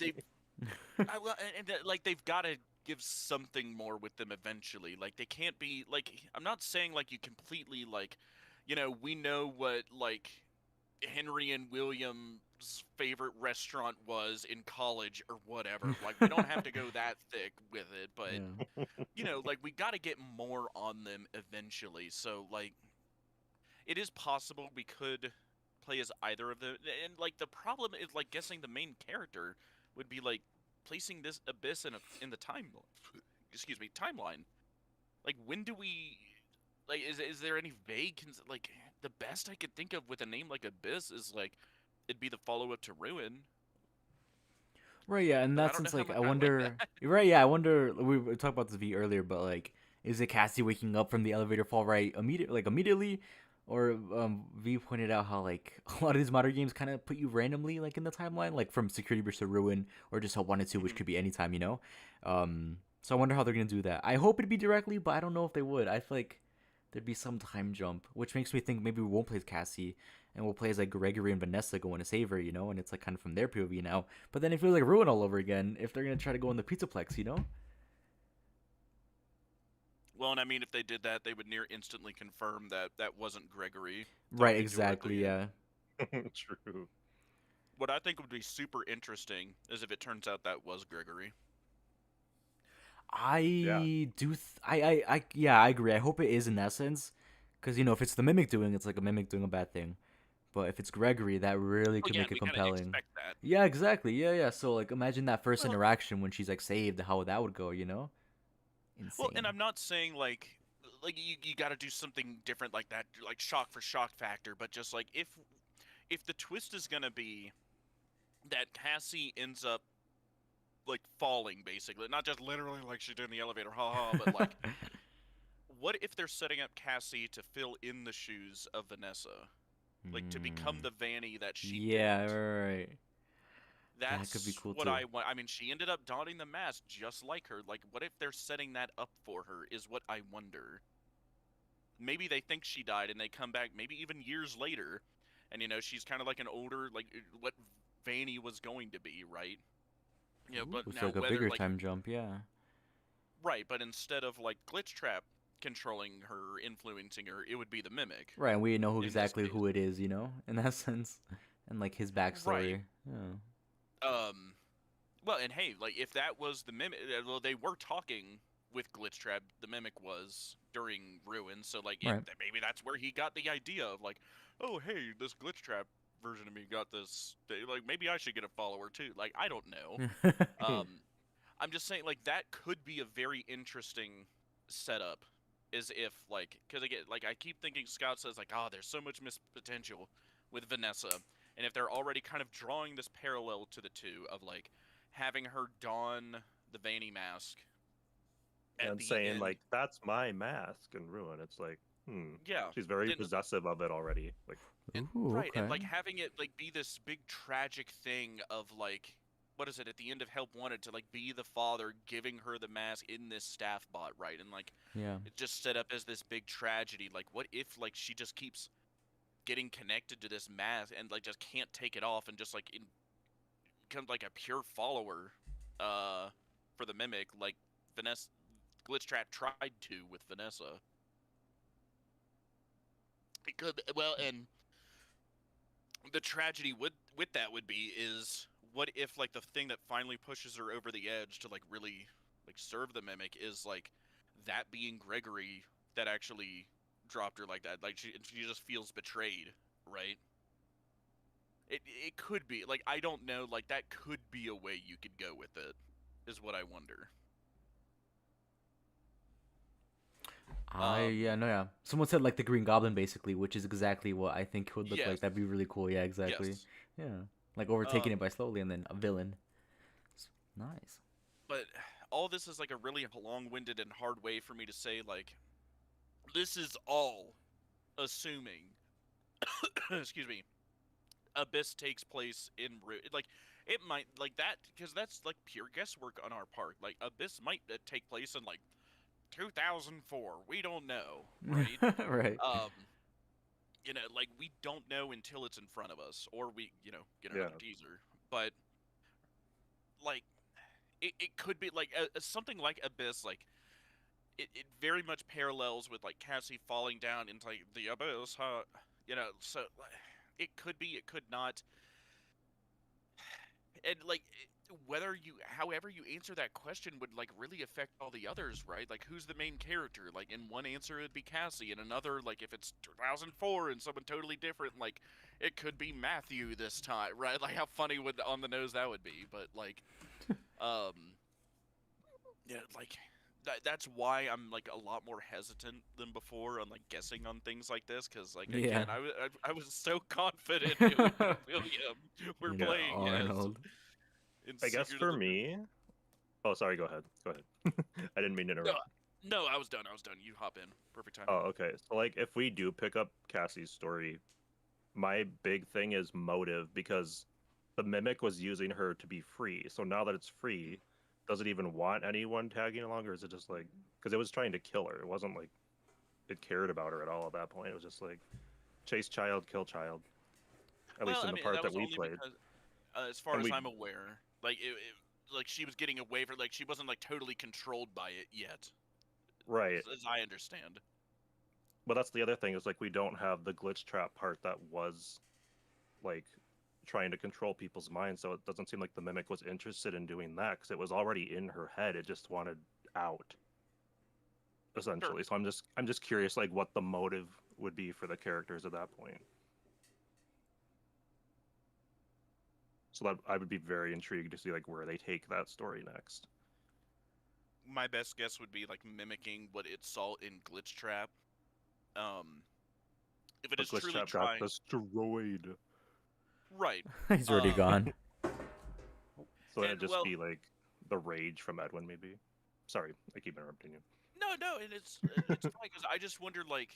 Like, they've got to give something more with them eventually. Like, they can't be like, I'm not saying like you completely, like, you know, we know what, like, Henry and William's favorite restaurant was in college or whatever. Like, we don't have to go that thick with it, but Yeah. you know, like, we got to get more on them eventually. So, like, it is possible we could play as either of them. And like, the problem is, like, guessing the main character would be like placing this Abyss in the timeline. Like, when do we, like, is there any vague, like, the best I could think of with a name like Abyss is, like, it'd be the follow-up to Ruin. Right, yeah, and But I that don't know sense, how like, much I I like wonder. that. You're right, yeah, I wonder. We talked about this V earlier, but like, is it Cassie waking up from the elevator fall right immediately, or V pointed out how like a lot of these modern games kind of put you randomly like in the timeline, like from Security Breach to Ruin, or just a 1 and 2, which Mhm. could be anytime, you know. So I wonder how they're gonna do that. I hope it'd be directly, but I don't know if they would. I feel like there'd be some time jump, which makes me think maybe we won't play as Cassie, and we'll play as like Gregory and Vanessa going to save her, you know, and it's like kind of from their POV now. But then it feels like Ruin all over again if they're gonna try to go in the Pizzaplex, you know? Well, and I mean, if they did that, they would near instantly confirm that that wasn't Gregory Right, talking to her at the exactly, end. yeah. True. What I think would be super interesting is if it turns out that was Gregory. Yeah. Yeah, I agree. I hope it is in that sense, because you know if it's the mimic doing, it's like a mimic doing a bad thing. But if it's Gregory, that really Well, could yeah, make and it we kind of compelling. expect that. Yeah, exactly. Yeah, yeah. So like, imagine that first Well, interaction when she's like saved, how that would go. You know, well, and insane. I'm not saying like you got to do something different like that, like shock for shock factor, but just like if the twist is gonna be that Cassie ends up like falling basically, not just literally like she did in the elevator, haha, but like what if they're setting up Cassie to fill in the shoes of Vanessa, like to become Hmm. the Vanny that she Yeah, didn't? right. That could be That's cool what too. I want. I mean, she ended up donning the mask just like her. Like, what if they're setting that up for her? Is what I wonder. Maybe they think she died and they come back, maybe even years later, and she's kind of like an older, like what Vanny was going to be, right? Ooh, But it's now like a whether bigger like time jump. Yeah. right, but instead of like glitchtrap controlling her, influencing her, it would be the mimic Right, and we know who in this exactly case. who it is. You know, in that sense, and like his Right. backstory. Yeah. Well, and hey, like if that was the mimic, well, they were talking with Glitchtrap. The mimic was during Ruin, so like Right. maybe that's where he got the idea of like, oh hey, this Glitchtrap version of me got this. Like maybe I should get a follower too. Like I don't know. Um, I'm just saying like that could be a very interesting setup. Is if like because again like I keep thinking Scout says like there's so much missed potential with Vanessa, and if they're already kind of drawing this parallel to the two of like having her don the Vanny mask at And the saying end. like, "That's my mask," and Ruin. It's like, Yeah, she's very and possessive of it already. Like, Ooh, right, and okay. like having it like be this big tragic thing of like what is it at the end of Help Wanted to like be the father giving her the mask in this staff bot, right? And like Yeah. it's just set up as this big tragedy. Like what if like she just keeps getting connected to this mask and like just can't take it off and just like becomes like a pure follower for the mimic like Vanessa Glitchtrap tried to with Vanessa. It could well, and the tragedy with that would be is what if like the thing that finally pushes her over the edge to like really like serve the mimic is like that being Gregory that actually dropped her like that. Like she just feels betrayed, right? It could be like I don't know, like that could be a way you could go with it, is what I wonder. Yeah, no, yeah. Someone said like the Green Goblin, basically, which is exactly what I think it would look like. Yes, That'd be really cool. Yeah, exactly. yes. Yeah, like overtaking it Um, by slowly and then a villain. Nice. but all this is like a really long-winded and hard way for me to say like this is all assuming excuse me Abyss takes place in like it might like that because that's like pure guesswork on our part. Like Abyss might take place in like 2004. We don't know, right? Right. Um, like we don't know until it's in front of us, or we get yeah, another teaser. But like it could be like something like Abyss. Like it very much parallels with like Cassie falling down into like the abyss, huh? So it could be, it could not, and like however you answer that question would like really affect all the others, right? Like who's the main character? Like in one answer it'd be Cassie, in another like if it's 2004 and someone totally different, like it could be Matthew this time, right? Like how funny would on the nose that would be, but like Um, yeah, like that's why I'm like a lot more hesitant than before on like guessing on things like this, because like Yeah. again, I was so confident it would be William we're You know, playing as Arnold. in I guess Secret of for the me. Oh, sorry. Go ahead. Go ahead. I didn't mean to No, interrupt. no, I was done. I was done. You hop in. Perfect timing. Oh, okay. So like, if we do pick up Cassie's story, my big thing is motive because the mimic was using her to be free. So now that it's free, does it even want anyone tagging along, or is it just like because it was trying to kill her? It wasn't like it cared about her at all at that point. It was just like chase child, kill child. At Well, least in I the mean, part that that was we only played, because, as far and as we I'm aware, like like she was getting away from, like she wasn't like totally controlled by it yet, right. as I understand. But that's the other thing is like we don't have the glitch trap part that was like trying to control people's minds. So it doesn't seem like the mimic was interested in doing that because it was already in her head. It just wanted out, essentially. So I'm just curious, like what the motive would be for the characters at that point. So that I would be very intrigued to see like where they take that story next. My best guess would be like mimicking what it saw in Glitch Trap. Um, if it But is glitch truly trap got trying, destroyed. right? He's already Um, gone. So and it'd just well, be like the rage from Edwin, maybe. Sorry, I keep interrupting you. no, and it's fine because I just wondered like,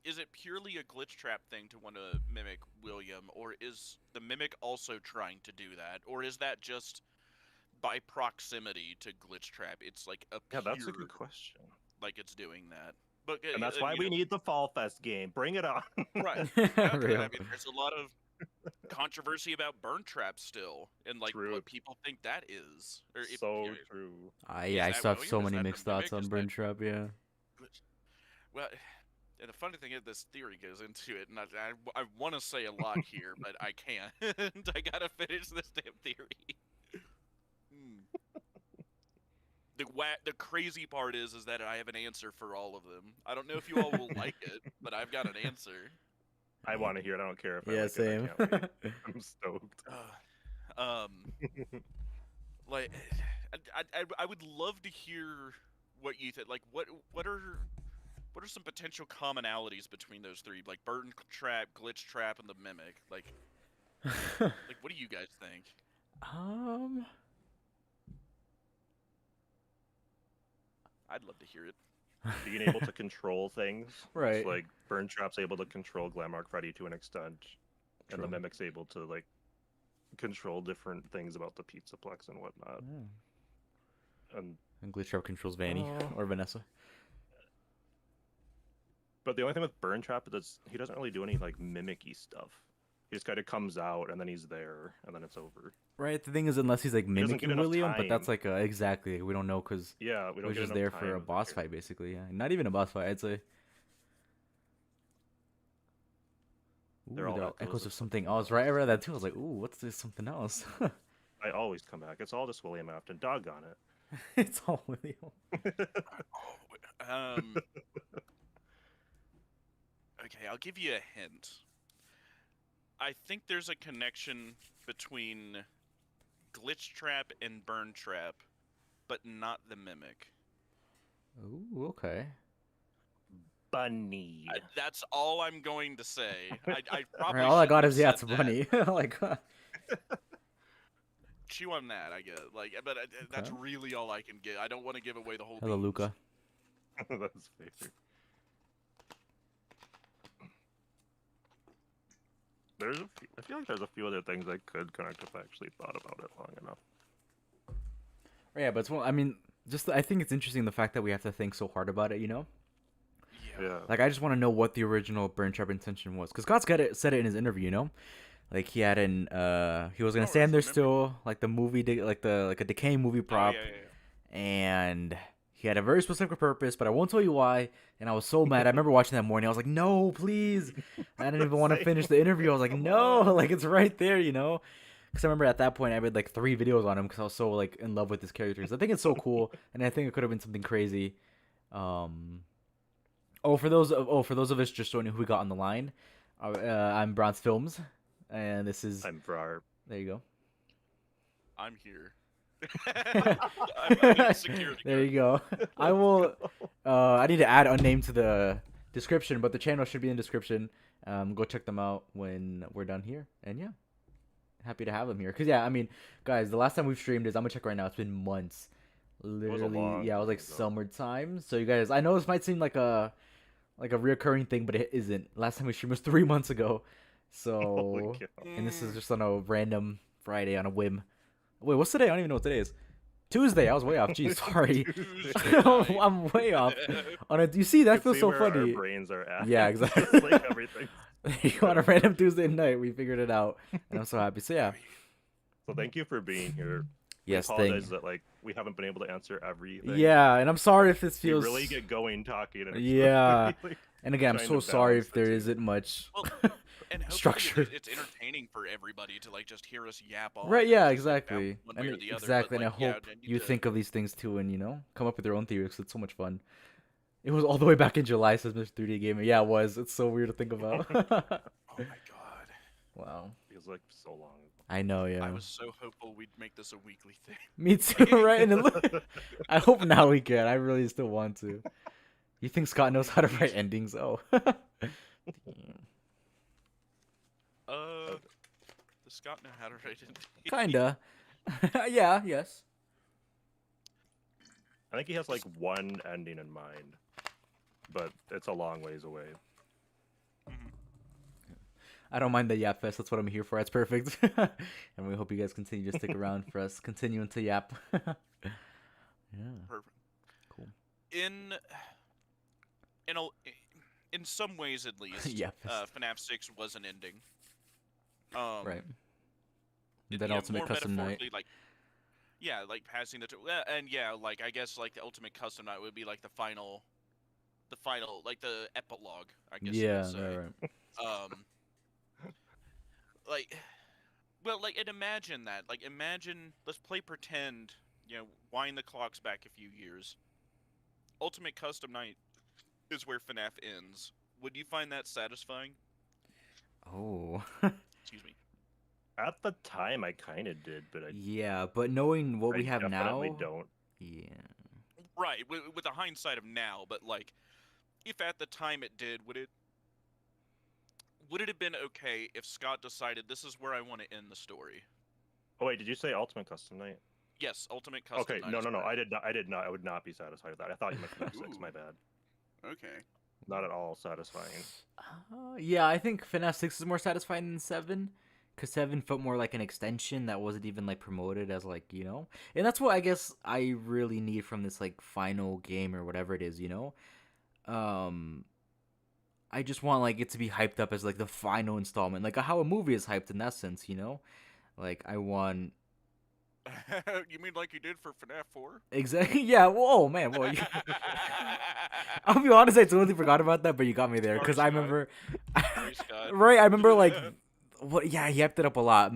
is it purely a Glitch Trap thing to want to mimic William, or is the mimic also trying to do that, or is that just by proximity to Glitch Trap, it's like Yeah, that's a good appeared question. like it's doing that. But And that's why you we know, need the Fall Fest game. Bring it on. right? No, 'cause, I Real. mean, there's a lot of controversy about burn traps still, and like True. what people think that is, or if you So know, true. is I that still have William? so Is many that the mixed thoughts mimic? on Is Burn that Trap, yeah. well? And the funny thing is, this theory goes into it, and I want to say a lot here, but I can't. I gotta finish this damn theory. Hmm. The crazy part is that I have an answer for all of them. I don't know if you all will like it, but I've got an answer. I want to hear it. I don't care if I Yeah, like it. I same. can't wait. I'm stoked. Like, I would love to hear what you think. Like, what are some potential commonalities between those three? Like burn trap, glitch trap, and the mimic. Like what do you guys think? um, I'd love to hear it. Being able to control things. right. So, like, Burn Trap's able to control Glamrock Freddy to an extent. And the True. Mimic's able to, like, control different things about the Pizzaplex and whatnot. Yeah. And And Glitch Trap controls Vanny or Vanessa. But the only thing with Burn Trap is he doesn't really do any, like, mimicky stuff. He just kind of comes out, and then he's there, and then it's over. Right. The thing is, unless he's like doesn't get mimicking enough William, but that's time. like exactly we don't know because Yeah, we he don't was get just enough there time for a with the boss character. fight, basically. Yeah, not even a boss fight, I'd say. Ooh, They're all the echoes echoes of of something something else. Right, I else. read that too. I was like, ooh, what's this? Something else. I always come back. It's all just William Afton. Doggone it. It's all William. Okay, I'll give you a hint. I think there's a connection between glitch trap and burn trap, but not the mimic. Ooh, okay. Bunny. That's all I'm going to say. I probably All I got shouldn't is have yeah, said it's that. funny. Like, Chew on that, I guess. Like, but that's really all I can get. I don't want to give away the whole. hello, beans. Luca. That's fair. I feel like there's a few other things I could connect if I actually thought about it long enough. Yeah, but it's one. I mean, just I think it's interesting the fact that we have to think so hard about it. You know, Yeah. like I just want to know what the original Burn Trap intention was, because Scott said it in his interview. You know, like he had an he was gonna stand there still, like the movie, like a decaying movie prop, and he had a very specific purpose, but I won't tell you why. And I was so mad. I remember watching that morning. I was like, no, please. I didn't even want to finish the interview. I was like, no, like it's right there, you know. Because I remember at that point I made like 3 videos on him because I was so like in love with his characters. I think it's so cool, and I think it could have been something crazy. For those of us just joining who we got on the line, I'm Bronze Films, and this is I'm Brar. there you go. I'm here. I'm in security There guard. you go. I will. I need to add unnamed to the description, but the channel should be in the description. Go check them out when we're done here. And yeah, happy to have them here. Cause yeah, I mean, guys, the last time we've streamed is I'm gonna check right now. It's been months. Literally, long yeah, it was time like ago. summertime. So you guys, I know this might seem like a reoccurring thing, but it isn't. Last time we streamed was 3 months ago. Holy So, cow. and this is just on a random Friday on a whim. Wait, what's today? I don't even know what today is. Tuesday. I was way off. Jeez, sorry. Tuesday night. I'm way off. You see, that You feels see so where our funny. brains are at. Yeah, It's exactly. like everything. On a random Tuesday night, we figured it out, and I'm so happy. So yeah, So thank you for being here. yes, We thank. apologize that like we haven't been able to answer everything. Yeah, and I'm sorry if this We feels. really get going talking. And it's Yeah. really, And again, I'm trying so to sorry balance if the there two. isn't much. Well, and hopefully Structure. it's entertaining for everybody to like just hear us yap on. Right? and Yeah, just, like, exactly. one And way or the other, but, exactly, and I like, yeah, hope I need you to- think of these things too, and come up with your own theories. 'Cause it's so much fun. It was all the way back in July, says Mr. 3D Gamer. Yeah, it was. It's so weird to think about. Oh my god. Wow. feels like so long. I know, yeah. I was so hopeful we'd make this a weekly thing. Me too, right? And I hope now we can. I really still want to. You think Scott knows how to write endings? Oh. Damn. Does Scott know how to write it? Kinda. Yeah, yes. I think he has like one ending in mind, but it's a long ways away. I don't mind the Yap Fest. That's what I'm here for. That's perfect. And we hope you guys continue to stick around for us continuing to yap. Yeah. Perfect. Cool. In some ways at least, Yep. FNAF 6 was an ending. Right. it- Then yeah, Ultimate more Custom Night. metaphorically, like, yeah, like passing the and yeah, like I guess like the Ultimate Custom Night would be like the final, like the epilogue, I guess. You Yeah, could say. right. Like, well, like, and imagine that. Like, let's play pretend, wind the clocks back a few years. Ultimate Custom Night is where FNAF ends. Would you find that satisfying? Oh. Excuse me. At the time, I kind of did, but Yeah, but knowing what we I have definitely now. don't. Yeah. Right, with the hindsight of now, but, like, if at the time it did, would it have been okay if Scott decided this is where I want to end the story? Oh wait, did you say Ultimate Custom Night? Yes, Ultimate Custom Okay, Night. no, is no, no. where I did not. I would not be satisfied with that. I thought you meant FNAF 6. My Ooh. bad. Okay. Not at all satisfying. Yeah, I think FNAF 6 is more satisfying than 7. Because 7 felt more like an extension that wasn't even, like, promoted as, like, And that's what I guess I really need from this, like, final game or whatever it is, I just want, like, it to be hyped up as, like, the final installment. Like, how a movie is hyped in that sense, Like, I want... You mean like you did for FNAF 4? Exactly, yeah, whoa, man, well, I'll be honest, I totally forgot about that, but you got me there, because I Scott. remember... Sorry, Scott. Right, I remember, like... Yeah, he hyped it up a lot.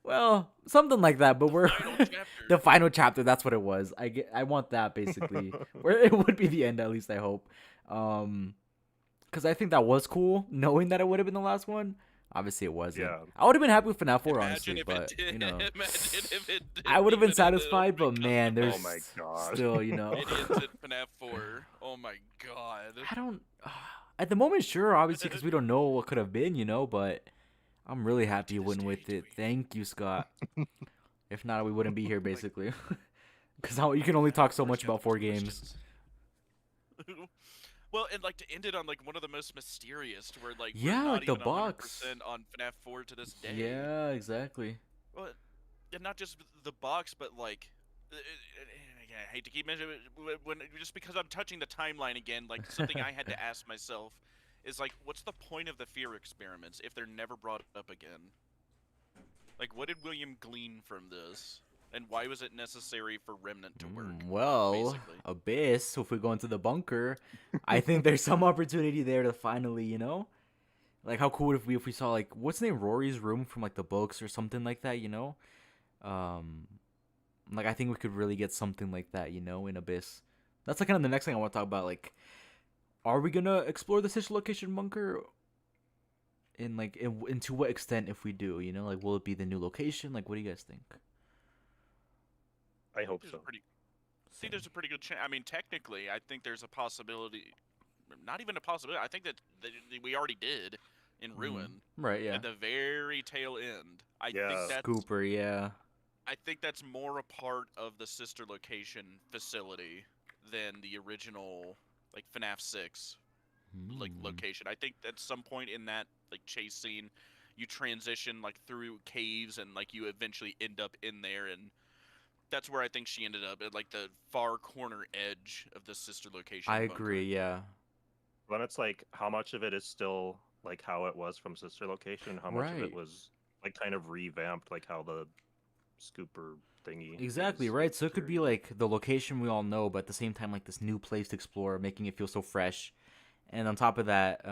Well, something like that, but we're... Final chapter. The final chapter, that's what it was. I want that, basically. Where it would be the end, at least, I hope. Because I think that was cool, knowing that it would have been the last one. Obviously, it wasn't. Yeah. I would have been happy with FNAF 4, Imagine honestly, if but, it did. Imagine if it did. I would have been even in the satisfied, but, Ultimate man, Custom there's Oh my god. still, It ends at FNAF 4. Oh my god. I don't... At the moment, sure, obviously, because we don't know what could have been, but I'm really happy you went with it. Thank you, Scott. If not, we wouldn't be here, basically. Because you can only talk so much about 4 games. Well, and like to end it on like one of the most mysterious, where like we're Yeah, not like the even box. 100% on FNAF 4 to this day. Yeah, exactly. Well, and not just the box, but like, I hate to keep mentioning it, just because I'm touching the timeline again. Like something I had to ask myself is like, what's the point of the fear experiments if they're never brought up again? Like, what did William glean from this? And why was it necessary for Remnant to work? Well, basically? Abyss, if we go into the bunker, I think there's some opportunity there to finally, Like, how cool would it be if we saw, like, what's the name? Rory's room from, like, the books or something like that, Like, I think we could really get something like that, in Abyss. That's, like, kind of the next thing I want to talk about. Like, are we going to explore the Sister Location bunker? And, like, and to what extent if we do, Like, will it be the new location? Like, what do you guys think? I hope There's a so. pretty, Same. there's a pretty good chance. I mean, technically, I think there's a possibility. Not even a possibility. I think that we already did in Ruin Right, yeah. at the very tail end. I think Yeah. that's Scooper, yeah. I think that's more a part of the sister location facility than the original like FNAF 6 like location. I think at some point in that like chase scene you transition like through caves and like you eventually end up in there, and that's where I think she ended up at like the far corner edge of the sister location I bunker. agree, yeah. Then it's like how much of it is still like how it was from Sister Location, how much of Right. it was like kind of revamped, like how the scooper thingy Exactly, is right? So it could be during- like the location we all know, but at the same time, like this new place to explore, making it feel so fresh. And on top of that,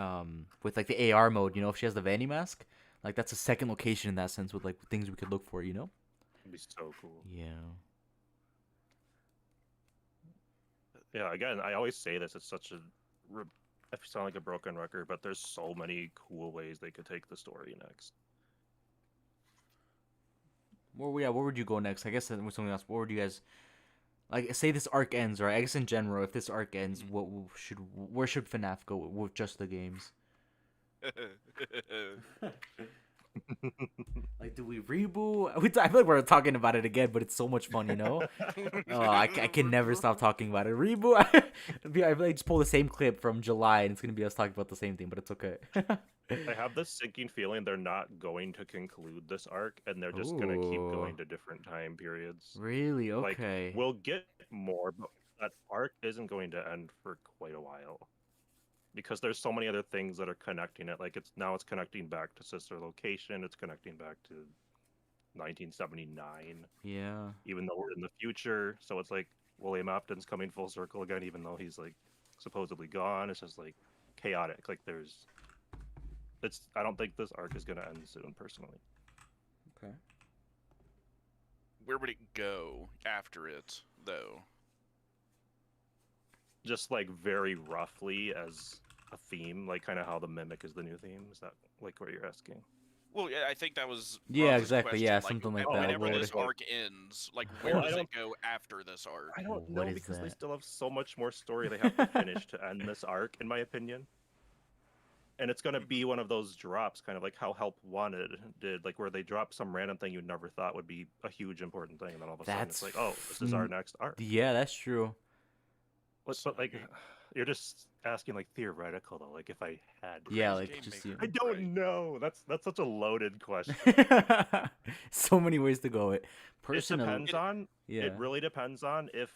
with like the AR mode, if she has the Vanny mask, like that's a second location in that sense with like things we could look for, It'd be so cool. Yeah. Yeah, again, I always say this. It's such a. I sound like a broken record, but there's so many cool ways they could take the story next. Where would you go next? I guess that was something else. What would you guys like? Say this arc ends, right? I guess in general, if this arc ends, where should FNAF go with just the games? Like, do we reboot? I feel like we're talking about it again, but it's so much fun, Oh, I can never stop talking about it. Reboot. I feel like just pull the same clip from July, and it's gonna be us talking about the same thing, but it's okay. I have this sinking feeling they're not going to conclude this arc, and they're just gonna keep Ooh. going to different time periods. Really? Like, Okay. we'll get more, but that arc isn't going to end for quite a while. Because there's so many other things that are connecting it. Like it's connecting back to Sister Location, it's connecting back to 1979, Yeah. even though we're in the future. So it's like William Afton's coming full circle again, even though he's like supposedly gone. It's just like chaotic. Like I don't think this arc is gonna end soon, personally. Okay. Where would it go after it, though? Just like very roughly as a theme, like kind of how the Mimic is the new theme. Is that like what you're asking? Well, yeah, I think that was Yeah, Roz's exactly, question. yeah, Like, something like that. Whenever Well, this well, arc ends, like well, where I does it don't- go after this arc? I don't What know is because they that? still have so much more story they have to finish to end this arc, in my opinion. And it's gonna be one of those drops, kind of like how Help Wanted did, like where they drop some random thing you never thought would be a huge important thing, and then all of a sudden it's like, oh, this is our next arc. Yeah, that's true. But like, you're just asking like theoretical though. Like if I had, to. Yeah, Crazy like game just maker. I don't Right. know. That's such a loaded question. so many ways to go. It Personally, depends on. yeah. It really depends on if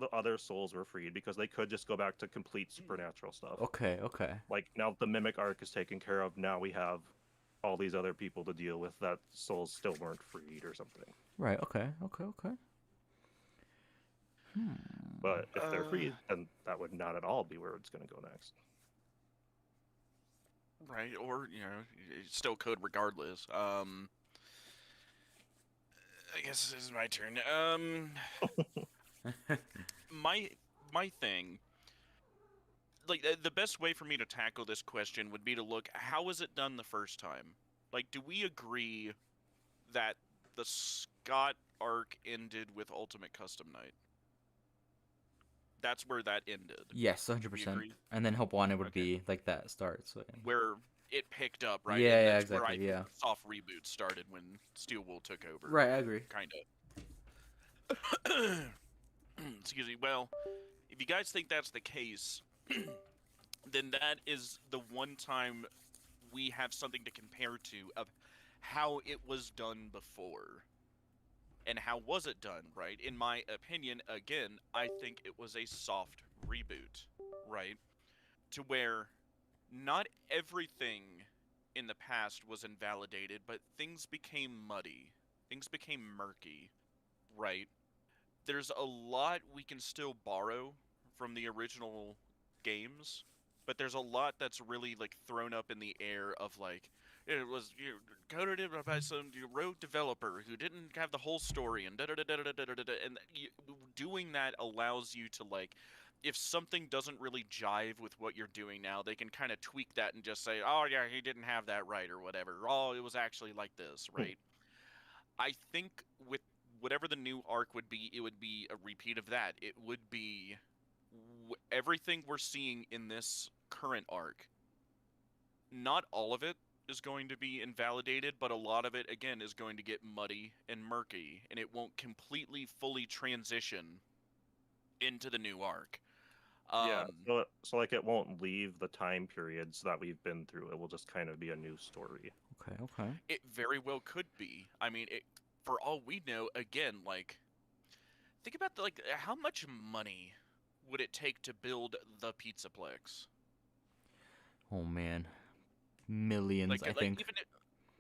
the other souls were freed, because they could just go back to complete supernatural stuff. Okay. Like now the Mimic arc is taken care of. Now we have all these other people to deal with that souls still weren't freed or something. Right. Okay. But if they're freed, then that would not at all be where it's going to go next. Right, or it still could regardless. I guess this is my turn. My thing, like the best way for me to tackle this question would be to look, how was it done the first time? Like, do we agree that the Scott arc ended with Ultimate Custom Night? That's where that ended. Yes, We 100%. agree? And then Help Wanted would Okay. be like that start. So yeah. Where it picked up, right? Yeah, And yeah, that's exactly, Where yeah. the soft reboot started when Steel Wool took over. Right, I agree. Kind of. Excuse me. Well, if you guys think that's the case, then that is the one time we have something to compare to of how it was done before. And how was it done, right? In my opinion, again, I think it was a soft reboot, right? To where not everything in the past was invalidated, but things became muddy. Things became murky, right? There's a lot we can still borrow from the original games, but there's a lot that's really like thrown up in the air of like, it was coded in by some rogue developer who didn't have the whole story and and doing that allows you to like, if something doesn't really jive with what you're doing now, they can kind of tweak that and just say, oh yeah, he didn't have that right or whatever. Oh, it was actually like this, right? I think with whatever the new arc would be, it would be a repeat of that. It would be everything we're seeing in this current arc. Not all of it is going to be invalidated, but a lot of it, again, is going to get muddy and murky, and it won't completely, fully transition into the new arc. Yeah, so like it won't leave the time periods that we've been through. It will just kind of be a new story. Okay. It very well could be. I mean, for all we know, again, like, think about how much money would it take to build the Pizzaplex? Oh man, millions, I think. Even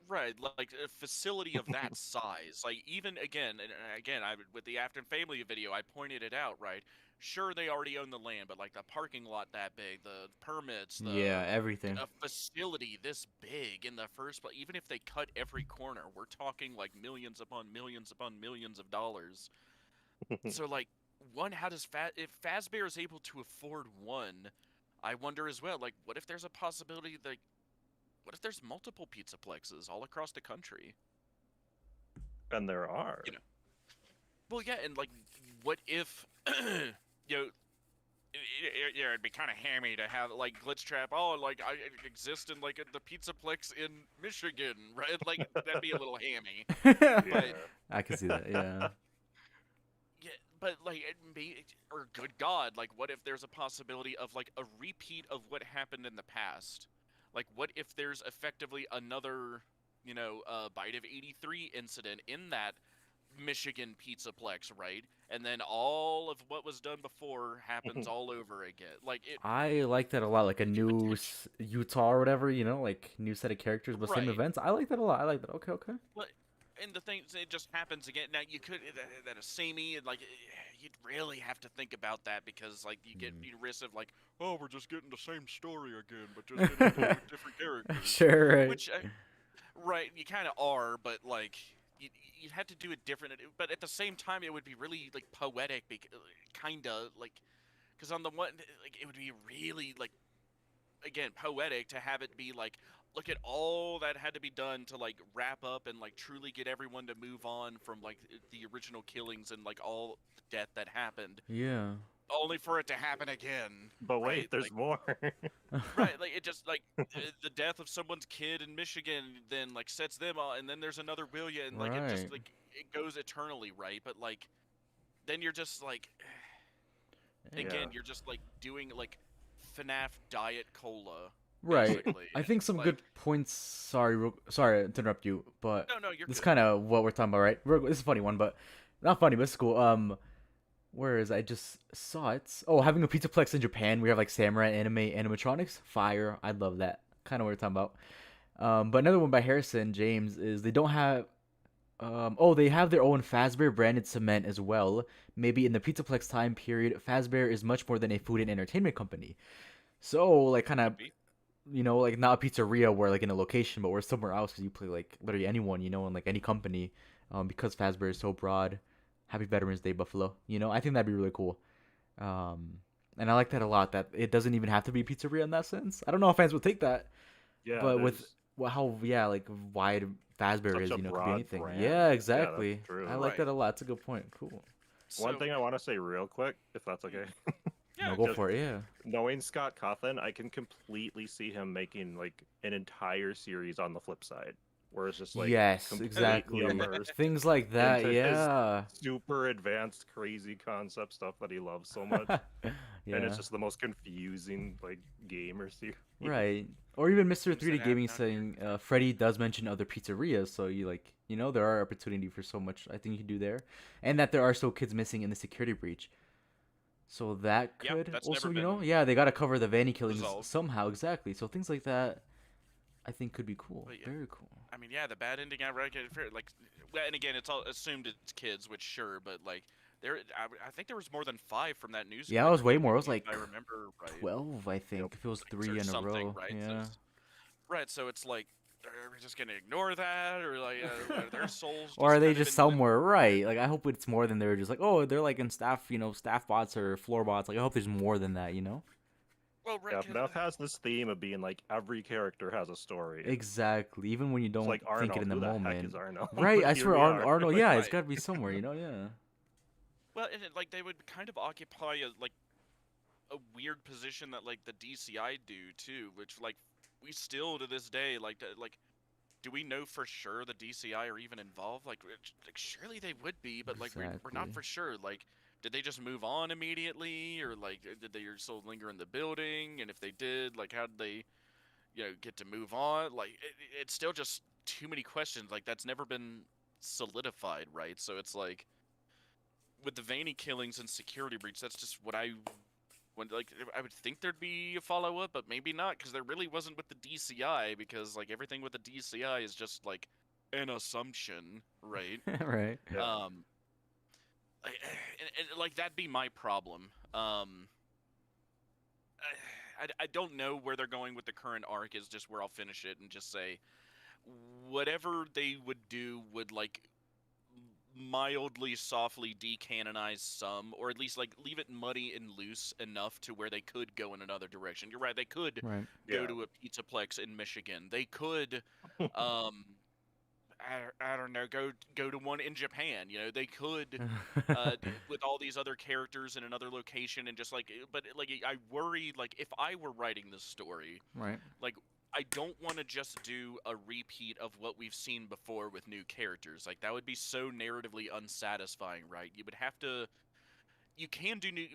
right, like a facility of that size, like even again, and again, with the Afton family video, I pointed it out, right? Sure, they already own the land, but like the parking lot that big, the permits, Yeah, everything. a facility this big in the first place, even if they cut every corner, we're talking like millions upon millions upon millions of dollars. So like, how does if Fazbear is able to afford one, I wonder as well, like, what if there's a possibility that, what if there's multiple Pizzaplexes all across the country? And there are. You know, well, yeah, and like, what if, you know, yeah, it'd be kind of hammy to have like glitchtrap. Oh, like I exist in like the Pizzaplex in Michigan, right? Like that'd be a little hammy. Yeah. I can see that. Yeah. Yeah, but like, or good God, like, what if there's a possibility of like a repeat of what happened in the past? Like, what if there's effectively another, Bite of 83 incident in that Michigan Pizzaplex, right? And then all of what was done before happens all over again. Like it. I like that a lot. Like a new potential- Utah or whatever, like new set of characters, but same Right. events. I like that a lot. I like that. Okay. But and the thing is, it just happens again. Now you could that is samey, and like you'd really have to think about that because like you risk of like, oh, we're just getting the same story again, but just getting different characters. Sure, right. Which, right, you kind of are, but like you'd have to do it different. But at the same time, it would be really like poetic, kinda like, because on the one, like it would be really like, again, poetic to have it be like, look at all that had to be done to like wrap up and like truly get everyone to move on from like the original killings and like all the death that happened, Yeah. only for it to happen again. But wait, right? there's Like, more. right, like it just like the death of someone's kid in Michigan then like sets them on, and then there's another Willia, and like it just Right. like it goes eternally, right? But like then you're just like, again, Yeah. you're just like doing like FNAF Diet Cola. Right. Basically. I think some Like, good points. Sorry to interrupt you, but No, you're this is good. kind of what we're talking about, right? This is a funny one, but not funny, but it's cool. Where is I just saw it? Oh, having a Pizzaplex in Japan, we have like samurai anime animatronics. Fire, I love that. Kind of what we're talking about. But another one by Harrison James is they don't have. They have their own Fazbear branded cement as well. Maybe in the Pizzaplex time period, Fazbear is much more than a food and entertainment company. So like kind of, like not a pizzeria where like in a location, but we're somewhere else because you play like literally anyone, in like any company, because Fazbear is so broad. Happy Veterans Day, Buffalo. I think that'd be really cool. And I like that a lot. That it doesn't even have to be a pizzeria in that sense. I don't know how fans would take that, Yeah, but with how like wide Fazbear Such is, a could be broad anything. brand. Yeah, Yeah, that's exactly. true. I like Right. that a lot. It's a good point. Cool. one thing I want to say real quick, if that's okay. Yeah, No, go just- for it. Yeah. Knowing Scott Cawthon, I can completely see him making like an entire series on the flip side, where it's just like Yes, completely exactly. immersed Things like that. into his Yeah. super advanced, crazy concept stuff that he loves so much, Yeah. and it's just the most confusing like game or series. Right. Or even Mr. Things that 3D have Gaming not saying Freddy does mention other pizzerias, so you there are opportunity for so much I think you can do there. And that there are still kids missing in the security breach. So that Yep, could that's also, never been yeah, they got to cover the Vanny killings resolved. somehow, exactly. So things like that I think could be cool. But yeah. Very cool. I mean, yeah, the bad ending I reckon, like, well, and again, it's all assumed it's kids, which sure, but like, I think there was more than 5 from that news. Yeah, it was way more. It was if like I remember right. 12, I think, if it was 3 or in a something, row. right? So Yeah. it's- right, so it's like, are we just gonna ignore that, or like, are their souls? Or are they kind of just in limbo? somewhere, right? Like I hope it's more than they're just like, oh, they're like in staff, staff bots or floor bots. Like I hope there's more than that. Well, right. Yeah, FNAF has this theme of being like every character has a story. Exactly. Even when you It's don't like think it Arnold. in the Who the heck moment. is Arnold? Right. But I here swear, we are. Arnold. Yeah, it's Right. got to be somewhere. You know. Yeah. Well, and like they would kind of occupy a weird position that like the DCI do too, which like we still to this day like do we know for sure the DCI are even involved? Like surely they would be, but like we're not Exactly. for sure. Like did they just move on immediately, or like did they still linger in the building? And if they did, like how did they get to move on? Like it's still just too many questions. Like that's never been solidified, right? So it's like with the Vaney killings and security breach, that's just what I would think there'd be a follow up, but maybe not, because there really wasn't with the DCI, because like everything with the DCI is just like an assumption, right? Right. Yeah. And like that'd be my problem. I don't know where they're going with the current arc. Is just where I'll finish it and just say whatever they would do would like mildly softly decanonize some, or at least like leave it muddy and loose enough to where they could go in another direction. You're right, they could Right. go Yeah. to a pizzaplex in Michigan. They could I don't know, go to one in Japan. They could with all these other characters in another location, and just like but like I worry, like if I were writing this story, Right. like I don't want to just do a repeat of what we've seen before with new characters. Like that would be so narratively unsatisfying, right? You can do new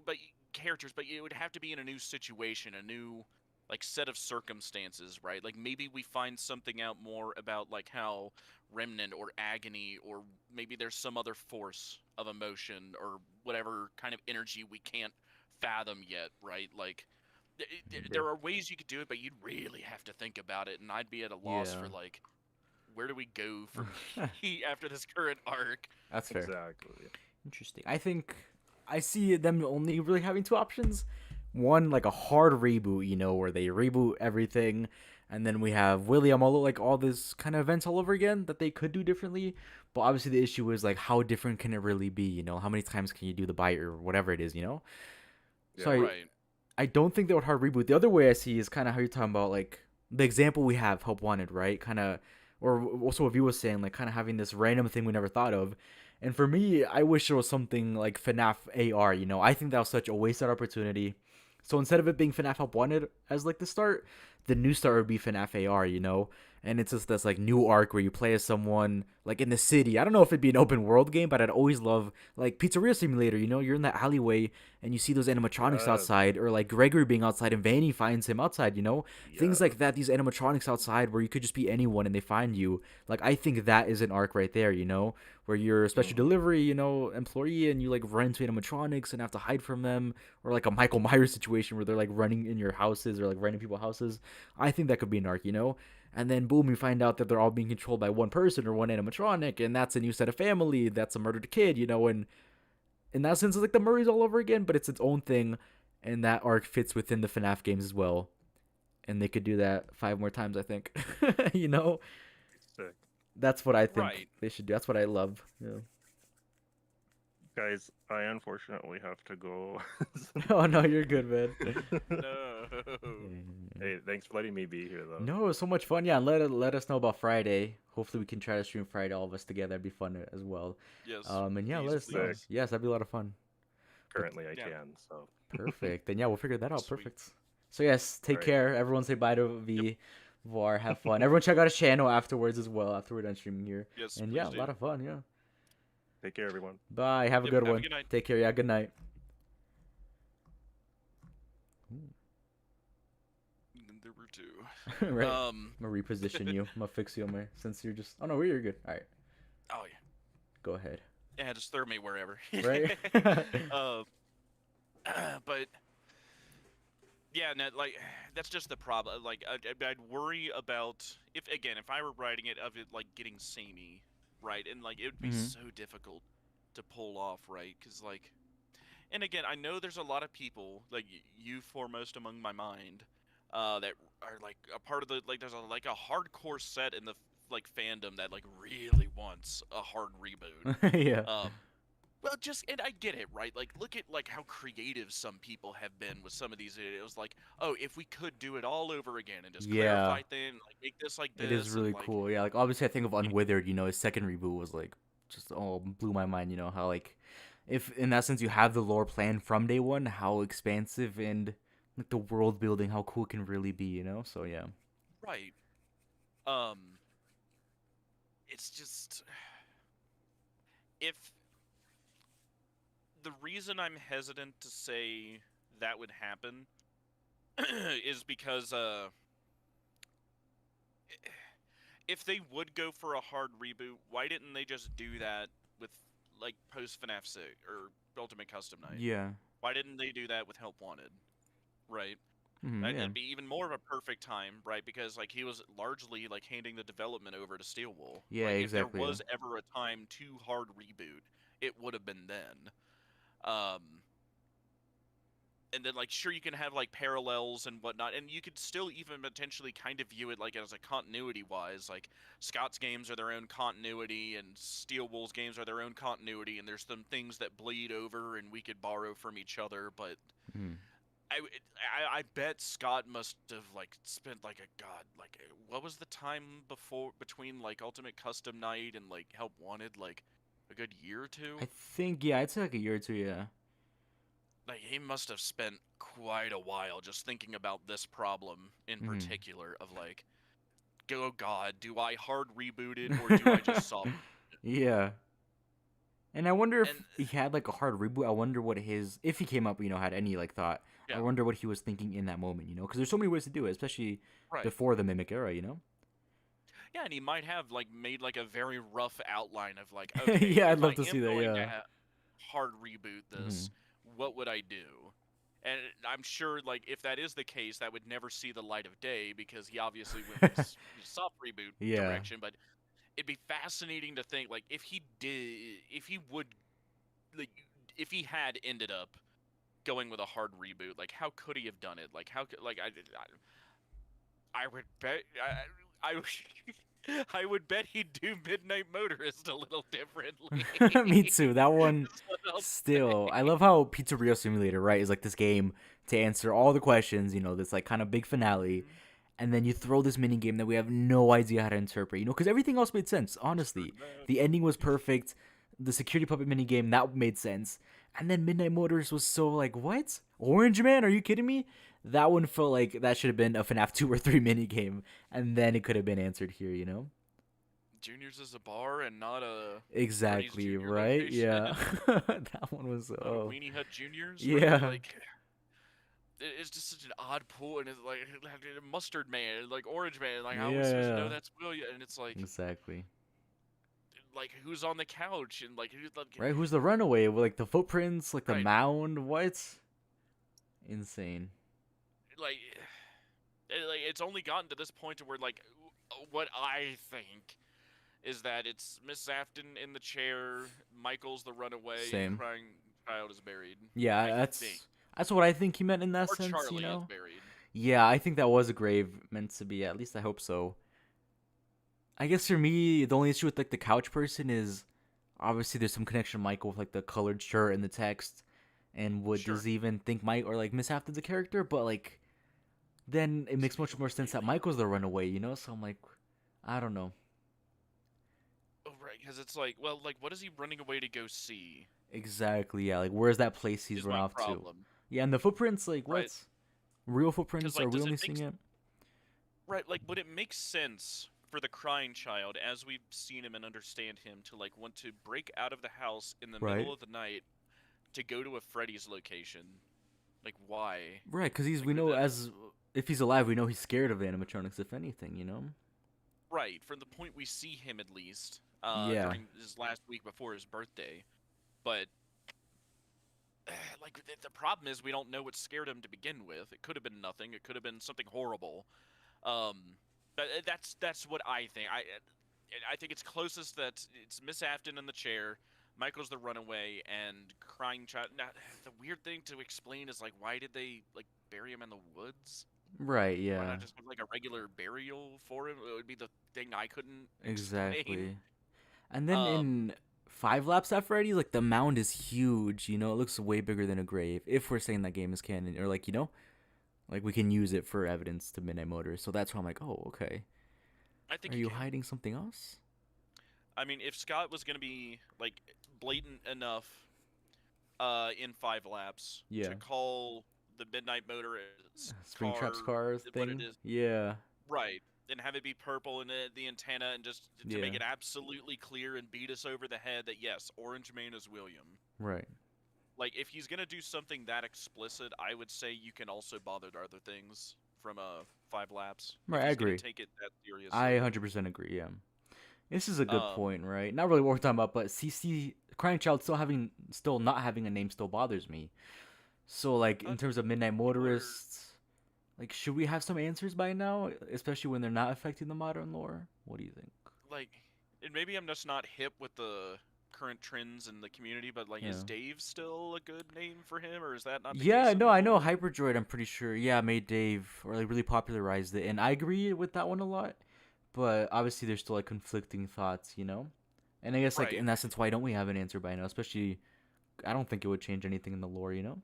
characters, but it would have to be in a new situation, a new like set of circumstances, right? Like maybe we find something out more about like how Remnant or Agony, or maybe there's some other force of emotion or whatever kind of energy we can't fathom yet, right? Like there are ways you could do it, but you'd really have to think about it, and I'd be at a loss Yeah. for like, where do we go from after this current arc? That's fair. Exactly. Interesting. I think I see them only really having two options. One, like a hard reboot, where they reboot everything, and then we have William all this kind of events all over again that they could do differently. But obviously the issue is like how different can it really be? How many times can you do the bite or whatever it is? So Yeah. Right. I don't think they would hard reboot. The other way I see is kind of how you're talking about, like the example we have, Help Wanted, right? Kind of, or also what you was saying, like kind of having this random thing we never thought of. And for me, I wish it was something like FNAF AR. I think that was such a wasted opportunity. So instead of it being FNAF Help Wanted as like the start, the new start would be FNAF AR. And it's just this like new arc where you play as someone like in the city. I don't know if it'd be an open world game, but I'd always love like Pizzeria Simulator. You're in that alleyway and you see those animatronics Yes. outside, or like Gregory being outside and Vanny finds him outside. Things Yeah. like that. These animatronics outside where you could just be anyone and they find you. Like I think that is an arc right there. Where you're a special delivery, employee, and you like run into animatronics and have to hide from them, or like a Michael Myers situation where they're like running in your houses or like running people's houses. I think that could be an arc. And then boom, you find out that they're all being controlled by one person or one animatronic, and that's a new set of family. That's a murdered kid, and in that sense, it's like the Murrays all over again, but it's its own thing, and that arc fits within the FNAF games as well. And they could do that 5 more times, I think. Sick. That's what I think Right. they should do. That's what I love. Yeah. Guys, I unfortunately have to go. Oh no, you're good, man. No. Hey, thanks for letting me be here, though. No, it was so much fun. Yeah, let us know about Friday. Hopefully, we can try to stream Friday, all of us together. That'd be fun as well. Yes. And yeah, please, let us know. please. Yes, that'd be a lot of fun. Currently, I Yeah. can, so. Perfect. Then yeah, we'll figure that out. Sweet. Perfect. So yes, take Alright. care. Everyone say bye to V. Var, have fun. Everyone check out his channel afterwards as well. After we're done streaming here. Yes. And please yeah, a do. lot of fun. Yeah. Take care, everyone. Bye. Have a Yep, good have a one. good night. Take care. Yeah. Good night. There were two. Right. Um. I'm gonna reposition you. I'm gonna fix you on my since you're just. Oh no, you're good. All right. Oh yeah. Go ahead. Yeah, just throw me wherever. Right. But yeah, no, like that's just the problem. Like I'd worry about if I were writing it, of it like getting samey, right? And like it would be Mhm. so difficult to pull off, right? Because like, and again, I know there's a lot of people, like you foremost among my mind, that are like a part of the like. There's a hardcore set in the like fandom that like really wants a hard reboot. Yeah. Well, and I get it, right? Like, look at like how creative some people have been with some of these. It was like, oh, if we could do it all over again and just Yeah, clarify things, like make this like it is this, and really like, cool. Yeah, like obviously I think of Unwithered. His second reboot was like just blew my mind. How like if in that sense you have the lore planned from day one, how expansive and like the world building, how cool it can really be. So yeah. right. Um, it's just if the reason I'm hesitant to say that would happen is because if they would go for a hard reboot, why didn't they just do that with like post FNAF 6 or Ultimate Custom Night? Yeah. Why didn't they do that with Help Wanted? Right? Yeah. It'd be even more of a perfect time, right? Because like he was largely like handing the development over to Steelwool. Yeah. Like if there Exactly. Yeah. was ever a time to hard reboot, it would have been then. Um, and then like sure you can have like parallels and whatnot, and you could still even potentially kind of view it like as a continuity wise, like Scott's games are their own continuity and Steel Wool's games are their own continuity, and there's some things that bleed over and we could borrow from each other. But Mhm. I bet Scott must have like spent like what was the time between like Ultimate Custom Night and like Help Wanted, like a good year or two. I think yeah, I'd say like a year or two. Yeah. Like he must have spent quite a while just thinking about this problem in Mhm. particular of like, oh God, do I hard reboot it or do I just soft reboot it? Yeah. And I wonder if And he had like a hard reboot. I wonder what if he came up, had any like thought. I yeah, wonder what he was thinking in that moment, because there's so many ways to do it, especially right. before the Mimic era. Yeah, and he might have like made like a very rough outline of like, okay, Yeah, I'd if I love to am see that. going to Yeah. hard reboot this, Mhm. what would I do? And I'm sure, like, if that is the case, that would never see the light of day because he obviously went with this soft reboot Yeah. direction. But it'd be fascinating to think, like, like, if he had ended up going with a hard reboot, like, how could he have done it? Like, how could, like, I would bet, I would bet he'd do Midnight Motorist a little differently. Me too. That one Is what I'll still. I say. love how Pizzeria Simulator, right, is like this game to answer all the questions, this like kind of big finale. Mhm. And then you throw this mini game that we have no idea how to interpret, because everything else made sense, True honestly. that. The ending was perfect. The security puppet mini game, that made sense. And then Midnight Motors was so like, what? Orange Man? Are you kidding me? That one felt like that should have been a FNAF 2 or 3 mini game. And then it could have been answered here. Junior's is a bar and not a Freddy's Exactly, Junior right? location, Yeah. That one was, not a oh. Weenie Hut Junior's, right? Yeah. Like, it's just such an odd pull, and it's like Mustard Man, like Orange Man, like how are we supposed to know Yeah. that's William? And it's Exactly. like who's on the couch and like who's like Right? Who's the runaway? With like the footprints, like the right, mound? What? Insane. like like it's only gotten to this point to where like what I think is that it's Miss Afton in the chair, Michael's the runaway, and Same. crying child is buried. Yeah, I think, that's what I think he meant in that or sense, Charlie is buried. Yeah, I think that was a grave meant to be. At least I hope so. I guess for me, the only issue with like the couch person is obviously there's some connection to Michael with like the colored shirt and the text, and would Sure. does he even think Mike or like Miss Afton's a character? But like then it makes much more sense that Michael's the runaway. So I'm like, I don't know. Oh, right, because it's like, well, like, what is he running away to go see? Exactly, yeah. Like where's that place he's Is run my off to? problem. Yeah, and the footprints, like Right. what? Real Because, footprints? Are like, we does it only make seeing it? right? Like, would it make sense for the crying child, as we've seen him and understand him, to like want to break out of the house in the Right. middle of the night to go to a Freddy's location? Like, why? Right, because Like, we would know that as if he's alive, we know he's scared of animatronics, if anything. right from the point we see him at least Yeah. during his last week before his birthday, but. Like the problem is we don't know what scared him to begin with. It could have been nothing. It could have been something horrible. But that's what I think. I think it's closest that it's Miss Afton in the chair, Michael's the runaway, and crying child. Now the weird thing to explain is like why did they like bury him in the woods? Right, Why yeah. not just have like a regular burial for him? It would be the thing I couldn't explain. Exactly. And then Um, in 5 laps at Freddy's, like the mound is huge. You know, it looks way bigger than a grave. If we're saying that game is canon, or like like we can use it for evidence to Midnight Motors. So that's why I'm like, oh, okay. I think Are you can. hiding something else? I mean, if Scott was gonna be like blatant enough, in 5 laps Yeah. to call the Midnight Motorist Springtrap's car car what it thing. is, Yeah. right? And have it be purple and the antenna, and just to Yeah. make it absolutely clear and beat us over the head that yes, Orange Mane is William. Right. Like, if he's gonna do something that explicit, I would say you can also bother other things from 5 laps. Right. If I he's gonna agree. take it that seriously. I 100% agree. Yeah. This is a good Um, point, right? Not really what we're talking about, but CC Crying Child still not having a name still bothers me. So like in terms of Midnight Motorists, like should we have some answers by now, especially when they're not affecting the modern lore? What do you think? like, and maybe I'm just not hip with the current trends in the community, but like, is Yeah. Dave still a good name for him, or is that not the Yeah, case no, I know anymore? Hyperdroid. I'm pretty sure. Yeah, made Dave or like really popularized it, and I agree with that one a lot. But obviously, there's still like conflicting thoughts, you know. And I guess like Right. in essence, why don't we have an answer by now? Especially, I don't think it would change anything in the lore, you know.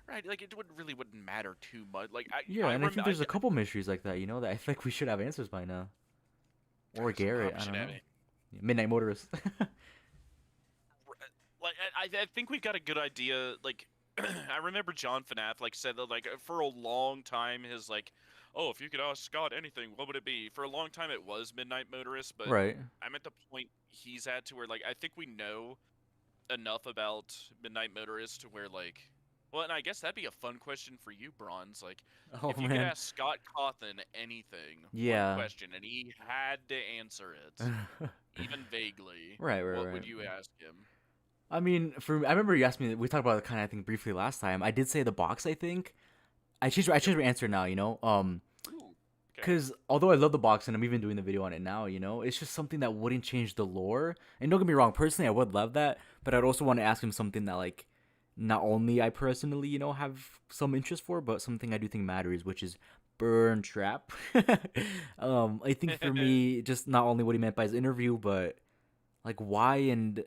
Right, like it wouldn't matter too much. Like Yeah, and I think there's a couple mysteries like that, you know, that I think we should have answers by now. Or Garrett, I don't know. Midnight Motorist. Like I think we've got a good idea. Like I remember John FNAF like said that like for a long time his like, oh, if you could ask Scott anything, what would it be? For a long time it was Midnight Motorist, but Right. I'm at the point he's at to where like I think we know enough about Midnight Motorist to where like, well, and I guess that'd be a fun question for you, Bronze. Like, Oh if you could man. ask Scott Cawthon anything, Yeah. one question, and he had to answer it, even vaguely, Right. what would you ask him? I mean, I remember you asked me. We talked about it kind of, I think, briefly last time. I did say the box. I think I changed my answer now. You know, Ooh, okay. because although I love the box and I'm even doing the video on it now, you know, it's just something that wouldn't change the lore. And don't get me wrong, personally, I would love that, but I'd also want to ask him something that like, not only I personally, you know, have some interest for, but something I do think matters, which is burn trap. I think for me, just not only what he meant by his interview, but like why and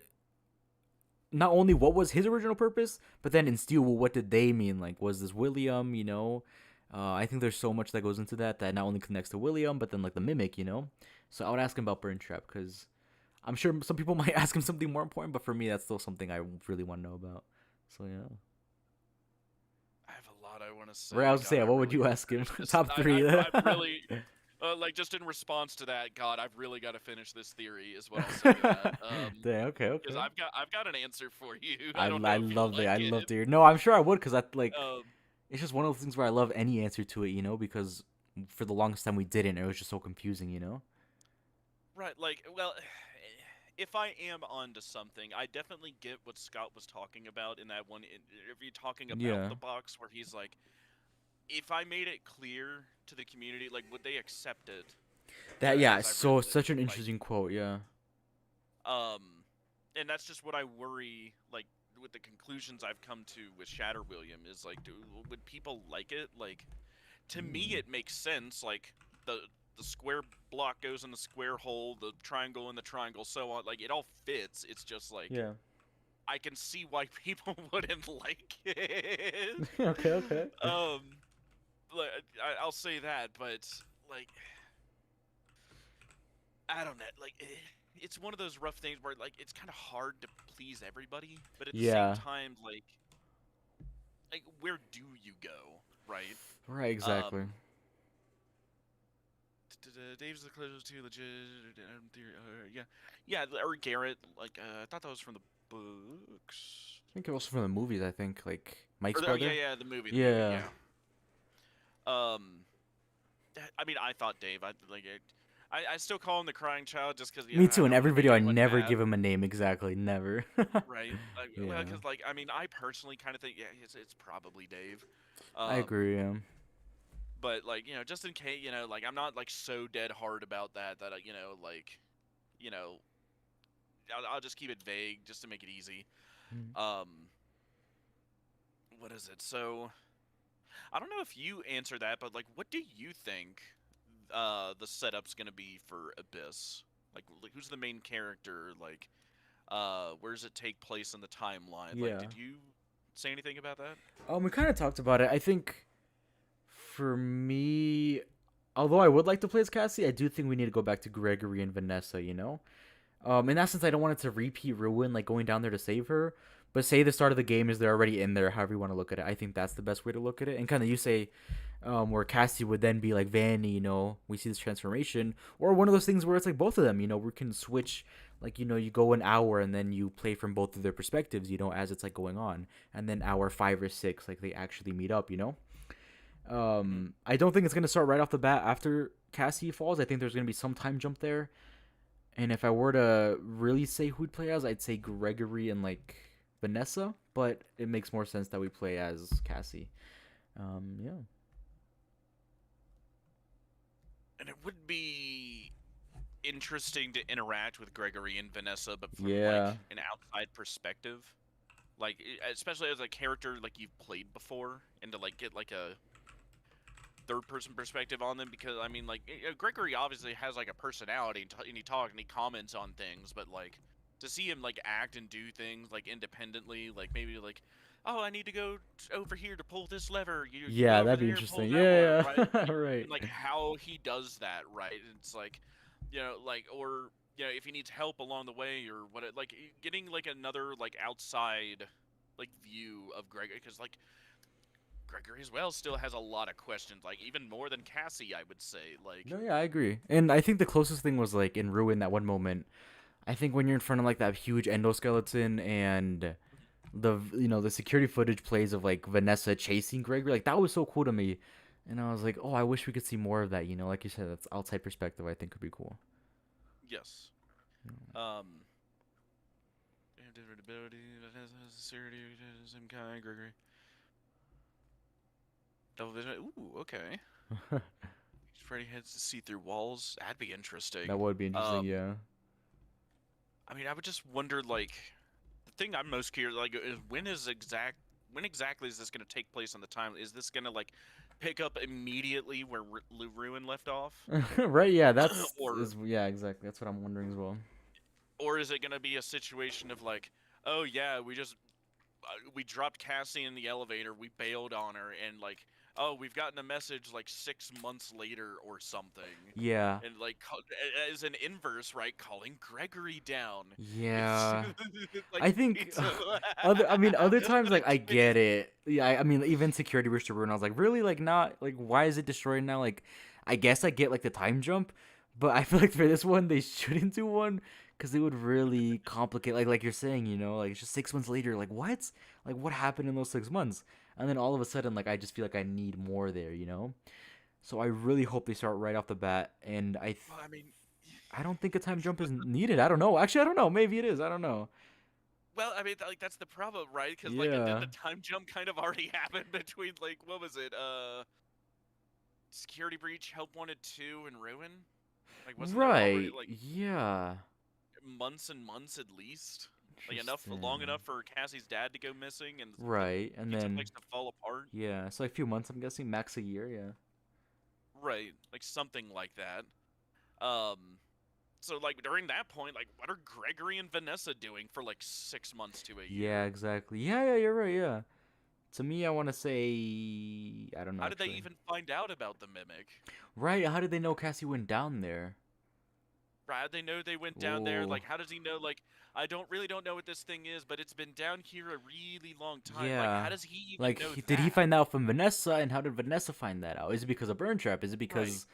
not only what was his original purpose, but then in Steel, well, what did they mean? Like, was this William? You know, I think there's so much that goes into that not only connects to William, but then like the mimic. You know, so I would ask him about Burn Trap because I'm sure some people might ask him something more important, but for me, that's still something I really want to know about. So yeah. I have a lot I want to say. Right, I was God, saying, what would really you ask him? finish this. Top 3. I've really, like, just in response to that, God, I've really got to finish this theory, is what I'll say to that. Dang, okay. Because I've got an answer for you. I don't know if you'll love it. like I it. love to hear. No, I'm sure I would, because I like. Um, It's just one of those things where I love any answer to it, you know, because for the longest time we didn't. It was just so confusing, you know. Right, like, well, if I am onto something, I definitely get what Scott was talking about in that one interview, talking about Yeah. the box, where he's like, if I made it clear to the community, like, would they accept it? That yeah, as I so read it, such an like, interesting quote, yeah. And that's just what I worry, like, with the conclusions I've come to with Shatter William, is like, would people like it? Like, to me, it makes sense. Like, the square block goes in the square hole, the triangle in the triangle, so on. Like, it all fits. It's just like, Yeah. I can see why people wouldn't like it. Okay. Like, I'll say that, but like, I don't know. Like, it's one of those rough things where like it's kind of hard to please everybody, but at the Yeah. same time, like where do you go, right? Right, exactly. Dave's the closest to legit. Yeah, or Garrett. Like, I thought that was from the books. I think it was from the movies. I think like Mike's Or, brother. yeah, the movie. Yeah. I mean, I thought Dave. I still call him the crying child just because. Me too. In every video, I never give him a name. Exactly, never. Right. Yeah. Well, because like I mean, I personally kind of think it's probably Dave. I agree. Yeah. But like just in case like I'm not like so dead hard about that I'll just keep it vague just to make it easy. What is it? So I don't know if you answer that, but like, what do you think the setup's gonna be for Abyss? Like who's the main character? Like, Where does it take place in the timeline? Like, Yeah. did you say anything about that? We kind of talked about it. I think for me, although I would like to play as Cassie, I do think we need to go back to Gregory and Vanessa. In that sense, I don't want it to repeat Ruin, like going down there to save her. But say the start of the game is they're already in there, however you want to look at it. I think that's the best way to look at it. And kind of you say, where Cassie would then be like Vanny, we see this transformation. Or one of those things where it's like both of them, we can switch, like, you go an hour and then you play from both of their perspectives, as it's like going on. And then hour 5 or 6, like they actually meet up. I don't think it's going to start right off the bat after Cassie falls. I think there's going to be some time jump there. And if I were to really say who'd play as, I'd say Gregory and like Vanessa, but it makes more sense that we play as Cassie. Yeah. And it would be interesting to interact with Gregory and Vanessa, but from Yeah. like an outside perspective, like especially as a character like you've played before, and to like get like a third-person perspective on them, because I mean, like, Gregory obviously has like a personality, and he talks and he comments on things, but like to see him like act and do things like independently, like maybe like, oh, I need to go over here to pull this lever. You Yeah, go over that'd be there and pull interesting. that Yeah, one, yeah. right? Right. And like how he does that, right? It's like, like, or if he needs help along the way or what, like getting like another like outside like view of Gregory, because like Gregory as well still has a lot of questions, like even more than Cassie, I would say. Like, No, yeah, I agree. And I think the closest thing was like in Ruin that one moment. I think when you're in front of like that huge endoskeleton and the security footage plays of like Vanessa chasing Gregory, like that was so cool to me. And I was like, oh, I wish we could see more of that. Like you said, that's outside perspective. I think could be cool. yes. Different ability, sincerity, some kind, Gregory. Double vision. Ooh, okay. Freddy heads to see through walls. That'd be interesting. That would be interesting. Yeah. I mean, I would just wonder, like, the thing I'm most curious, like, is when exactly is this going to take place on the time? Is this going to like pick up immediately where Ruin left off? Right. Yeah. Or Yeah. Exactly. That's what I'm wondering as well. or is it going to be a situation of like, oh yeah, we dropped Cassie in the elevator, we bailed on her, and like, oh, we've gotten a message like 6 months later or something. Yeah. And like, as an inverse, right, calling Gregory down. Yeah. Like, I think other times like I get it. Yeah, I mean even Security Breach to Ruin, I was like, really, like not like why is it destroyed now? Like I guess I get like the time jump, but I feel like for this one they shouldn't do one because it would really complicate. Like you're saying, like it's just 6 months later. Like what? Like what happened in those 6 months? And then all of a sudden, like I just feel like I need more there. So I really hope they start right off the bat. And well, I mean, I don't think a time jump is needed. I don't know. Actually, I don't know. Maybe it is. I don't know. well, I mean, like that's the problem, right? Because like, Yeah. didn't the time jump kind of already happen between like, what was it? Security Breach, Help Wanted 2, and Ruin. Like, wasn't there already, Right. like Yeah. months and months at least? Like long enough for Cassie's dad to go missing and Right. And pizza then place to fall apart. yeah, so a few months I'm guessing, max a year, yeah. Right, like something like that. So like during that point, like what are Gregory and Vanessa doing for like 6 months to a year? Yeah, exactly. Yeah, you're right, yeah. To me, I want to say I don't know. How did they actually. even find out about the mimic? Right, how did they know Cassie went down there? Right, how did they know they went down there? Ooh. Like, how does he know? Like, I don't know what this thing is, but it's been down here a really long time. Yeah. Like, how does he even Like, know did he that? find out from Vanessa, and how did Vanessa find that out? Is it because of Burn Trap? Is it because Right.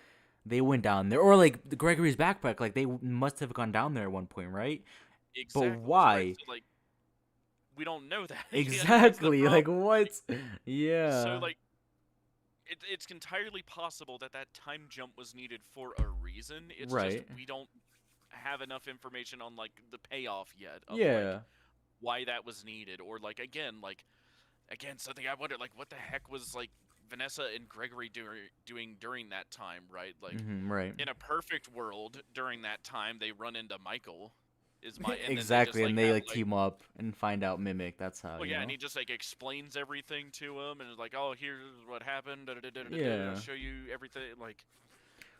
they went down there? Or, like, the Gregory's backpack, like, they must have gone down there at one point, right? Exactly. But why? Right. So, like, we don't know that. Yeah, that's the Exactly. Like, problem. what? Yeah. So, like, it's entirely possible that time jump was needed for a reason. It's Right. just we don't have enough information on like the payoff yet of Yeah. like why that was needed, or like again something I wonder, like what the heck was like Vanessa and Gregory doing during that time, right? Like Right. in a perfect world during that time they run into Michael is my and Exactly, then and they they just, like team up and find out Mimic. That's how. well, you yeah, know? and he just like explains everything to him, and is like, "Oh, here's what happened. Yeah. I'll show you everything." Like,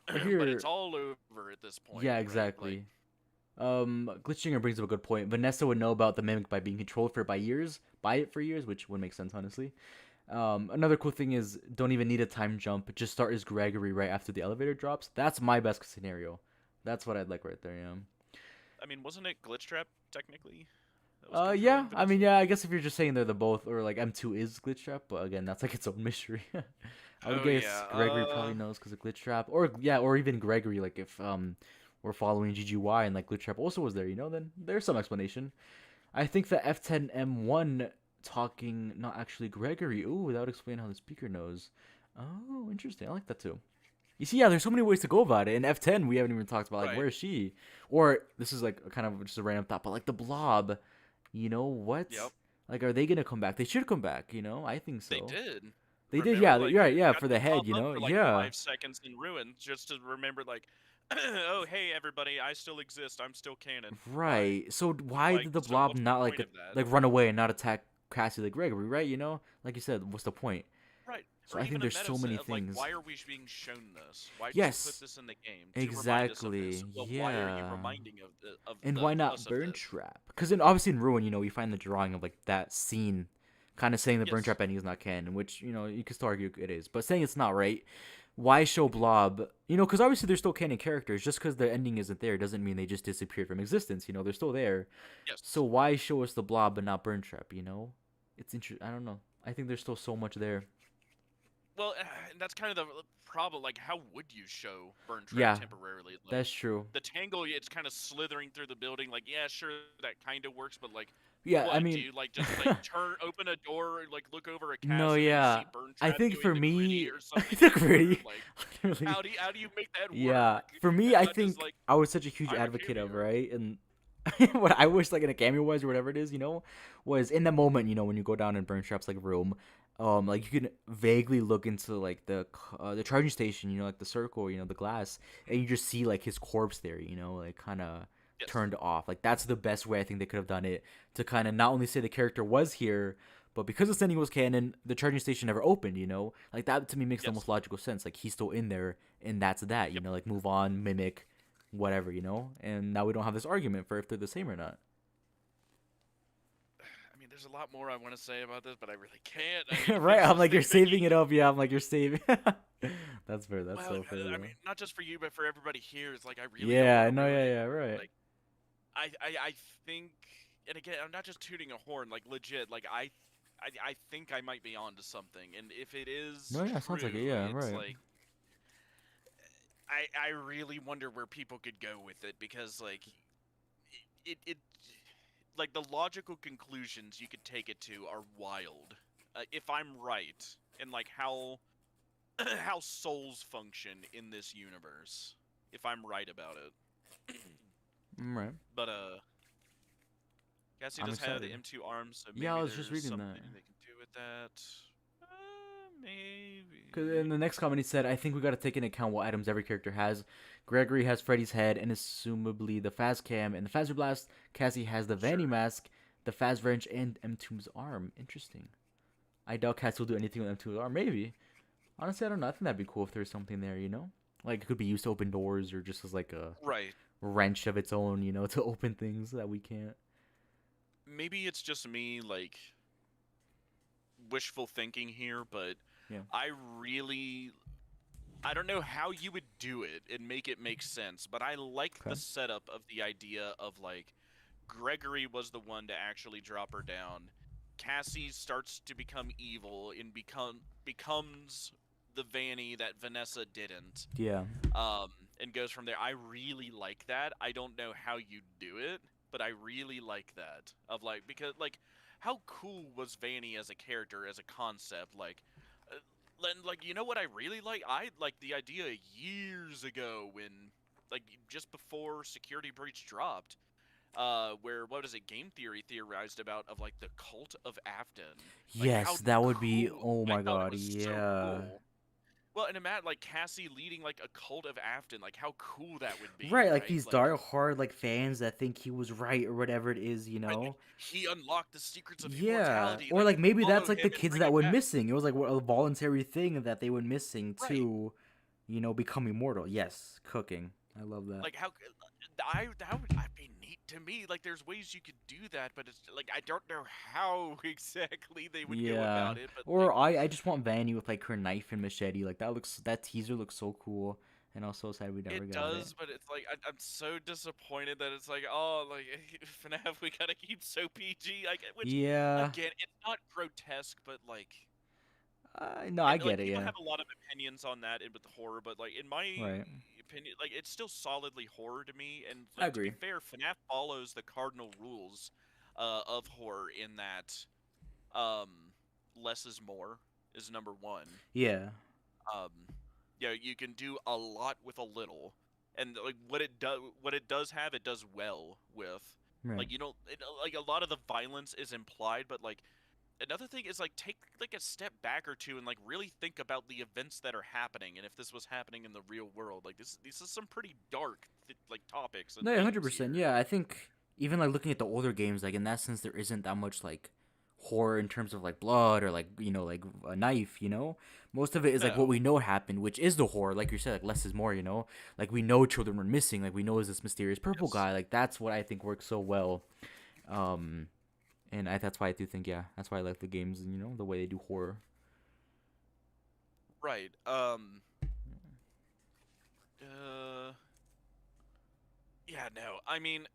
Or here- but it's all over at this point. Yeah, right? exactly. Glitchinger brings up a good point. Vanessa would know about the mimic by being controlled by it for years, which would make sense, honestly. Another cool thing is don't even need a time jump. Just start as Gregory right after the elevator drops. That's my best scenario. That's what I'd like right there, yeah. I mean, wasn't it glitchtrap technically? That was Yeah. controlling I mean, Vanessa? yeah. I guess if you're just saying they're the both, or like M2 is glitchtrap, but again, that's like its own mystery. I would Oh guess yeah. Gregory probably knows because of glitchtrap, or yeah, or even Gregory. Like if we're following GGY and like glitchtrap also was there, then there's some explanation. I think the F10M1 talking, not actually Gregory. Ooh, that would explain how the speaker knows. Oh, interesting. I like that too. You see, yeah, there's so many ways to go about it. In F10, we haven't even talked about like Right. where is she, or this is like kind of just a random thought, but like the Blob, what? Yep. Like, are they gonna come back? They should come back. I think so. They did. They did, Remember, yeah. like, You're right, it yeah. got For the to head, pop up for like yeah. 5 seconds in ruins just to remember, like, oh hey everybody, I still exist. I'm still canon. Bye. Right. So why Like, did the so Blob what's the not point of that? run away and not attack Cassie like Gregory? Right. Like you said, what's the point? Right. So Or I think even a there's meta so many set of, like, things. why are we being shown this? Why did Yes. you put this in the game to remind us of Exactly. this? Well, why are you Yeah. reminding And why not us of Burn this? Trap? Because obviously in Ruin, we find the drawing of like that scene, kind of saying the Burn Yes. Trap ending is not canon, which you could still argue it is, but saying it's not right. Why show Blob? Because obviously they're still canon characters. Just because the ending isn't there doesn't mean they just disappeared from existence. They're still there. Yes. So why show us the Blob but not Burn Trap? It's interesting. I don't know. I think there's still so much there. Well, and that's kind of the problem. Like, how would you show Burn Trap Yeah, temporarily? Like, that's true. the tangle, it's kind of slithering through the building. Like, yeah, sure, that kind of works, but like, Yeah, what, I do mean, you like just like open a door, like look over a castle, no, and yeah. see Burn I Trap think doing for the me, gritty or something? the like, gritty. Like, Literally. how do you make that work? Yeah, for me, I Not think just, like, I was such a huge I'm a advocate of, cameo. right? And what I wish, like in a cameo wise or whatever it is, was in the moment, when you go down in Burn Trap's like room, like you can vaguely look into like the charging station, like the circle, the glass, and you just see like his corpse there, like kind of Yes. turned off. Like that's the best way I think they could have done it to kind of not only say the character was here, but because the sending was canon, the charging station never opened. Like that to me makes the Yes. most logical sense. Like he's still in there, and that's that. Yep. Like move on, mimic, whatever. And now we don't have this argument for if they're the same or not. I mean, there's a lot more I want to say about this, but I really can't. I mean, Right? it's I'm just like you're like, saving it up. Yeah, I'm like you're saving. That's fair. That's well, so fair. I though. mean, not just for you, but for everybody here. It's like I really Yeah, don't no, wanna ruin yeah, it. yeah, right. Like, I think, and again, I'm not just tooting a horn. Like, legit. Like, I think I might be onto something, and if it is No, yeah, sounds like it, true, yeah, it's right. like I really wonder where people could go with it, because like it like the logical conclusions you could take it to are wild. If I'm right, and like how how souls function in this universe, if I'm right about it. Right. But Cassie I'm does have the excited. M2 arms, so maybe Yeah, I was just there's reading something that. they can do with that. Maybe. Because in the next comment he said, I think we got to take into account what items every character has. Gregory has Freddy's head and assumably the Faz Cam and the Phaser Blast. Cassie has the Vanny Sure. Mask, the Faz Wrench, and M2's arm. Interesting. I doubt Cassie will do anything with M2's arm. Maybe. Honestly, I don't know. I think that'd be cool if there's something there, Like, it could be used to open doors or just as, like, a Right. wrench of its own, to open things that we can't. Maybe it's just me, like, wishful thinking here, but Yeah. I don't know how you would do it and make it make sense, but I like Okay. the setup of the idea of, like, Gregory was the one to actually drop her down. Cassie starts to become evil and becomes the Vanny that Vanessa didn't. Yeah. And goes from there. I really like that. I don't know how you do it, but I really like that. Of like, because like, how cool was Vanny as a character, as a concept? Like, you know what I really like? I like the idea years ago when, like, just before Security Breach dropped, where what is it? Game Theory theorized about of like the cult of Afton. Like, how Yes, that would be. cool. Oh I my thought it god, was so yeah. cool. Well, and imagine like Cassie leading like a cult of Afton, like how cool that would be. Right, like these Like, diehard like fans that think he was right or whatever it is, right, he unlocked the secrets of Yeah, immortality. or like maybe follow that's like the him and kids bring that it went back. missing. It was like a voluntary thing that they went missing Right. to, become immortal. Yes, cooking. I love that. Like how I'd be neat to me. Like, there's ways you could do that, but it's like I don't know how exactly they would go Yeah. about it. But Or I just want Vanny with like her knife and machete. Like that teaser looks so cool. And I'm so sad we never it got it. does, but it's like I'm so disappointed that it's like, oh, like FNAF, we gotta keep so PG. Like, which Yeah. again, it's not grotesque, but like, No, I and like get it, people yeah. have a lot of opinions on that with horror, but like in my Right. opinion, like it's still solidly horror to me. And I like to be agree. fair, FNAF follows the cardinal rules of horror in that um, less is more is number one. Yeah. Um, you can do a lot with a little, and like what it does have, it does well with. Right. Like you don't like a lot of the violence is implied, but like another thing is like take like a step back or two and like really think about the events that are happening, and if this was happening in the real world, like this is some pretty dark like topics and No, themes 100%. here. Yeah, I think even like looking at the older games, like in that sense, there isn't that much like horror in terms of like blood or like like a knife. Most of it is like what No, we know happened, which is the horror. Like you said, like less is more. Like we know children were missing. Like we know is this mysterious purple yes, guy. Like that's what I think works so well. Um, and that's why I do think that's why I like the games and the way they do horror. right. Uh, yeah, no. I mean,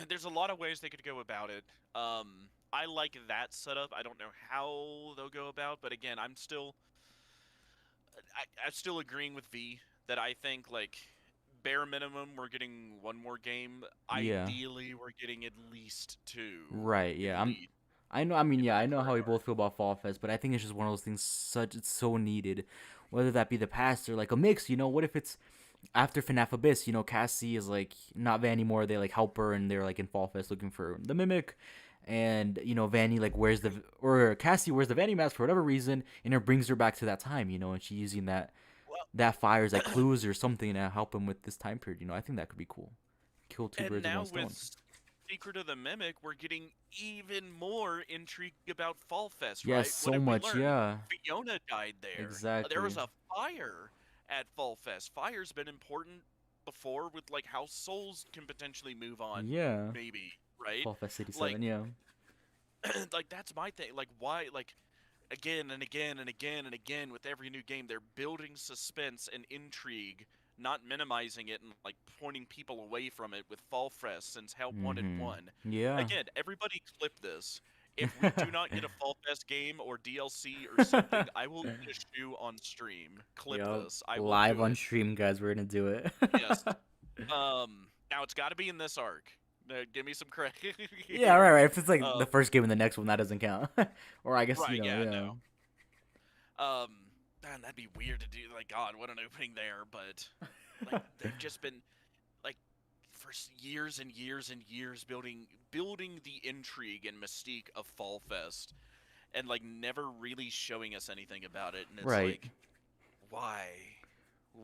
there's a lot of ways they could go about it. I like that setup. I don't know how they'll go about, but again, I'm still agreeing with V that I think like bare minimum we're getting one more game. Yeah. Ideally, we're getting at least two. Right. At Yeah. least I know. I mean, in yeah. the I know how current we arc. both feel about Fall Fest, but I think it's just one of those things. It's so needed, whether that be the past or like a mix. What if it's after FNAF Abyss? Cassie is like not Van anymore. They like help her, and they're like in Fall Fest looking for the mimic, and Vanny like wears or Cassie wears the Vanny mask for whatever reason, and it brings her back to that time. And she's using that fire as like Well, clues or something to help him with this time period. I think that could be cool. Kill two and birds with now one with stone. Secret of the Mimic, we're getting even more intrigue about Fall Fest, Yes, right? What so have we much. learned? Yeah. Fiona died there. There Exactly. was a fire at Fall Fest. Fire's been important before with like how souls can potentially move on, Yeah. maybe, right? Fall Fest Like, 87, yeah. like that's my thing. Like, why? Like, again and again and again and again with every new game, they're building suspense and intrigue, not minimizing it and like pointing people away from it with Fall Fest since Help Wanted Mm-hmm. 1. Yeah. Again, everybody clip this. If we do not get a Fall Fest game or DLC or something, I will eat a shoe on stream. Clip Yup. this. I will Live do on it. stream, guys. We're gonna do it. Yes. Now it's got to be in this arc. Give me some credit Yeah, here. right. If it's like the Um, first game in the next one, that doesn't count. Or I guess, right, yeah, yeah. no. Man, that'd be weird to do. Like, God, what an opening there. But like, they've just been like for years and years and years building the intrigue and mystique of Fall Fest, and like never really showing us anything about it. And it's Right. like, why?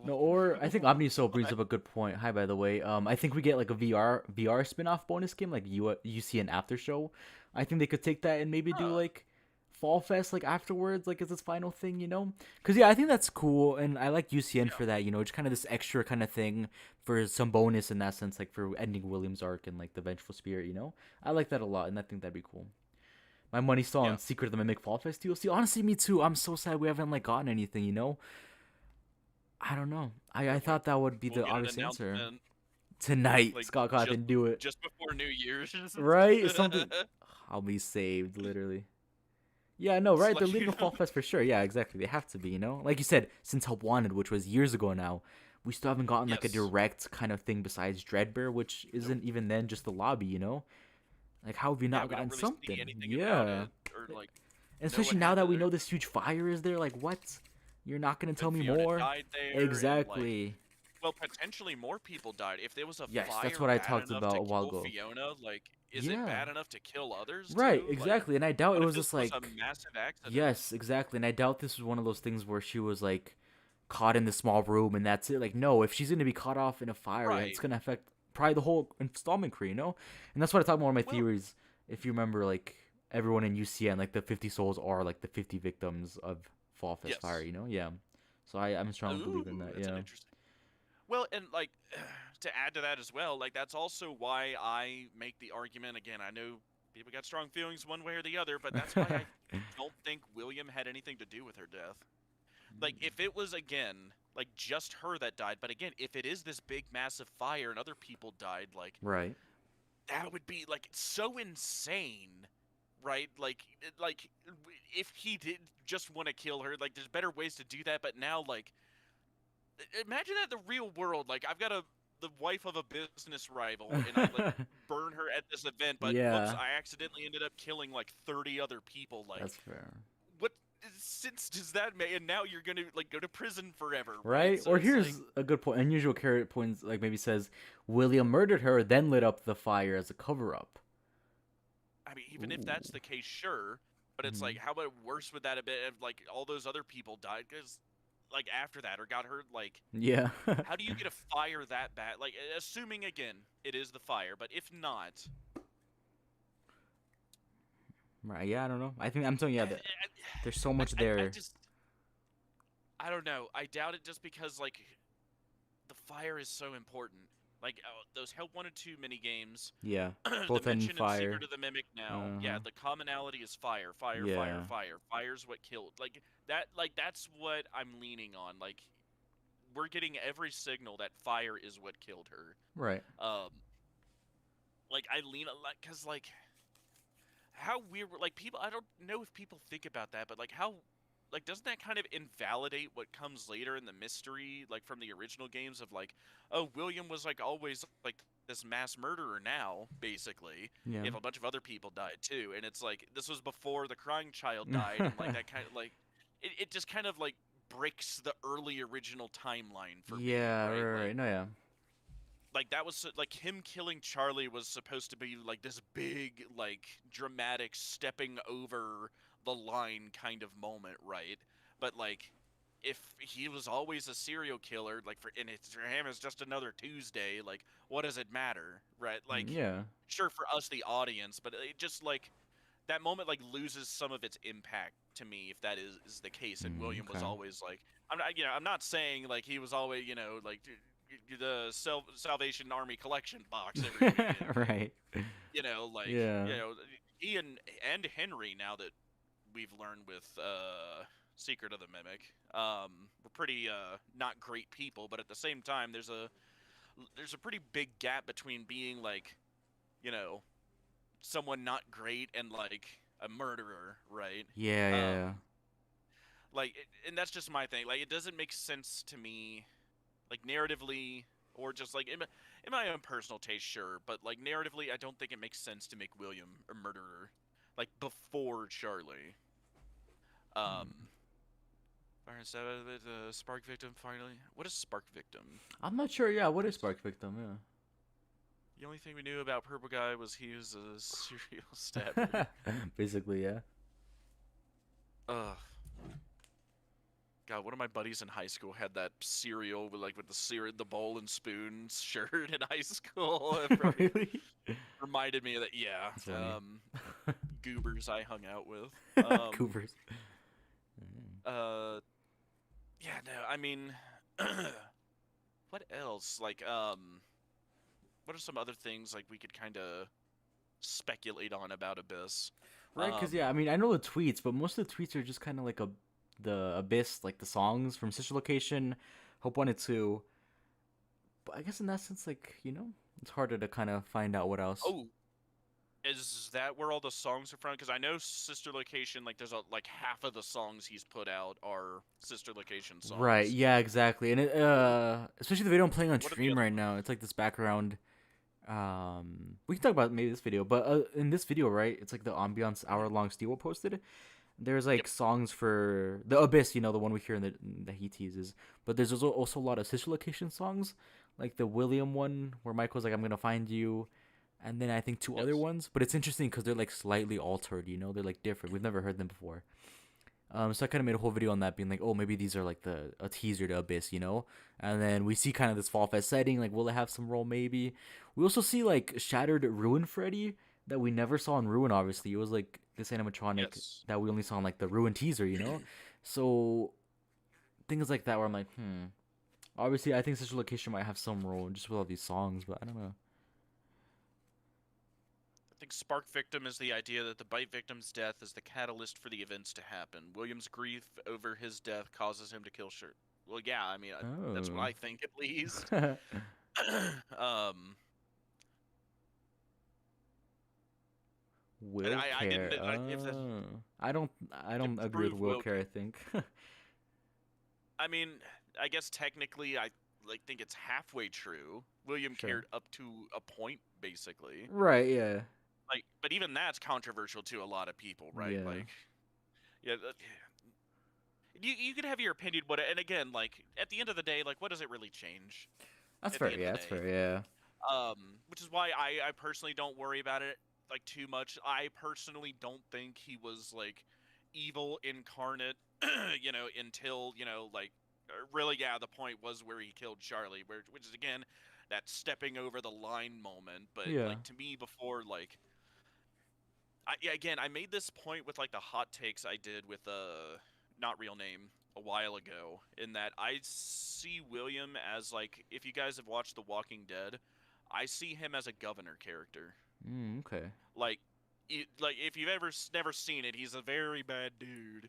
No, or I think Omniso brings What? up a good point. Hi, by the way. I think we get like a VR spin-off bonus game, like you see an after show. I think they could take that and maybe do Huh. like Fall Fest like afterwards, like as its final thing. Because yeah, I think that's cool, and I like UCN Yeah. for that. Just kind of this extra kind of thing for some bonus in that sense, like for ending William's arc and like the Vengeful Spirit. I like that a lot, and I think that'd be cool. My money's still Yeah. on Secret of the Mimic Fall Fest DLC. Honestly, me too. I'm so sad we haven't like gotten anything. I don't know. Yeah, I thought that would be we'll the get an obvious answer. announcement Tonight, like Scott Cawthon, do it. just before New Year's. Right? Something. I'll be saved, literally. Yeah, no, It's right? They're like, leading a Fall Fest for sure. Yeah, exactly. They have to be. Like you said, since Help Wanted, which was years ago now, we still haven't gotten like a yes. direct kind of thing besides Dreadbear, which isn't even then just the lobby. Like, how have you Yeah, not we don't gotten really something? see anything about Yeah. it, or like And know what especially now that we happened. know this huge fire is there, like, what? You're not gonna tell That me Fiona more? died there, and like, Exactly. well, potentially more people died. If there was a Yes, fire that's what I bad talked enough about to a while kill ago. Fiona, like, is it Yeah. bad enough to kill others Right, too? Like, exactly. And I doubt it what if was this just was like a massive accident? yes, exactly. And I doubt this was one of those things where she was like caught in the small room and that's it. Like no, if she's gonna be caught off in a fire, Right. it's gonna affect probably the whole installment crew. And that's what I talk about one of my Well, theories. If you remember, like everyone in UCN, like the 50 souls are like the 50 victims of Fall Fest yes. Fire. Yeah. So I'm a strong believer in Ooh, that. that's an Yeah. interesting. Well, and like to add to that as well, like that's also why I make the argument again. I know people got strong feelings one way or the other, but that's why I don't think William had anything to do with her death. Like if it was again like just her that died, but again, if it is this big massive fire and other people died, like Right. that would be like so insane, right? Like if he did just want to kill her, like there's better ways to do that, but now like imagine that in the real world, like I've got the wife of a business rival and I like burn her at this event, but whoops, Yeah, I accidentally ended up killing like 30 other people. Like that's fair. what sense does that make? And now you're gonna like go to prison forever, right? Right? So Or it's like, here's a good point. Unusual carrot points, like maybe says William murdered her, then lit up the fire as a cover up. I mean, even if that's Ooh. the case, sure. But it's like, Mhm. how about worse would that have been if like all those other people died? Because like after that or got hurt, like Yeah. how do you get a fire that bad? Like assuming again it is the fire, but if not, Right. Yeah, I don't know. I think I'm telling you, yeah, that there's so I, much I there. just I don't know. I doubt it just because like the fire is so important. Like those Help 1 and 2 mini games, Yeah. the Both end in mention in fire. Secret of the Mimic now, yeah, Uh-huh. the commonality is fire, fire, fire, Yeah. fire. Fire's what killed. Like that. Like that's what I'm leaning on. Like we're getting every signal that fire is what killed her. Right. Um, like I lean like because like how weird. Like people, I don't know if people think about that, but like how. Like, doesn't that kind of invalidate what comes later in the mystery, like from the original games of like, oh, William was like always like this mass murderer now, basically, Yeah. if a bunch of other people died too, and it's like this was before the crying child died, and like that kind of like, it just kind of like breaks the early original timeline for me, Yeah, right? right. No, yeah. Like that was like him killing Charlie was supposed to be like this big like dramatic stepping over the line kind of moment, right? But like if he was always a serial killer, like and it's for him it's just another Tuesday, like what does it matter, right? Like Yeah. sure for us the audience, but it just like that moment like loses some of its impact to me if that is the case. And William was Okay. always like I'm not saying like he was always like the Salvation Army collection box every weekend. Like, Right. like Yeah. he and Henry, now that we've learned with Secret of the Mimic, were pretty not great people, but at the same time there's a pretty big gap between being like you know someone not great and like a murderer, right? Yeah, yeah. Like and that's just my thing. Like it doesn't make sense to me, like narratively or just like in my own personal taste, sure, but like narratively, I don't think it makes sense to make William a murderer, like before Charlie. Um, fire and the spark victim finally. What is spark victim? I'm not sure. Yeah, what is Spark Victim? The only thing we knew about Purple Guy was he was a serial stabber. Yeah. Basically, yeah. Ugh. God, one of my buddies in high school had that cereal with the bowl and spoon shirt in high school. It probably Really? reminded me of that. Yeah, That's funny. goobers I hung out with. Coopers. Yeah, no, I mean, what else? Like, what are some other things like we could kind of speculate on about Abyss? Right, because yeah, I mean, I know the tweets, but most of the tweets are just kind of like the Abyss, like the songs from Sister Location, Hope 1 and 2. But I guess in that sense, like, it's harder to kind of find out what else. Oh, is that where all the songs are from? Because I know Sister Location, like, there's like half of the songs he's put out are Sister Location songs. Right, yeah, exactly. And it, especially the video I'm playing on What are the stream other right now, it's like this background. We can talk about maybe this video, but in this video, right, it's like the ambiance hour-long Steel posted. There's like Yep. songs for the Abyss, the one we hear in that he teases. But there's also a lot of Sister Location songs, like the William one where Michael's like, "I'm gonna find you," and then I think two other Yes. ones. But it's interesting because they're like slightly altered, they're like different. We've never heard them before. So I kind of made a whole video on that, being like, oh, maybe these are like a teaser to Abyss, And then we see kind of this Fall Fest setting, like, will it have some role? Maybe. We also see like Shattered Ruin Freddy that we never saw in Ruin. Obviously, it was like this animatronic Yes. that we only saw in like the Ruin teaser, So things like that where I'm like, Obviously, I think such a location might have some role just with all these songs, but I don't know. I think Spark Victim is the idea that the bite victim's death is the catalyst for the events to happen. William's grief over his death causes him to kill Shirt. Well, yeah, I mean, that's what Oh. I think at least. And Will I didn't care. if the, Oh. I to don't agree with prove Will Will. care, I think. I mean, I guess technically I like think it's halfway true. William Sure. cared up to a point, basically. Right, yeah. Like, but even that's controversial to a lot of people, right? Yeah. Like, yeah, you could have your opinion, but and again, like at the end of the day, like what does it really change? That's At the fair, end yeah, of the that's day. fair, yeah. Which is why I personally don't worry about it like too much. I personally don't think he was like evil incarnate, until like really, yeah, the point was where he killed Charlie, which is again that stepping over the line moment. But Yeah. like to me, before like, I made this point with like the hot takes I did with not real name a while ago, in that I see William as like, if you guys have watched The Walking Dead, I see him as a governor character. Okay. Like, like if you've never seen it, he's a very bad dude,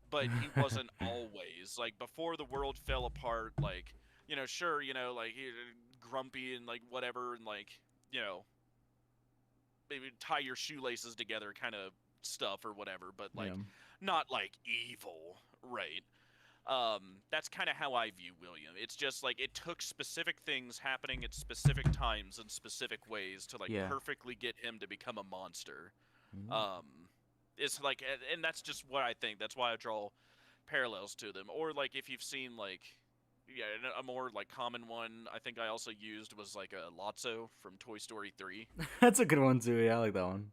but he wasn't always. Like before the world fell apart, like sure, like he grumpy and like whatever, and like maybe tie your shoelaces together kind of stuff or whatever, but like Yeah. not like evil, right? That's kind of how I view William. It's just like it took specific things happening at specific times in specific ways to like Yeah. perfectly get him to become a monster. Mm. It's like, and that's just what I think. That's why I draw parallels to them. Or like if you've seen like, yeah, a more like common one I think I also used was like a Lotso from Toy Story 3. That's a good one too. Yeah, I like that one.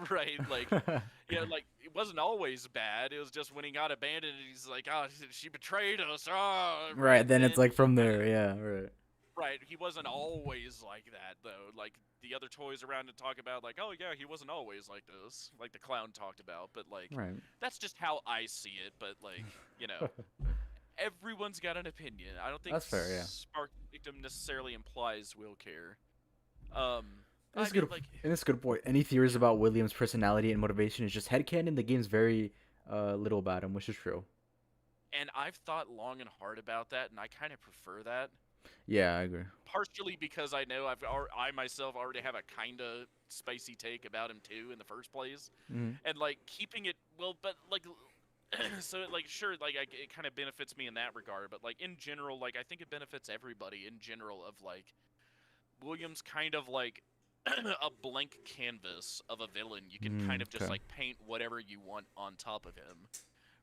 Right, like like it wasn't always bad. It was just when he got abandoned, he's like, "Oh, she betrayed us." Oh, Right, then it's like from he there. Yeah, right. right, he wasn't always like that though. Like the other toys around to talk about, like, "Oh yeah, he wasn't always like this," like the clown talked about. But like, Right. that's just how I see it. But like, everyone's got an opinion. I don't think That's fair, yeah. Spark Victim necessarily implies will care. That's I good. mean, like, And that's a good point. Any theories about William's personality and motivation is just headcanon. The game's very little about him, which is true. and I've thought long and hard about that, and I kind of prefer that. Yeah, I agree. Partially because I know I myself already have a kind of spicy take about him too in the first place, Hmm. and like keeping it but like so like sure like it kind of benefits me in that regard, but like in general, like I think it benefits everybody in general of like William's kind of like a blank canvas of a villain. You can kind of just Okay. like paint whatever you want on top of him.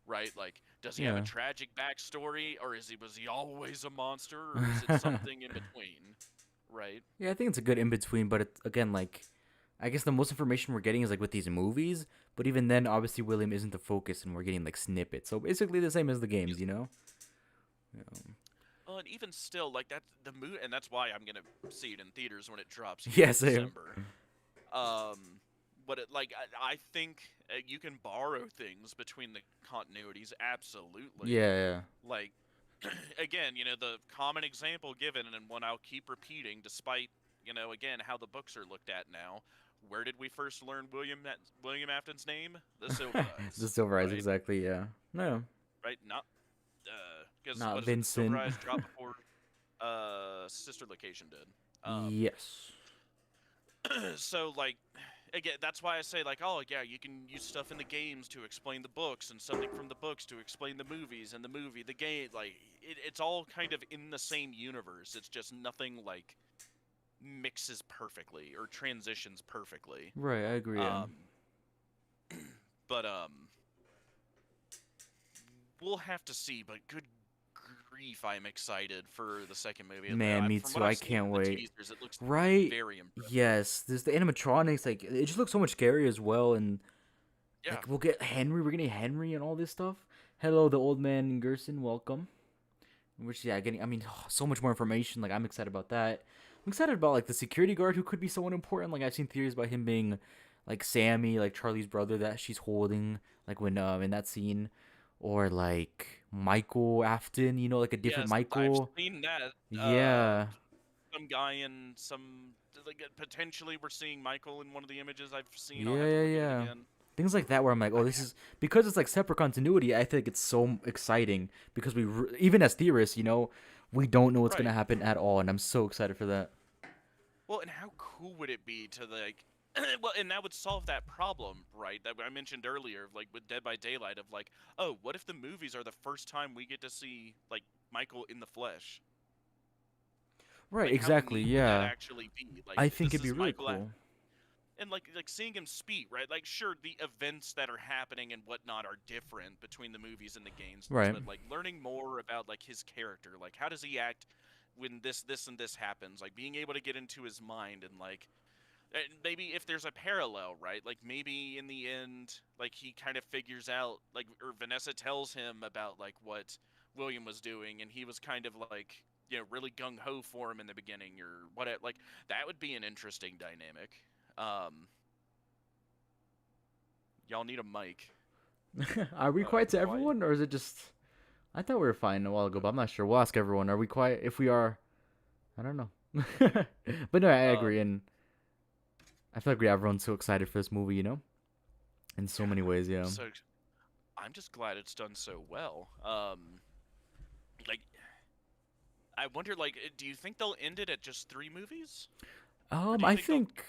Right? Like, does he have a Yeah. tragic backstory, or was he always a monster, or is it something in between? Right? Yeah, I think it's a good in between, but again, like, I guess the most information we're getting is like with these movies, but even then, obviously, William isn't the focus, and we're getting like snippets. So basically, the same as the games, you know. Yeah. Oh, and even still, like that's the movie, and that's why I'm gonna see it in theaters when it drops here Yeah, in same. December. But I think you can borrow things between the continuities, absolutely. Yeah. Like, again, the common example given, and one I'll keep repeating, despite again how the books are looked at now. Where did we first learn William Afton's name? The Silver Eyes. The Silver Eyes, right? exactly. Yeah. No. Right? Not because Not what is it? The Silver Vincent. Eyes dropped before Sister Location did. Yes. So like again, that's why I say like, oh yeah, you can use stuff in the games to explain the books, and something from the books to explain the movies, and the movie, the game. Like it's all kind of in the same universe. It's just nothing like mixes perfectly or transitions perfectly. Right, I agree. Yeah. But we'll have to see. But good grief, I'm excited for the second movie. Man, me From too. what I've I seen can't in the wait. teasers, it looks Right. very impressive. Yes. There's the animatronics. Like, it just looks so much scary as well. And Yeah. like, we'll get Henry. We're getting Henry and all this stuff. Hello, the old man Gerson. Welcome. Which, yeah, getting. I mean, so much more information. Like, I'm excited about that. I'm excited about like the security guard who could be someone important. Like, I've seen theories about him being like Sammy, like Charlie's brother that she's holding. Like when in that scene, or like Michael Afton, like a different Yes, I've Michael. seen that. Yeah. Some guy in some like potentially we're seeing Michael in one of the images I've seen. I'll Yeah, have to yeah, look at it yeah. again. Things like that where I'm like, oh, I this mean, is because it's like separate continuity. I think it's so exciting because even as theorists, we don't know what's right. gonna happen at all, and I'm so excited for that. Well, and how cool would it be to like, well, and that would solve that problem, right? That I mentioned earlier, like with Dead by Daylight, of like, oh, what if the movies are the first time we get to see like Michael in the flesh? Right, Like, how exactly. neat would that Yeah, actually be? Like, I think this it'd be is really Michael, cool. and like seeing him speak, right? Like, sure, the events that are happening and whatnot are different between the movies and the games, Right. but like learning more about like his character, like how does he act when this and this happens? Like being able to get into his mind and like maybe if there's a parallel, right? Like maybe in the end, like he kind of figures out, like, or Vanessa tells him about like what William was doing, and he was kind of like, really gung ho for him in the beginning, or what? Like that would be an interesting dynamic. Um, y'all need a mic. Are we quiet to Quiet. everyone, or is it just? I thought we were fine a while ago, but I'm not sure. We'll ask everyone. Are we quiet? If we are, I don't know. But no, I agree, and I feel like everyone's so excited for this movie, in so many ways. Yeah. So I'm just glad it's done so well. Like I wonder, like, do you think they'll end it at just 3 movies? Or do you I think they'll think.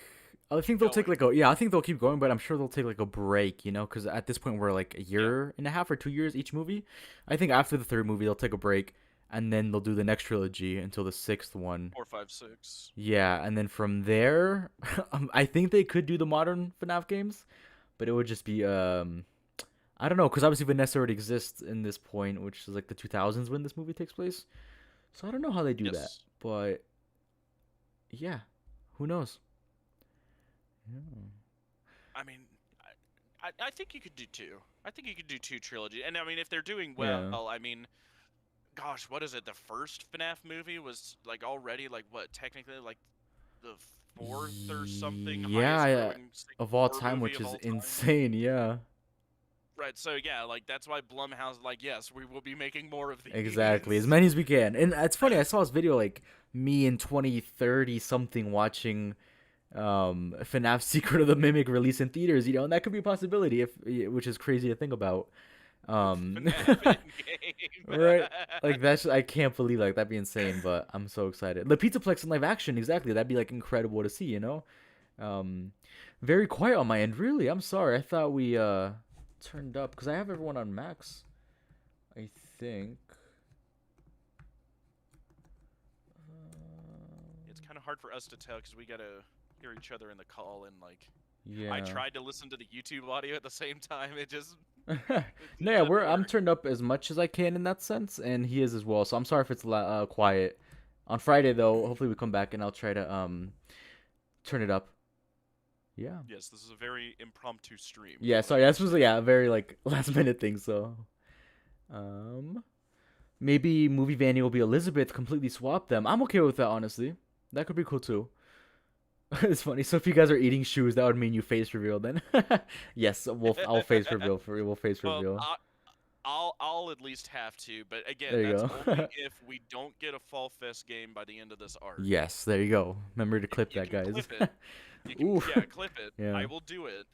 I think they'll take going? I think they'll keep going, but I'm sure they'll take like a break, because at this point we're like a year and a half or 2 years each movie. I think after the third movie they'll take a break, and then they'll do the next trilogy until the sixth one. 4, 5, 6. Yeah, and then from there, I think they could do the modern FNAF games, but it would just be I don't know, because obviously Vanessa already exists in this point, which is like the 2000s when this movie takes place. So I don't know how they do that, Yes. but yeah, who knows? Yeah. I mean, I think you could do 2. I think you could do 2 trilogy. And I mean, if they're doing well, Yeah. I mean, gosh, what is it? The first FNAF movie was like already like what? Technically like the 4th or something Yeah, highest yeah, growing of all horror time, movie which of is all time. insane. Yeah, Right. So yeah, like that's why Blumhouse, like, yes, we will be making more of these. exactly. As many as we can. And it's funny, I saw this video like me in 2030 something watching FNAF Secret of the Mimic release in theaters, and that could be a possibility, which is crazy to think about. FNAF in-game. Right, like I can't believe, like, that'd be insane, but I'm so excited. The Pizzaplex in live action, exactly, that'd be like incredible to see. Very quiet on my end, really. I'm sorry, I thought we turned up because I have everyone on max, I think. It's kind of hard for us to tell because we gotta hear each other in the call, and like Yeah. I tried to listen to the YouTube audio at the same time. It just No, it yeah, doesn't I'm work. turned up as much as I can in that sense, and he is as well. So I'm sorry if it's quiet. On Friday though, hopefully we come back and I'll try to turn it up. Yeah. Yes, this is a very impromptu stream. Yeah, sorry, this was a very like last minute thing. So, maybe movie Vanny will be Elizabeth, completely swap them. I'm okay with that, honestly. That could be cool too. It's funny. So if you guys are eating shoes, that would mean you face reveal then. Yes, I'll face reveal for you. We'll face Well, reveal. I'll at least have to, but again, There you that's go. only if we don't get a Fall Fest game by the end of this arc. Yes, there you go. Remember to clip You that, can guys. clip it. You can, Ooh. yeah, clip it. Yeah. I will do it.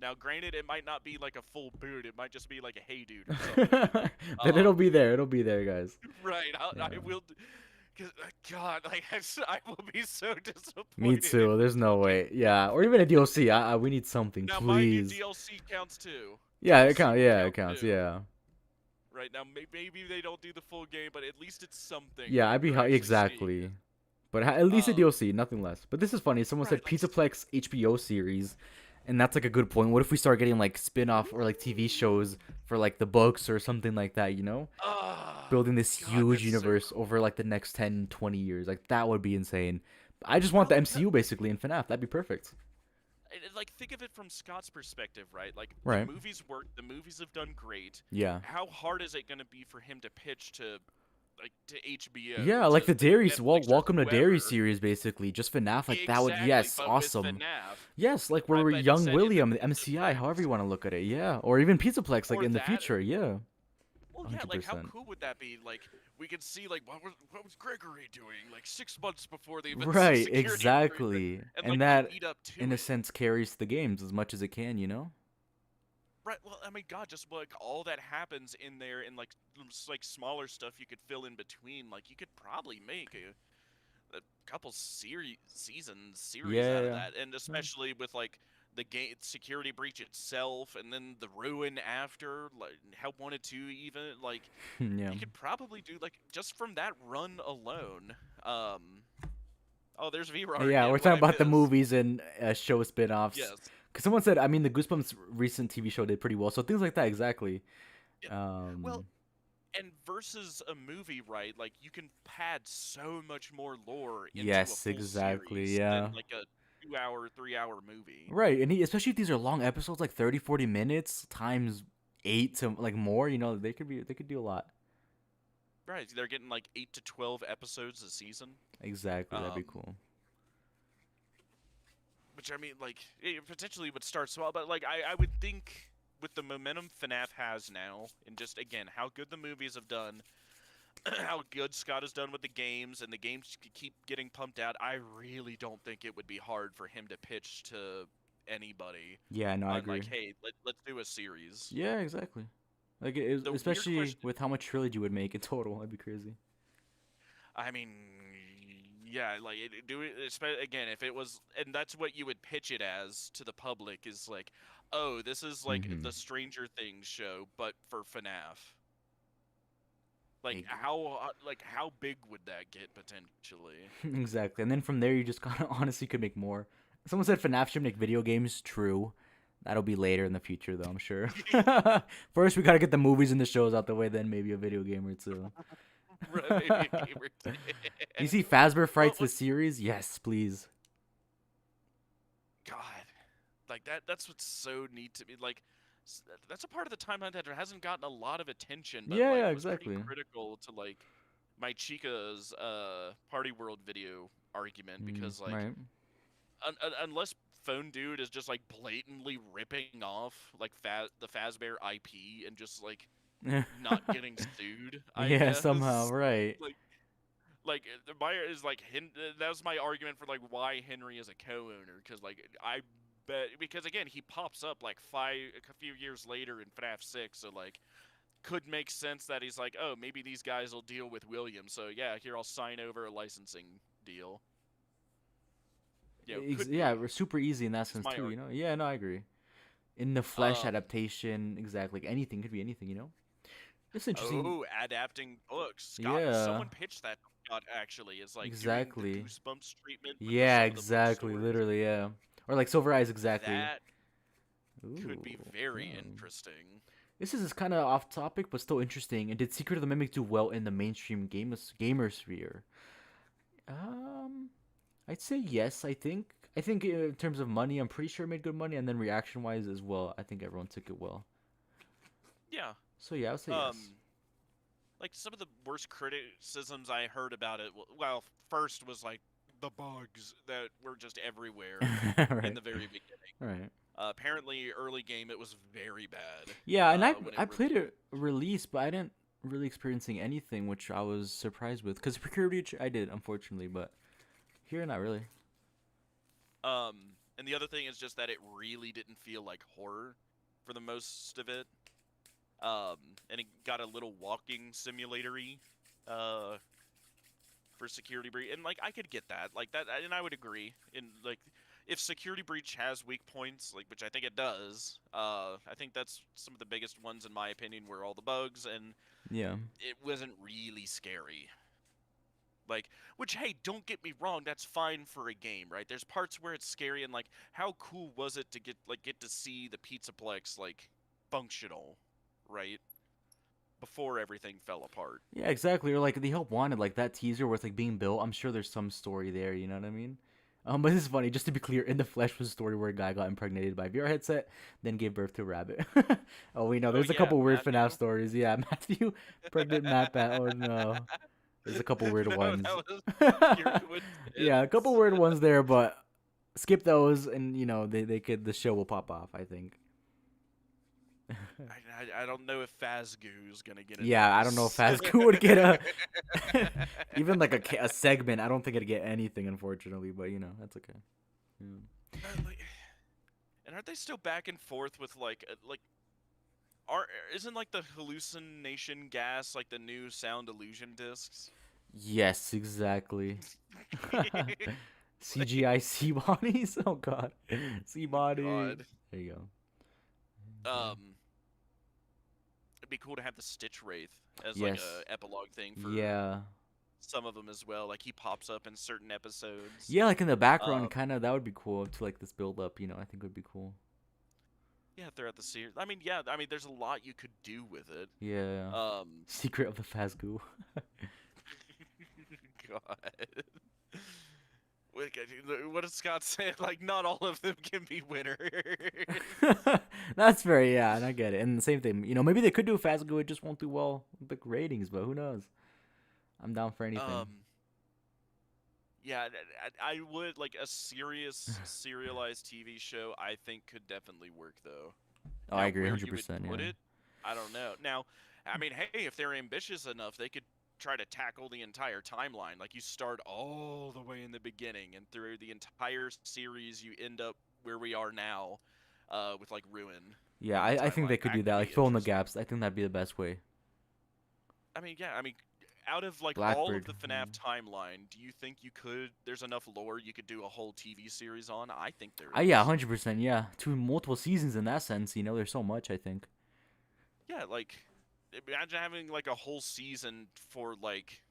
Now, granted, it might not be like a full boot. It might just be like a hey dude or something. But it'll be there. It'll be there, guys. Right. I Yeah. will. Cause God, like I will be so disappointed. Me if too. we There's no don't way. Yeah, or even a DLC. We need something, Now, mind you, please. DLC counts too. Yeah, DLC it counts. will Yeah, it count counts. too. Yeah. Right now, maybe they don't do the full game, but at least it's something. Yeah, that I'd be we're actually exactly. seeing. But at least a Um, DLC, nothing less. But this is funny. Someone said Right, like- Pizzaplex HBO series, and that's like a good point. What if we start getting like spin-off or like TV shows for like the books or something like that, Building this God, huge that's so universe over like the next 10, 20 years. Like that would be insane. I just want the Well, MCU basically in FNAF. That'd be perfect. Like, think of it from Scott's perspective, right? Like, Right. the movies work. The movies have done great. Yeah. How hard is it going to be for him to pitch to, like, to HBO? Yeah, like the to Dairy, Netflix or Welcome to Dairy whoever? series, basically, just FNAF, like that would, Exactly, yes, but with awesome. FNAF. Yes, like Right, we're but young instead, if William, it- the MCI, however you want to look at it, yeah, or even Pizzaplex, like Or in the that- future, yeah. Well, yeah, like how 100%. cool would that be? Like we could see like what was Gregory doing like 6 months before the events of Right, security breach, exactly. and And like they that, lead up to in a it. sense, carries the games as much as it can, you know? Right. Well, I mean, God, just like all that happens in there, and like like smaller stuff you could fill in between. Like you could probably make a couple series Yeah, out of yeah. that, and especially with like the game security breach itself, and then the ruin after, like Help Wanted 2 even, like Yeah. you could probably do like just from that run alone. Um, oh, there's VRAR Yeah, again. we're What talking I about the miss? movies and show spin-offs. Yes. Because someone said, I mean, the Goosebumps recent TV show did pretty well. So things like that, exactly. Yeah. Well, Um, and versus a movie, right? Like you can pad so much more lore into a yes, full exactly. series than Yeah. like a 2 hour, 3 hour movie. Right, and especially if these are long episodes, like 30, 40 minutes times 8 to like more, they could do a lot. Right, they're getting like 8 to 12 episodes a season. Exactly, that'd be Um, cool. which I mean, like it potentially would start small, but like I would think with the momentum FNAF has now, and just again how good the movies have done, how good Scott has done with the games, and the games keep getting pumped out. I really don't think it would be hard for him to pitch to anybody Yeah, no, I on like, agree. hey, let's do a series. Yeah, exactly. Like, The weird especially question, with how much trilogy would make in total, that'd be crazy. I mean, yeah, like do it again if it was, and that's what you would pitch it as to the public is like, oh, this is like Mm-hmm. the Stranger Things show, but for FNAF. Like how big would that get potentially? Exactly, and then from there, you just kind of honestly could make more. Someone said FNAF should make video games. True. That'll be later in the future, though, I'm sure. First, we gotta get the movies and the shows out the way, then maybe a video game or two. Maybe a game or two. You see Fazbear Well, Frights the series? Yes, please. God, like that's what's so neat to me. Like that's a part of the timeline that hasn't gotten a lot of attention, but Yeah, like yeah, was pretty exactly. critical to like my Chica's Party World video argument because like Right. unless Phone Dude is just like blatantly ripping off like the Fazbear IP and just like not getting sued, I Yeah, guess. somehow, right. Like my is like that was my argument for like why Henry is a co-owner, because like I bet, because again he pops up like a few years later in FNAF 6, so like could make sense that he's like, oh, maybe these guys will deal with William, so yeah, here I'll sign over a licensing deal. Could Yeah, be we're super easy in that is sense my too, argument. Yeah, no, I agree. In the Flesh Um, adaptation, exactly. Like anything could be anything. It's interesting. oh, adapting books. Scott, Yeah, someone pitched that. Scott actually is like doing the exactly. Goosebumps treatment with Yeah, some of the book exactly. stories. Literally, yeah. Or like Silver Eyes, exactly. That could Ooh, be very yeah. interesting. This is kind of off topic, but still interesting. And did Secret of the Mimic do well in the mainstream gamer sphere? Um, I'd say yes. I think in terms of money, I'm pretty sure it made good money, and then reaction wise as well, I think everyone took it well. Yeah. So yeah, I would say yes. Like some of the worst criticisms I heard about it, well, first was like the bugs that were just everywhere in Right, the very beginning. right. Apparently, early game it was very bad. Yeah, and When I it played released. it release, but I didn't really experiencing anything, which I was surprised with. Because Security I did, unfortunately, but here not really. And the other thing is just that it really didn't feel like horror for the most of it. And it got a little walking simulatory, for Security Breach, and like I could get that, like that, and I would agree. In like, if Security Breach has weak points, like which I think it does, I think that's some of the biggest ones in my opinion were all the bugs, and Yeah. it wasn't really scary. Like, which hey, don't get me wrong, that's fine for a game, right? There's parts where it's scary, and like, how cool was it to get to see the Pizzaplex like functional, right? Before everything fell apart. Yeah, exactly. Or like the Help Wanted, like that teaser where it's like being built. I'm sure there's some story there. You know what I mean? But this is funny. Just to be clear, in the Flesh was a story where a guy got impregnated by a VR headset, then gave birth to a rabbit. Oh, we know. Oh There's a yeah, couple weird Matthew. FNAF stories. Yeah, Matthew, pregnant Matt Bat. Oh no. There's a couple weird No, ones. that was pure Yeah, a couple coincidence. weird ones there, but skip those, and the show will pop off. I think. I don't know if Fazgoo's gonna get a Yeah, I don't know if notice. Fazgoo would get a even like a segment. I don't think it'd get anything, unfortunately. But that's okay. Yeah. And aren't they still back and forth with like are isn't like the hallucination gas like the new sound illusion discs? Yes, exactly. Like, CGI sea bodies. Oh god, sea body. God. There you go. It'd be cool to have the Stitch Wraith as like Yes. a epilogue thing for Yeah. some of them as well. Like he pops up in certain episodes. Yeah, like in the background, Um, kind of. That would be cool to like this build up. I think would be cool. yeah, throughout the series. I mean, yeah, I mean, there's a lot you could do with it. Yeah. Secret of the Fazgoo. God. What does Scott say? Like, not all of them can be winners. That's very and I get it. And the same thing, maybe they could do Fazgoo, it just won't do well with the ratings, but who knows? I'm down for anything. Yeah, I would like a serious serialized TV show. I think could definitely work though. Oh, Now, I agree, where you would 100%. put Yeah. it, I don't know. Now, I mean, hey, if they're ambitious enough, they could try to tackle the entire timeline. Like you start all the way in the beginning, and through the entire series, you end up where we are now, with like Ruin. Yeah, in the I think they timeline. could That do that, be like fill in the interesting. gaps. I think that'd be the best way. I mean, yeah, I mean, out of like all of Blackbird. the FNAF timeline, do you think you could? There's enough lore you could do a whole TV series on. I think there is. Yeah, 100%. Yeah, two multiple seasons in that sense. There's so much. I think. Yeah, like imagine having like a whole season for like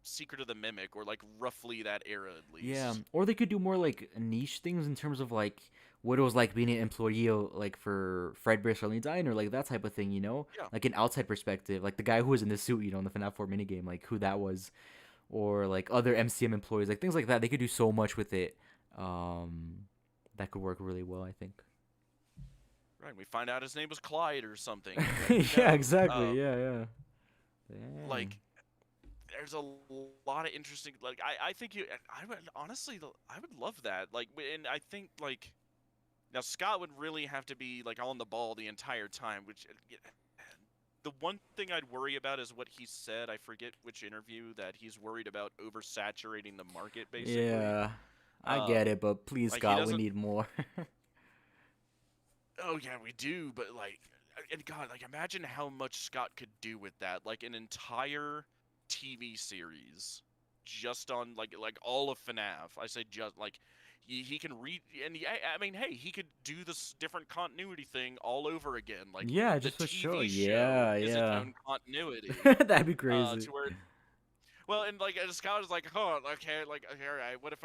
Secret of the Mimic or like roughly that era at least. Yeah, or they could do more like niche things in terms of like what it was like being an employee, like for Fredbear Charlene Diner, like that type of thing. Yeah. Like an outside perspective, like the guy who was in the suit, in the FNAF 4 minigame, like who that was, or like other MCM employees, like things like that. They could do so much with it. That could work really well, I think. Right. We find out his name was Clyde or something. Yeah, exactly. Yeah. Like there's a lot of interesting like I think I would honestly I would love that. Like and I think like now Scott would really have to be like on the ball the entire time, which the one thing I'd worry about is what he said. I forget which interview that he's worried about oversaturating the market basically. Yeah, I get it, but please, like, Scott, we need more. Oh yeah, we do, but like and God, like imagine how much Scott could do with that. Like an entire TV series just on like all of FNAF. I say just like he can read and I mean hey he could do this different continuity thing all over again. Like Yeah, the just for TV sure. show is its Yeah. own continuity. That'd be crazy. To where well, and like Scott is like, oh, okay, like, okay, all right. What if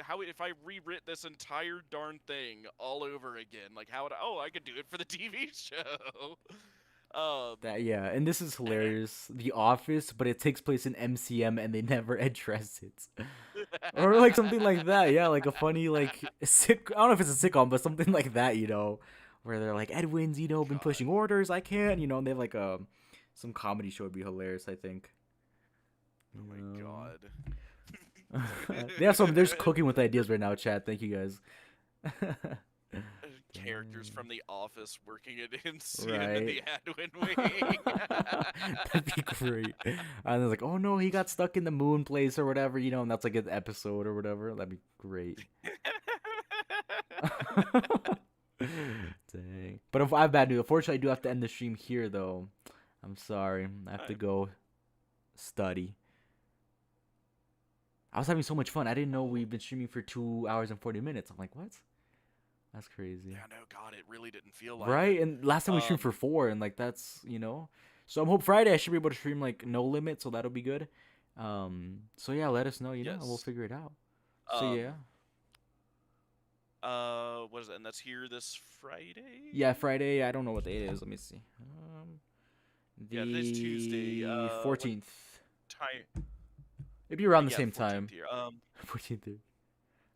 how if I rewrit this entire darn thing all over again? Like, how would I could do it for the TV show. And this is hilarious. The Office, but it takes place in MCM and they never address it. Or like something like that. Yeah, like a funny like I don't know if it's a sitcom, but something like that, where they're like Edwin's, been pushing orders, I can't, and they have like some comedy show would be hilarious, I think. Oh my God. There's cooking with ideas right now, chat. Thank you guys. Characters from The Office working at MCM Right. in the Adwin wing. That'd be great. And they're like, oh no, he got stuck in the moon place or whatever, and that's like an episode or whatever. That'd be great. Dang. But if I have bad news, unfortunately, I do have to end the stream here, though. I'm sorry. I have to go study. I was having so much fun. I didn't know we've been streaming for 2 hours and 40 minutes. I'm like, what? That's crazy. Yeah, no, God, it really didn't feel like Right? it. And last time we streamed for 4, and like that's, So I'm hope Friday I should be able to stream like no limit, so that'll be good. So yeah, let us know, and we'll Yes. figure it out. So yeah. What is it? And that's here this Friday? Yeah, Friday. I don't know what day it is. Let me see. Yeah, today's Tuesday. 14th. Time. It'd be around the Yeah, same 14th time. Here. 14th.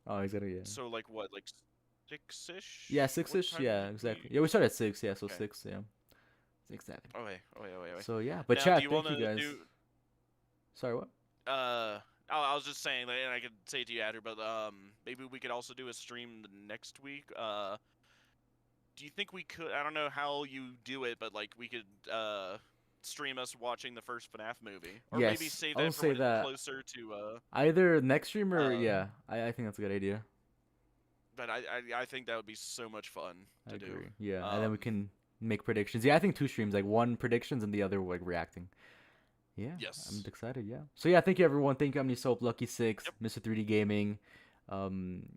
Oh, exactly. Yeah. So like what, like 6-ish? Yeah, What 6ish. time Yeah, did exactly. we- Yeah, we started at 6. Yeah, so Okay. 6. Yeah, 6 7. Oh wait. So yeah, but Now, chat. do you Thank wanna you guys. do? Sorry, what? I was just saying, and I could say it to you after, but maybe we could also do a stream next week. do you think we could? I don't know how you do it, but like we could stream us watching the first FNAF movie, or maybe Yes, save I'll that for say when it's that. closer to. Either next stream or Uh, yeah, I think that's a good idea. but I think that would be so much fun I to do. agree. Yeah, and then we Um, can make predictions. Yeah, I think two streams, like one predictions and the other like reacting. Yeah, I'm yes. excited. Yeah. So yeah, thank you everyone. Thank you, Omni Soap, Lucky Six, Yep. Mr. 3D Gaming,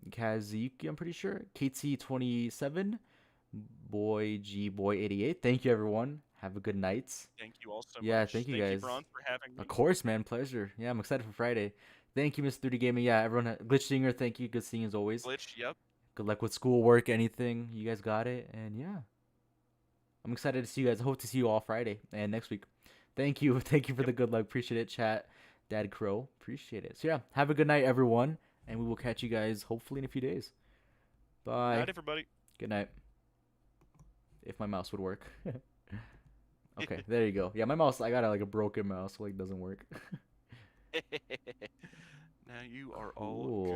Kazuki, I'm pretty sure, KT27, Boy G Boy 88. Thank you everyone. Have a good night. Thank you all so Yeah, much. thank you Thank you, guys. Bronze, for having me. Of course, man. Pleasure. Yeah, I'm excited for Friday. Thank you, Mr. 3D Gaming. Yeah, everyone. Glitch Singer, thank you. Good seeing you as always. Glitch. Yep. Good luck with schoolwork, anything. You guys got it. And yeah, I'm excited to see you guys. I hope to see you all Friday and next week. Thank you. Thank you for Yep. the good luck. Appreciate it, chat. Dad Crow. Appreciate it. So yeah, have a good night, everyone. And we will catch you guys hopefully in a few days. Bye. Night, everybody. Good night. If my mouse would work. Okay, there you go. Yeah, my mouse, I got like a broken mouse, so like doesn't work. Now you are all Cool. good.